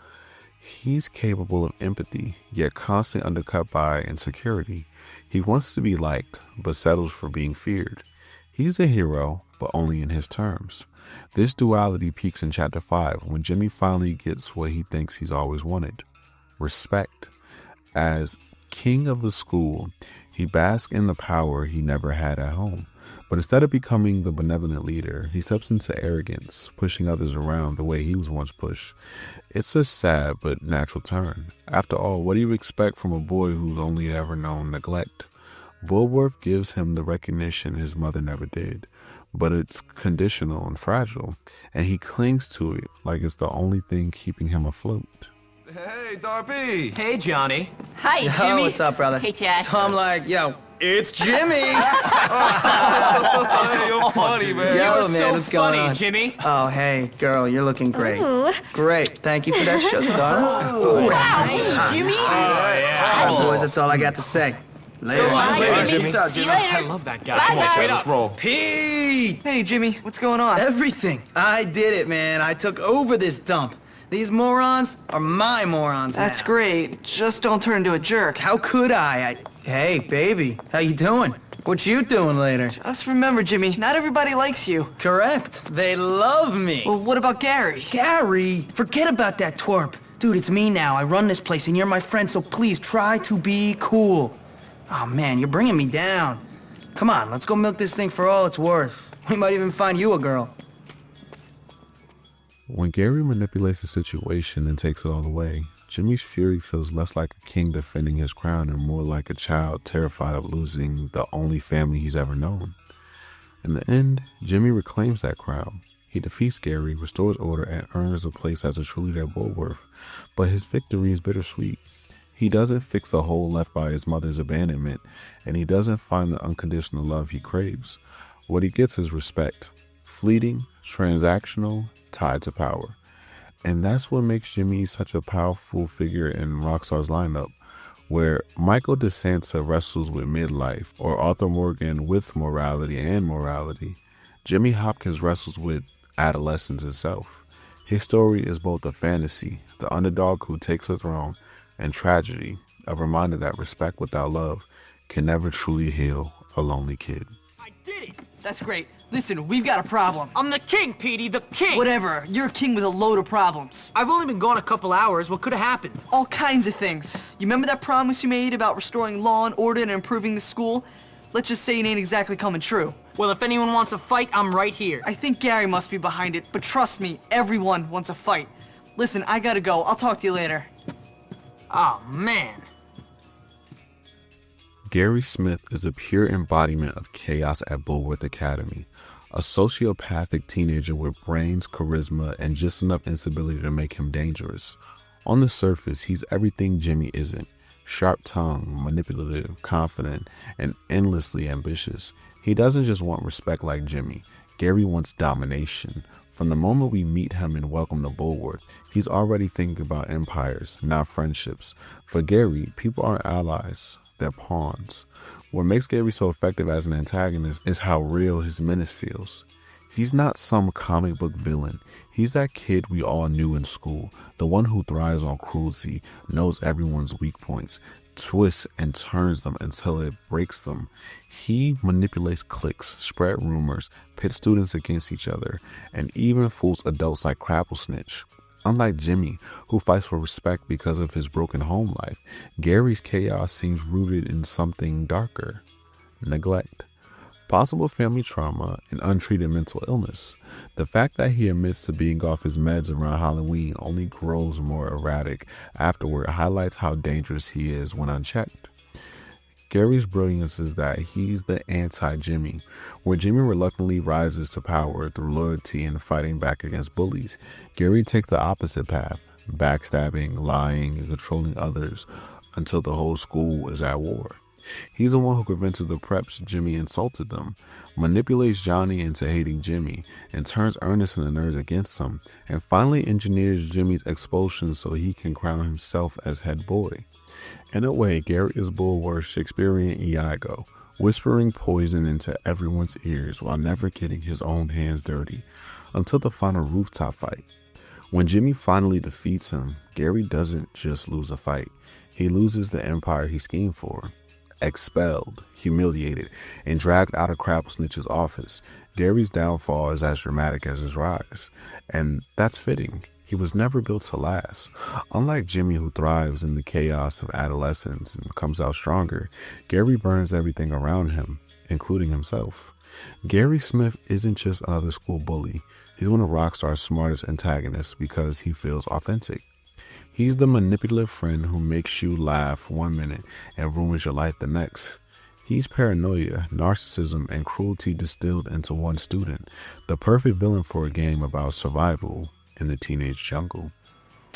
He's capable of empathy, yet constantly undercut by insecurity. He wants to be liked, but settles for being feared. He's a hero, but only in his terms. This duality peaks in Chapter 5 when Jimmy finally gets what he thinks he's always wanted: respect. As king of the school, he basks in the power he never had at home. But instead of becoming the benevolent leader, he steps into arrogance, pushing others around the way he was once pushed. It's a sad but natural turn. After all, what do you expect from a boy who's only ever known neglect? Bullworth gives him the recognition his mother never did, but it's conditional and fragile, and he clings to it like it's the only thing keeping him afloat. Hey, Darby! Hey, Johnny. Hi, Yo, Jimmy. what's up, brother? Hey, Chad. So I'm like, yo, it's Jimmy! Hey, you're funny, man. Yo, You're man, so what's going funny, on? Jimmy. Oh, hey, girl, you're looking great. Ooh. Great. Thank you for that sugar, darling. Wow, Jimmy. Boys, that's all I got to say. Later. Bye, Jimmy. What's up, See you Jimmy? later. I love that guy. Bye, Come on, guys. Chad, let's roll. Pete! Hey, Jimmy, what's going on? Everything. I did it, man. I took over this dump. These morons are my morons That's now. great. Just don't turn into a jerk. How could I? Hey, baby. How you doing? What you doing later? Just remember, Jimmy, not everybody likes you. Correct. They love me. Well, what about Gary? Gary? Forget about that twerp. Dude, it's me now. I run this place and you're my friend, so please try to be cool. Oh, man, you're bringing me down. Come on, let's go milk this thing for all it's worth. We might even find you a girl. When Gary manipulates the situation and takes it all away, Jimmy's fury feels less like a king defending his crown and more like a child terrified of losing the only family he's ever known. In the end, Jimmy reclaims that crown. He defeats Gary, restores order, and earns a place as a true leader at Bullworth, but his victory is bittersweet. He doesn't fix the hole left by his mother's abandonment, and he doesn't find the unconditional love he craves. What he gets is respect, fleeting, transactional, tied to power. And that's what makes Jimmy such a powerful figure in Rockstar's lineup, where Michael DeSanta wrestles with midlife, or Arthur Morgan with morality and morality. Jimmy Hopkins wrestles with adolescence itself. His story is both a fantasy, the underdog who takes a throne, and tragedy, a reminder that respect without love can never truly heal a lonely kid. I did it. That's great. Listen, we've got a problem. I'm the king, Petey, the king. Whatever. You're a king with a load of problems. I've only been gone a couple hours. What could have happened? All kinds of things. You remember that promise you made about restoring law and order and improving the school? Let's just say it ain't exactly coming true. Well, if anyone wants a fight, I'm right here. I think Gary must be behind it, but trust me, everyone wants a fight. Listen, I gotta go. I'll talk to you later. Oh, man. Gary Smith is a pure embodiment of chaos at Bullworth Academy, a sociopathic teenager with brains, charisma, and just enough instability to make him dangerous. On the surface, he's everything Jimmy isn't. Sharp-tongued, manipulative, confident, and endlessly ambitious. He doesn't just want respect like Jimmy. Gary wants domination. From the moment we meet him and welcome to Bullworth, he's already thinking about empires, not friendships. For Gary, people aren't allies, they're pawns. What makes Gary so effective as an antagonist is how real his menace feels. He's not some comic book villain. He's that kid we all knew in school, the one who thrives on cruelty, knows everyone's weak points, twists and turns them until it breaks them. He manipulates cliques, spread rumors, pits students against each other, and even fools adults like Crabblesnitch. Unlike Jimmy, who fights for respect because of his broken home life, Gary's chaos seems rooted in something darker: neglect, possible family trauma, and untreated mental illness. The fact that he admits to being off his meds around Halloween only grows more erratic afterward highlights how dangerous he is when unchecked. Gary's brilliance is that he's the anti-Jimmy. Where Jimmy reluctantly rises to power through loyalty and fighting back against bullies, Gary takes the opposite path, backstabbing, lying, and controlling others until the whole school is at war. He's the one who convinces the preps Jimmy insulted them, manipulates Johnny into hating Jimmy, and turns Ernest and the nerds against him, and finally engineers Jimmy's expulsion so he can crown himself as head boy. In a way, Gary is Bullworth's Shakespearean Iago, whispering poison into everyone's ears while never getting his own hands dirty, until the final rooftop fight. When Jimmy finally defeats him, Gary doesn't just lose a fight, he loses the empire he schemed for. Expelled, humiliated, and dragged out of Crabblesnitch's office, Gary's downfall is as dramatic as his rise. And that's fitting. He was never built to last. Unlike Jimmy, who thrives in the chaos of adolescence and comes out stronger, Gary burns everything around him, including himself. Gary Smith isn't just another school bully. He's one of Rockstar's smartest antagonists because he feels authentic. He's the manipulative friend who makes you laugh one minute and ruins your life the next. He's paranoia, narcissism, and cruelty distilled into one student, the perfect villain for a game about survival in the teenage jungle.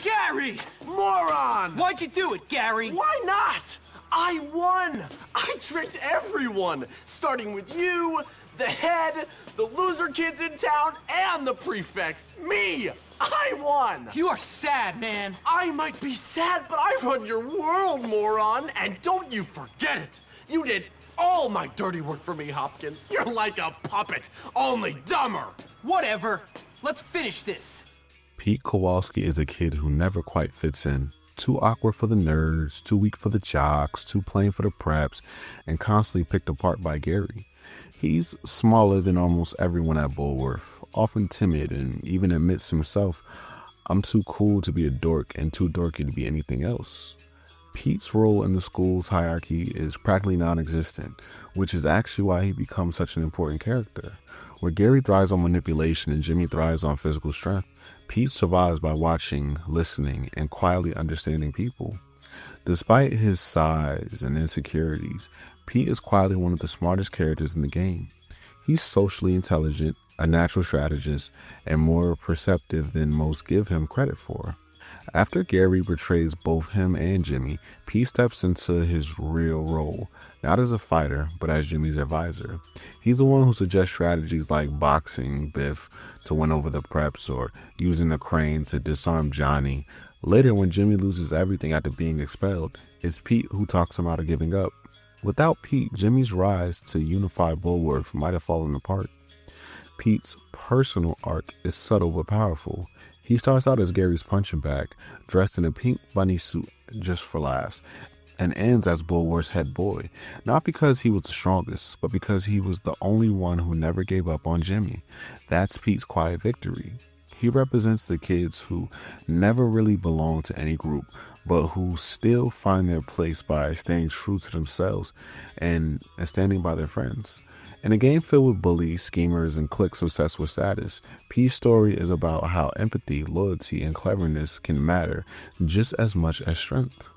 Gary! Moron! Why'd you do it, Gary? Why not? I won! I tricked everyone, starting with you, the head, the loser kids in town, and the prefects. Me! I won! You are sad, man. I might be sad, but I run your world, moron, and don't you forget it. You did all my dirty work for me, Hopkins. You're like a puppet, only dumber. Whatever. Let's finish this. Pete Kowalski is a kid who never quite fits in. Too awkward for the nerds, too weak for the jocks, too plain for the preps, and constantly picked apart by Gary. He's smaller than almost everyone at Bullworth, often timid, and even admits himself, "I'm too cool to be a dork and too dorky to be anything else." Pete's role in the school's hierarchy is practically non-existent, which is actually why he becomes such an important character. Where Gary thrives on manipulation and Jimmy thrives on physical strength, Pete survives by watching, listening, and quietly understanding people. Despite his size and insecurities, Pete is quietly one of the smartest characters in the game. He's socially intelligent, a natural strategist, and more perceptive than most give him credit for. After Gary betrays both him and Jimmy, Pete steps into his real role, not as a fighter, but as Jimmy's advisor. He's the one who suggests strategies like boxing Biff to win over the preps or using the crane to disarm Johnny. Later, when Jimmy loses everything after being expelled, it's Pete who talks him out of giving up. Without Pete, Jimmy's rise to unify Bullworth might have fallen apart. Pete's personal arc is subtle but powerful. He starts out as Gary's punching bag, dressed in a pink bunny suit just for laughs, and ends as Bullworth's head boy, not because he was the strongest, but because he was the only one who never gave up on Jimmy. That's Pete's quiet victory. He represents the kids who never really belong to any group, but who still find their place by staying true to themselves and standing by their friends. In a game filled with bullies, schemers, and cliques obsessed with status, Pete's story is about how empathy, loyalty, and cleverness can matter just as much as strength.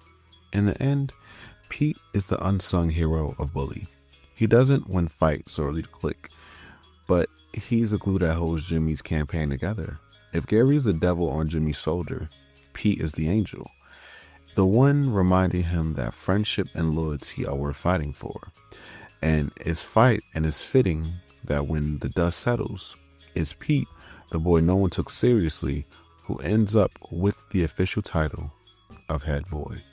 In the end, Pete is the unsung hero of Bully. He doesn't win fights or lead a clique, but he's the glue that holds Jimmy's campaign together. If Gary's the devil on Jimmy's shoulder, Pete is the angel, the one reminding him that friendship and loyalty are worth fighting for. And it's fitting that when the dust settles, it's Pete, the boy no one took seriously, who ends up with the official title of head boy.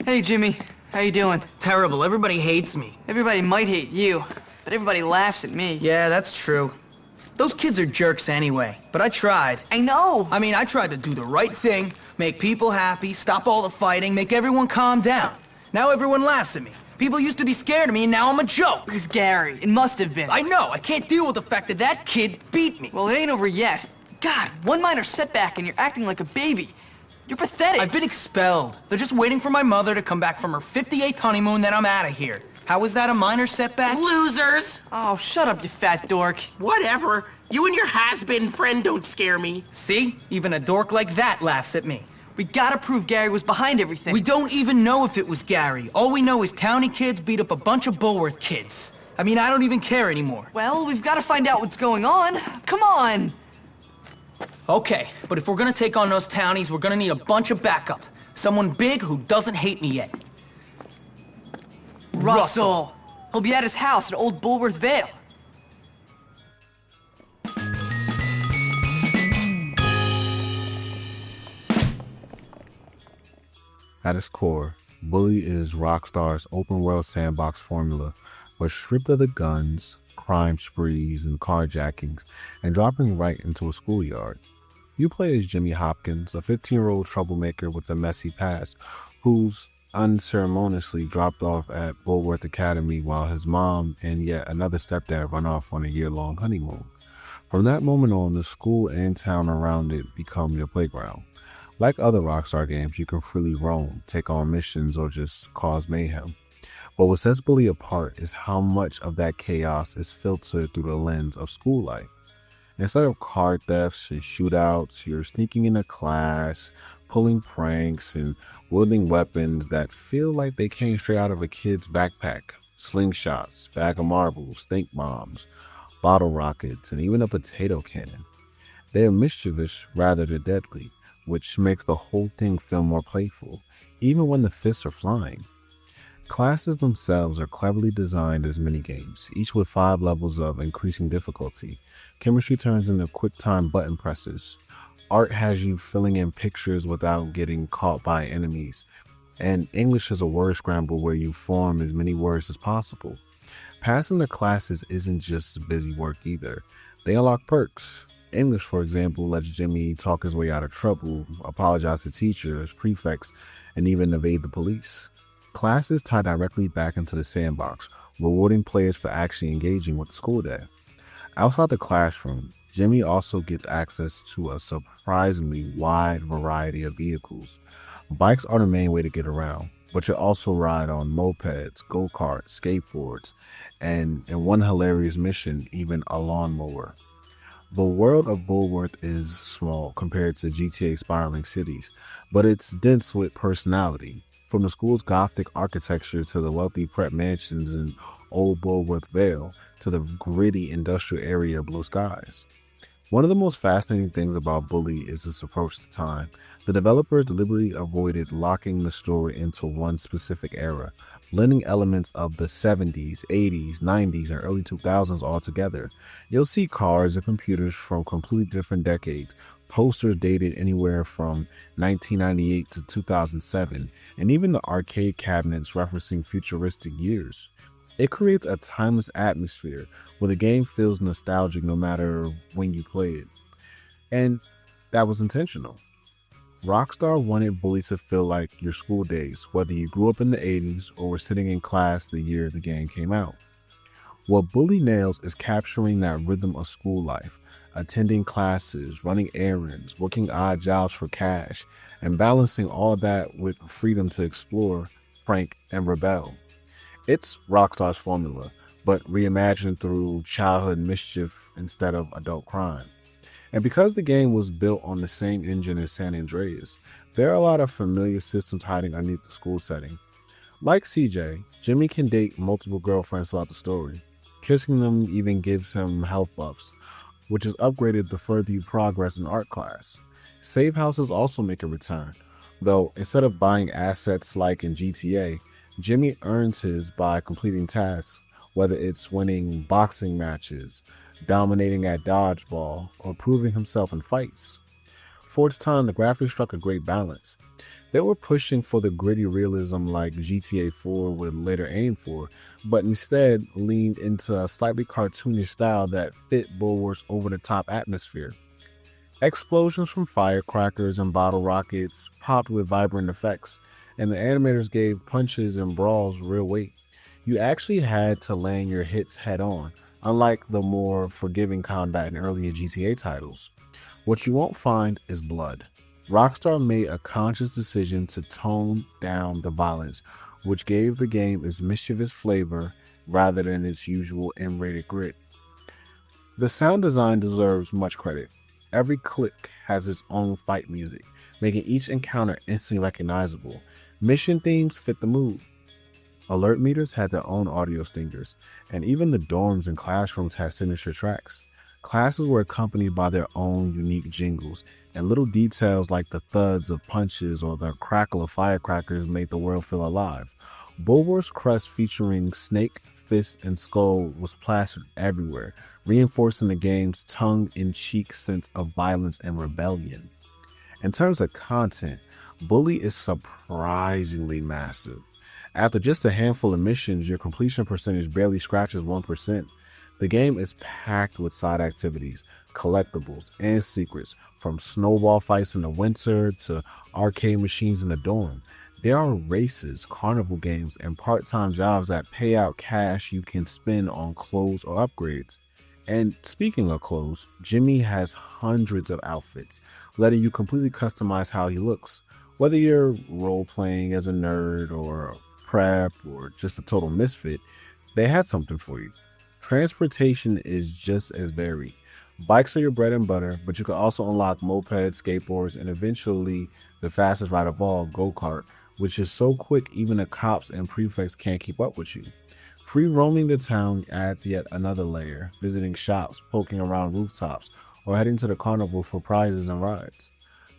Hey, Jimmy. How you doing? Terrible. Everybody hates me. Everybody might hate you, but everybody laughs at me. Yeah, that's true. Those kids are jerks anyway, but I tried. I know. I mean, I tried to do the right thing, make people happy, stop all the fighting, make everyone calm down. Now everyone laughs at me. People used to be scared of me, and now I'm a joke. It was Gary. It must have been. I know. I can't deal with the fact that that kid beat me. Well, it ain't over yet. God, one minor setback and you're acting like a baby. You're pathetic. I've been expelled. They're just waiting for my mother to come back from her 58th honeymoon, then I'm out of here. How is that a minor setback? Losers! Oh, shut up, you fat dork. Whatever. You and your has-been friend don't scare me. See? Even a dork like that laughs at me. We gotta prove Gary was behind everything. We don't even know if it was Gary. All we know is Townie kids beat up a bunch of Bullworth kids. I mean, I don't even care anymore. Well, we've gotta find out what's going on. Come on! Okay, but if we're gonna take on those Townies, we're gonna need a bunch of backup. Someone big who doesn't hate me yet. Russell! He'll be at his house at Old Bullworth Vale. At its core, Bully is Rockstar's open-world sandbox formula, but stripped of the guns, crime sprees, and carjackings, and dropping right into a schoolyard. You play as Jimmy Hopkins, a 15-year-old troublemaker with a messy past, who's unceremoniously dropped off at Bullworth Academy while his mom and yet another stepdad run off on a year-long honeymoon. From that moment on, the school and town around it become your playground. Like other Rockstar games, you can freely roam, take on missions, or just cause mayhem. But what sets Bully apart is how much of that chaos is filtered through the lens of school life. Instead of car thefts and shootouts, you're sneaking into class, pulling pranks, and wielding weapons that feel like they came straight out of a kid's backpack. Slingshots, bag of marbles, stink bombs, bottle rockets, and even a potato cannon. They're mischievous rather than deadly, which makes the whole thing feel more playful, even when the fists are flying. Classes themselves are cleverly designed as minigames, each with 5 levels of increasing difficulty. Chemistry turns into quick-time button presses. Art has you filling in pictures without getting caught by enemies. And English is a word scramble where you form as many words as possible. Passing the classes isn't just busy work either. They unlock perks. English, for example, lets Jimmy talk his way out of trouble, apologize to teachers, prefects, and even evade the police. Classes tie directly back into the sandbox, rewarding players for actually engaging with the school day. Outside the classroom, Jimmy also gets access to a surprisingly wide variety of vehicles. Bikes are the main way to get around, but you also ride on mopeds, go-karts, skateboards, and in one hilarious mission, even a lawnmower. The world of Bullworth is small compared to GTA spiraling cities, but it's dense with personality. From the school's gothic architecture to the wealthy prep mansions in Old Bullworth Vale to the gritty industrial area of blue skies. One of the most fascinating things about Bully is its approach to time. The developer deliberately avoided locking the story into one specific era, blending elements of the 70s, 80s, 90s, and early 2000s all together. You'll see cars and computers from completely different decades, posters dated anywhere from 1998 to 2007, and even the arcade cabinets referencing futuristic years. It creates a timeless atmosphere where the game feels nostalgic no matter when you play it. And that was intentional. Rockstar wanted Bully to feel like your school days, whether you grew up in the 80s or were sitting in class the year the game came out. What Bully nails is capturing that rhythm of school life, attending classes, running errands, working odd jobs for cash, and balancing all that with freedom to explore, prank, and rebel. It's Rockstar's formula, but reimagined through childhood mischief instead of adult crime. And because the game was built on the same engine as San Andreas, there are a lot of familiar systems hiding underneath the school setting. Like CJ, Jimmy can date multiple girlfriends throughout the story. Kissing them even gives him health buffs, which is upgraded the further you progress in art class. Save houses also make a return, though instead of buying assets like in GTA, Jimmy earns his by completing tasks, whether it's winning boxing matches, dominating at dodgeball, or proving himself in fights. For its time, the graphics struck a great balance. They were pushing for the gritty realism like GTA 4 would later aim for, but instead leaned into a slightly cartoonish style that fit Bullworth's over-the-top atmosphere. Explosions from firecrackers and bottle rockets popped with vibrant effects, and the animators gave punches and brawls real weight. You actually had to land your hits head-on, unlike the more forgiving combat in earlier GTA titles. What you won't find is blood. Rockstar made a conscious decision to tone down the violence, which gave the game its mischievous flavor rather than its usual M-rated grit. The sound design deserves much credit. Every clique has its own fight music, making each encounter instantly recognizable. Mission themes fit the mood. Alert meters had their own audio stingers, and even the dorms and classrooms had signature tracks. Classes were accompanied by their own unique jingles, and little details like the thuds of punches or the crackle of firecrackers made the world feel alive. Bullworth's crest featuring Snake, Fist, and Skull was plastered everywhere, reinforcing the game's tongue-in-cheek sense of violence and rebellion. In terms of content, Bully is surprisingly massive. After just a handful of missions, your completion percentage barely scratches 1%. The game is packed with side activities, collectibles, and secrets, from snowball fights in the winter to arcade machines in the dorm. There are races, carnival games, and part-time jobs that pay out cash you can spend on clothes or upgrades. And speaking of clothes, Jimmy has hundreds of outfits, letting you completely customize how he looks. Whether you're role-playing as a nerd or a prep or just a total misfit, they had something for you. Transportation is just as varied. Bikes are your bread and butter, but you can also unlock mopeds, skateboards, and eventually the fastest ride of all, go-kart, which is so quick even the cops and prefects can't keep up with you. Free roaming the town adds yet another layer, visiting shops, poking around rooftops, or heading to the carnival for prizes and rides.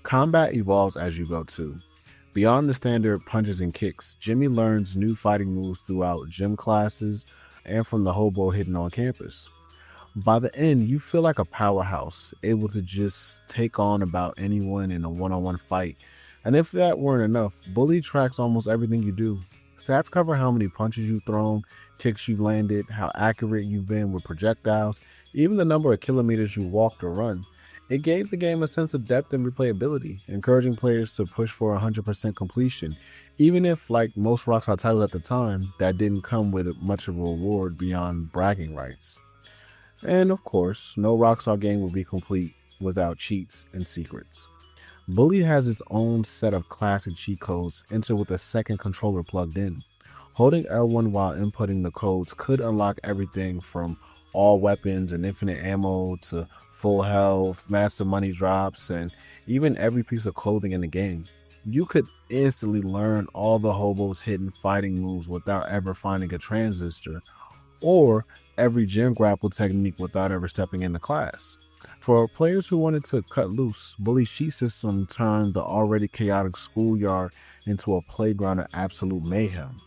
Combat evolves as you go too. Beyond the standard punches and kicks, Jimmy learns new fighting moves throughout gym classes and from the hobo hidden on campus. By the end, you feel like a powerhouse, able to just take on about anyone in a one-on-one fight. And if that weren't enough, Bully tracks almost everything you do. Stats cover how many punches you've thrown, kicks you've landed, how accurate you've been with projectiles, even the number of kilometers you walked or run. It gave the game a sense of depth and replayability, encouraging players to push for 100% completion, even if, like most Rockstar titles at the time, that didn't come with much of a reward beyond bragging rights. And of course, no Rockstar game would be complete without cheats and secrets. Bully has its own set of classic cheat codes entered with a second controller plugged in. Holding L1 while inputting the codes could unlock everything from all weapons and infinite ammo to full health, massive money drops, and even every piece of clothing in the game. You could instantly learn all the hobo's hidden fighting moves without ever finding a transistor, or every gym grapple technique without ever stepping into class. For players who wanted to cut loose, Bully's cheat system turned the already chaotic schoolyard into a playground of absolute mayhem.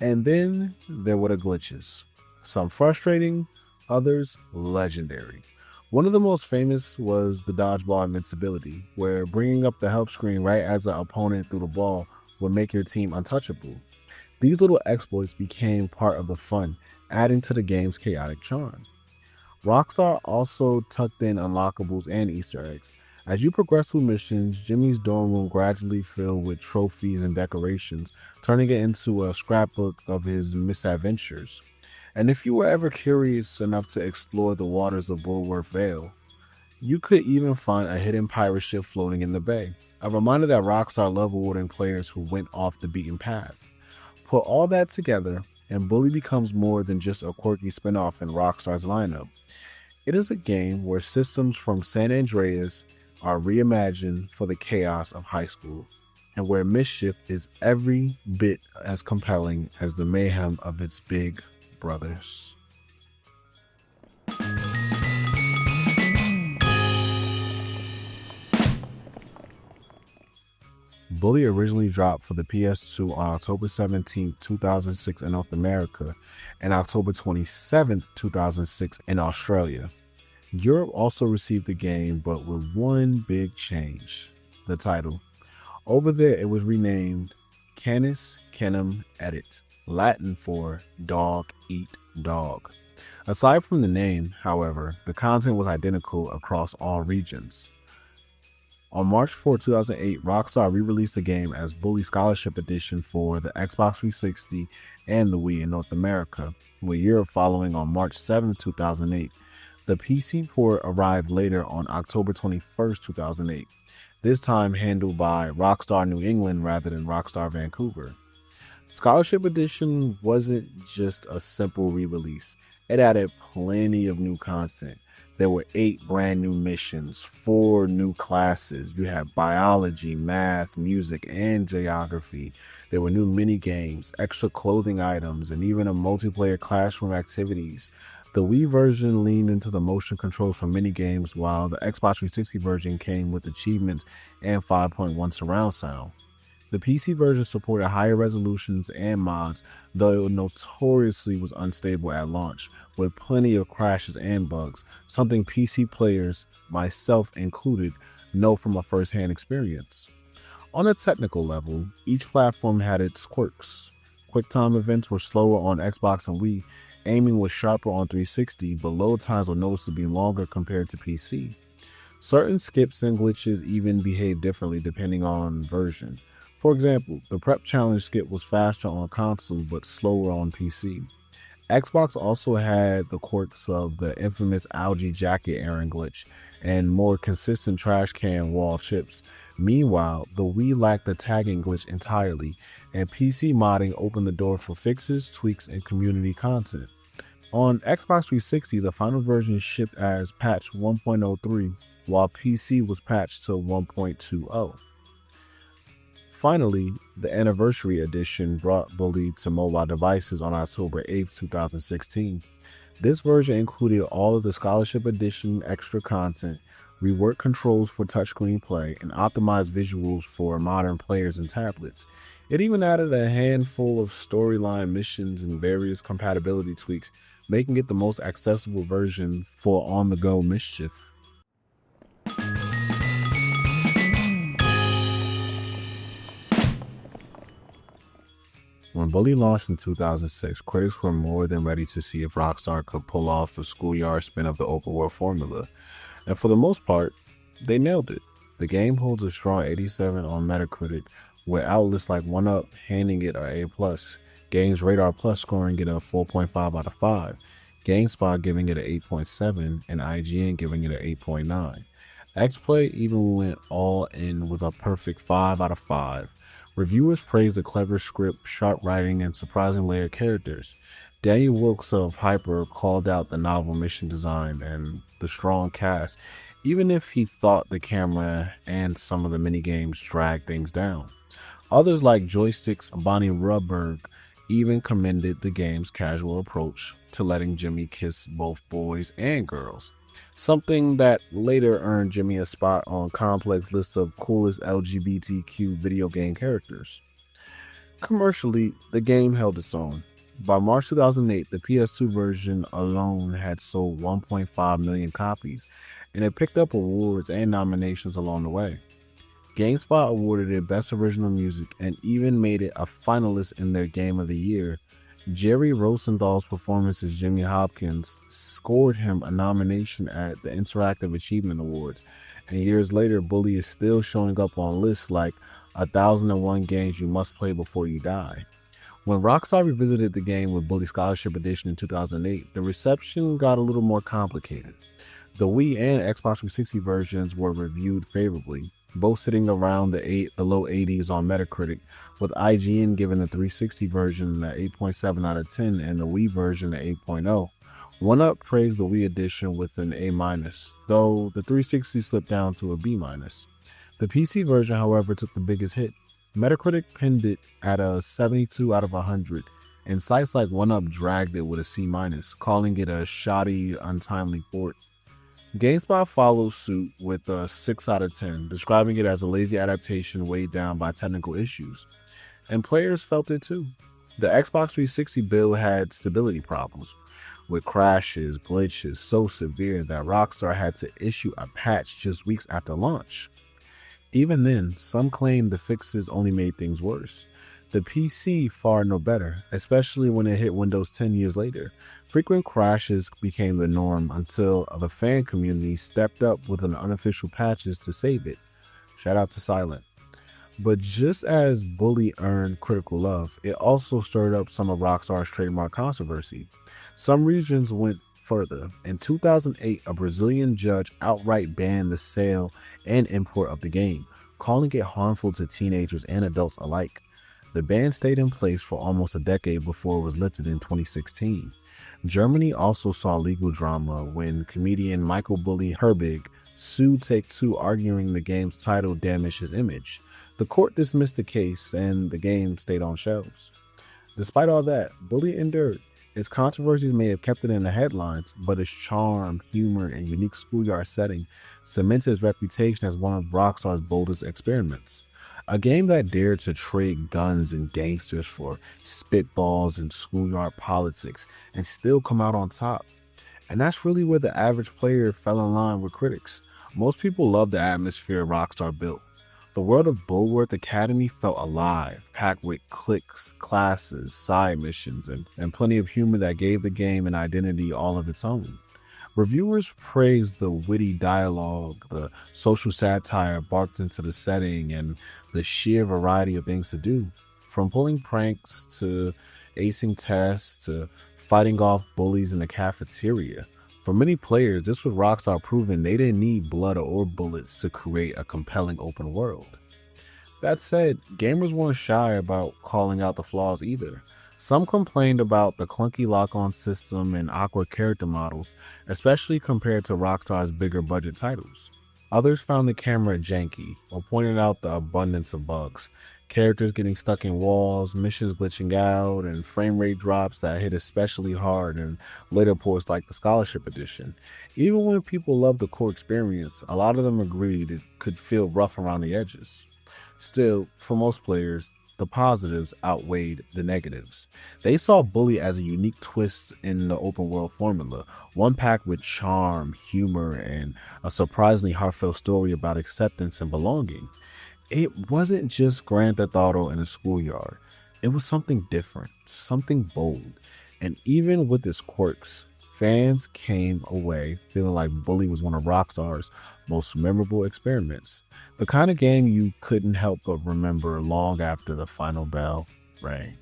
And then there were the glitches. Some frustrating, others legendary. One of the most famous was the dodgeball invincibility, where bringing up the help screen right as the opponent threw the ball would make your team untouchable. These little exploits became part of the fun, adding to the game's chaotic charm. Rockstar also tucked in unlockables and Easter eggs. As you progress through missions, Jimmy's dorm room gradually filled with trophies and decorations, turning it into a scrapbook of his misadventures. And if you were ever curious enough to explore the waters of Bullworth Vale, you could even find a hidden pirate ship floating in the bay, a reminder that Rockstar loved rewarding players who went off the beaten path. Put all that together, and Bully becomes more than just a quirky spin-off in Rockstar's lineup. It is a game where systems from San Andreas are reimagined for the chaos of high school, and where mischief is every bit as compelling as the mayhem of its big brothers. Bully originally dropped for the PS2 on October 17, 2006 in North America and October 27, 2006 in Australia. Europe also received the game, but with one big change: the title. Over there, it was renamed Canis Canem Edit, Latin for Dog Eat Dog. Aside from the name, however, the content was identical across all regions. On March 4, 2008, Rockstar re-released the game as Bully Scholarship Edition for the Xbox 360 and the Wii in North America, with Europe following on March 7, 2008. The PC port arrived later on October 21, 2008, this time handled by Rockstar New England rather than Rockstar Vancouver. Scholarship Edition wasn't just a simple re-release. It added plenty of new content. There were 8 brand new missions, 4 new classes. You had biology, math, music, and geography. There were new mini games, extra clothing items, and even a multiplayer classroom activities. The Wii version leaned into the motion controls for mini games, while the Xbox 360 version came with achievements and 5.1 surround sound. The PC version supported higher resolutions and mods, though it notoriously was unstable at launch, with plenty of crashes and bugs, something PC players, myself included, know from a first-hand experience. On a technical level, each platform had its quirks. QuickTime events were slower on Xbox and Wii, aiming was sharper on 360, but load times were noticeably longer compared to PC. Certain skips and glitches even behaved differently depending on version. For example, the prep challenge skip was faster on console but slower on PC. Xbox also had the quirks of the infamous algae jacket errand glitch and more consistent trash can wall chips. Meanwhile, the Wii lacked the tagging glitch entirely, and PC modding opened the door for fixes, tweaks, and community content. On Xbox 360, the final version shipped as patch 1.03, while PC was patched to 1.20. Finally, the Anniversary Edition brought Bully to mobile devices on October 8, 2016. This version included all of the Scholarship Edition extra content, reworked controls for touchscreen play, and optimized visuals for modern players and tablets. It even added a handful of storyline missions and various compatibility tweaks, making it the most accessible version for on-the-go mischief. When Bully launched in 2006, critics were more than ready to see if Rockstar could pull off the schoolyard spin of the open world formula, and for the most part, they nailed it. The game holds a strong 87 on Metacritic, with outlets like 1UP handing it an A+, Games Radar Plus scoring it a 4.5 out of 5, GameSpot giving it an 8.7, and IGN giving it an 8.9. XPlay even went all in with a perfect 5 out of 5. Reviewers praised the clever script, sharp writing, and surprising layered characters. Daniel Wilkes of Hyper called out the novel mission design and the strong cast, even if he thought the camera and some of the minigames dragged things down. Others like Joystick's Bonnie Rubberg even commended the game's casual approach to letting Jimmy kiss both boys and girls, something that later earned Jimmy a spot on Complex's list of coolest LGBTQ video game characters. Commercially, the game held its own. By March 2008, the PS2 version alone had sold 1.5 million copies, and it picked up awards and nominations along the way. GameSpot awarded it Best Original Music and even made it a finalist in their Game of the Year. Jerry Rosenthal's performance as Jimmy Hopkins scored him a nomination at the Interactive Achievement Awards, and years later, Bully is still showing up on lists like 1001 Games You Must Play Before You Die. When Rockstar revisited the game with Bully Scholarship Edition in 2008, the reception got a little more complicated. The Wii and Xbox 360 versions were reviewed favorably, both sitting around the low 80s on Metacritic, with IGN giving the 360 version an 8.7 out of 10 and the Wii version an 8.0. 1UP praised the Wii edition with an A-, though the 360 slipped down to a B-. The PC version, however, took the biggest hit. Metacritic pinned it at a 72 out of 100, and sites like 1UP dragged it with a C-, calling it a shoddy, untimely port. GameSpot follows suit with a 6 out of 10, describing it as a lazy adaptation weighed down by technical issues. And players felt it too. The Xbox 360 build had stability problems, with crashes, glitches so severe that Rockstar had to issue a patch just weeks after launch. Even then, some claimed the fixes only made things worse. The PC fared no better, especially when it hit Windows 10 years later. Frequent crashes became the norm until the fan community stepped up with an unofficial patches to save it. Shout out to Silent. But just as Bully earned critical love, it also stirred up some of Rockstar's trademark controversy. Some regions went further. In 2008, a Brazilian judge outright banned the sale and import of the game, calling it harmful to teenagers and adults alike. The ban stayed in place for almost a decade before it was lifted in 2016. Germany also saw legal drama when comedian Michael Bully Herbig sued Take-Two, arguing the game's title damaged his image. The court dismissed the case and the game stayed on shelves. Despite all that, Bully endured. Its controversies may have kept it in the headlines, but its charm, humor, and unique schoolyard setting cements its reputation as one of Rockstar's boldest experiments. A game that dared to trade guns and gangsters for spitballs and schoolyard politics and still come out on top. And that's really where the average player fell in line with critics. Most people loved the atmosphere Rockstar built. The world of Bullworth Academy felt alive, packed with cliques, classes, side missions, and plenty of humor that gave the game an identity all of its own. Reviewers praised the witty dialogue, the social satire barked into the setting, and the sheer variety of things to do. From pulling pranks to acing tests to fighting off bullies in the cafeteria. For many players, this was Rockstar proving they didn't need blood or bullets to create a compelling open world. That said, gamers weren't shy about calling out the flaws either. Some complained about the clunky lock-on system and awkward character models, especially compared to Rockstar's bigger budget titles. Others found the camera janky or pointed out the abundance of bugs, characters getting stuck in walls, missions glitching out, and frame rate drops that hit especially hard in later ports like the Scholarship Edition. Even when people loved the core experience, a lot of them agreed it could feel rough around the edges. Still, for most players, the positives outweighed the negatives. They saw Bully as a unique twist in the open world formula, one packed with charm, humor, and a surprisingly heartfelt story about acceptance and belonging. It wasn't just Grand Theft Auto in a schoolyard. It was something different, something bold. And even with its quirks, fans came away feeling like Bully was one of Rockstar's most memorable experiments. The kind of game you couldn't help but remember long after the final bell rang.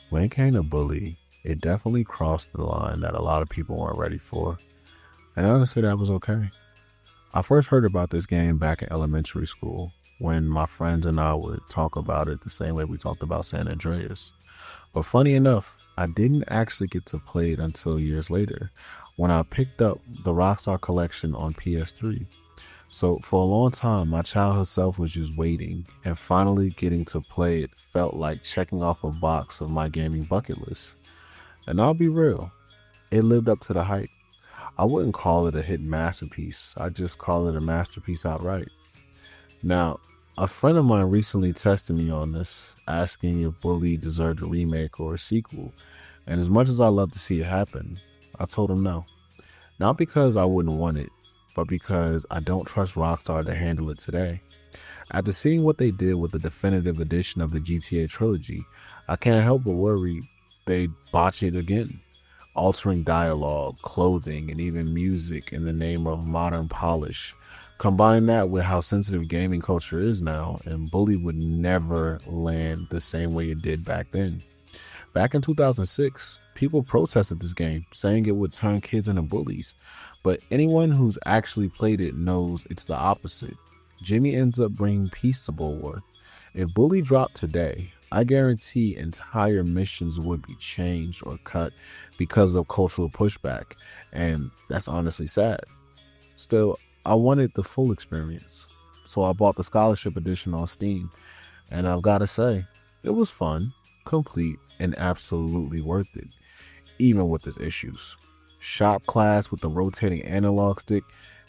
When it came to Bully, it definitely crossed the line that a lot of people weren't ready for. And honestly, that was okay. I first heard about this game back in elementary school when my friends and I would talk about it the same way we talked about San Andreas. But funny enough, I didn't actually get to play it until years later when I picked up the Rockstar collection on PS3. So for a long time, my childhood self was just waiting, and finally getting to play it felt like checking off a box of my gaming bucket list. And I'll be real, it lived up to the hype. I wouldn't call it a hit masterpiece, I'd just call it a masterpiece outright. Now, a friend of mine recently tested me on this, asking if Bully deserved a remake or a sequel, and as much as I love to see it happen, I told him no. Not because I wouldn't want it, but because I don't trust Rockstar to handle it today. After seeing what they did with the definitive edition of the GTA trilogy, I can't help but worry they botch it again, altering dialogue, clothing, and even music in the name of modern polish. Combine that with how sensitive gaming culture is now, and Bully would never land the same way it did back then. Back in 2006, people protested this game, saying it would turn kids into bullies. But anyone who's actually played it knows it's the opposite. Jimmy ends up bringing peace to Bullworth. If Bully dropped today, I guarantee entire missions would be changed or cut because of cultural pushback, and that's honestly sad. Still, I wanted the full experience, so I bought the Scholarship Edition on Steam, and I've got to say, It was fun, complete, and absolutely worth it, even with its issues. Shop class with the rotating analog stick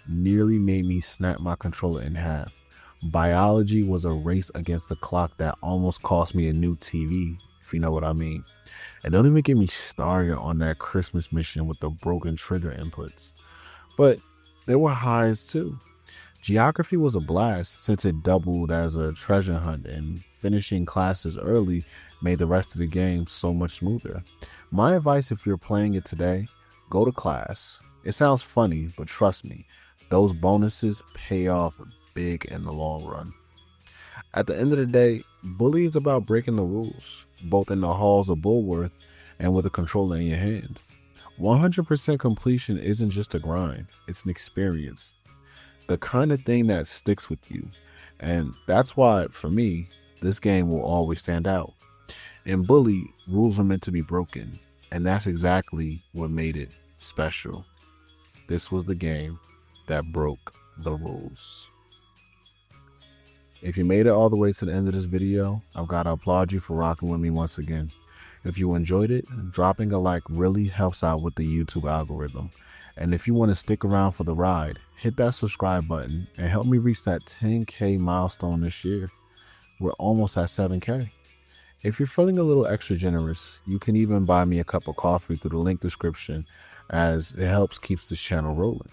nearly made me snap my controller in half. Biology was a race against the clock that almost cost me a new TV, if you know what I mean. And don't even get me started on that Christmas mission with the broken trigger inputs. But there were highs too. Geography was a blast since it doubled as a treasure hunt, and finishing classes early made the rest of the game so much smoother. My advice if you're playing it today, go to class. It sounds funny, but trust me, those bonuses pay off big in the long run. At the end of the day, Bully is about breaking the rules, both in the halls of Bullworth and with a controller in your hand. 100% completion isn't just a grind, it's an experience. The kind of thing that sticks with you. And that's why, for me, this game will always stand out. In Bully, rules are meant to be broken, and that's exactly what made it special. This was the game that broke the rules. If you made it all the way to the end of this video, I've got to applaud you for rocking with me once again. If you enjoyed it, dropping a like really helps out with the YouTube algorithm. And if you want to stick around for the ride, hit that subscribe button and help me reach that 10K milestone this year. We're almost at 7K. If you're feeling a little extra generous, you can even buy me a cup of coffee through the link description, as it helps keeps this channel rolling.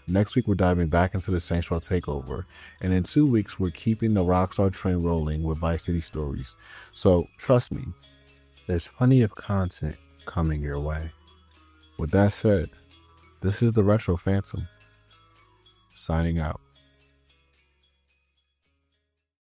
Next week, we're diving back into the Saints Row takeover, and in 2 weeks, we're keeping the Rockstar train rolling with Vice City stories. So trust me, there's plenty of content coming your way. With that said, this is the Retro Phantom, signing out.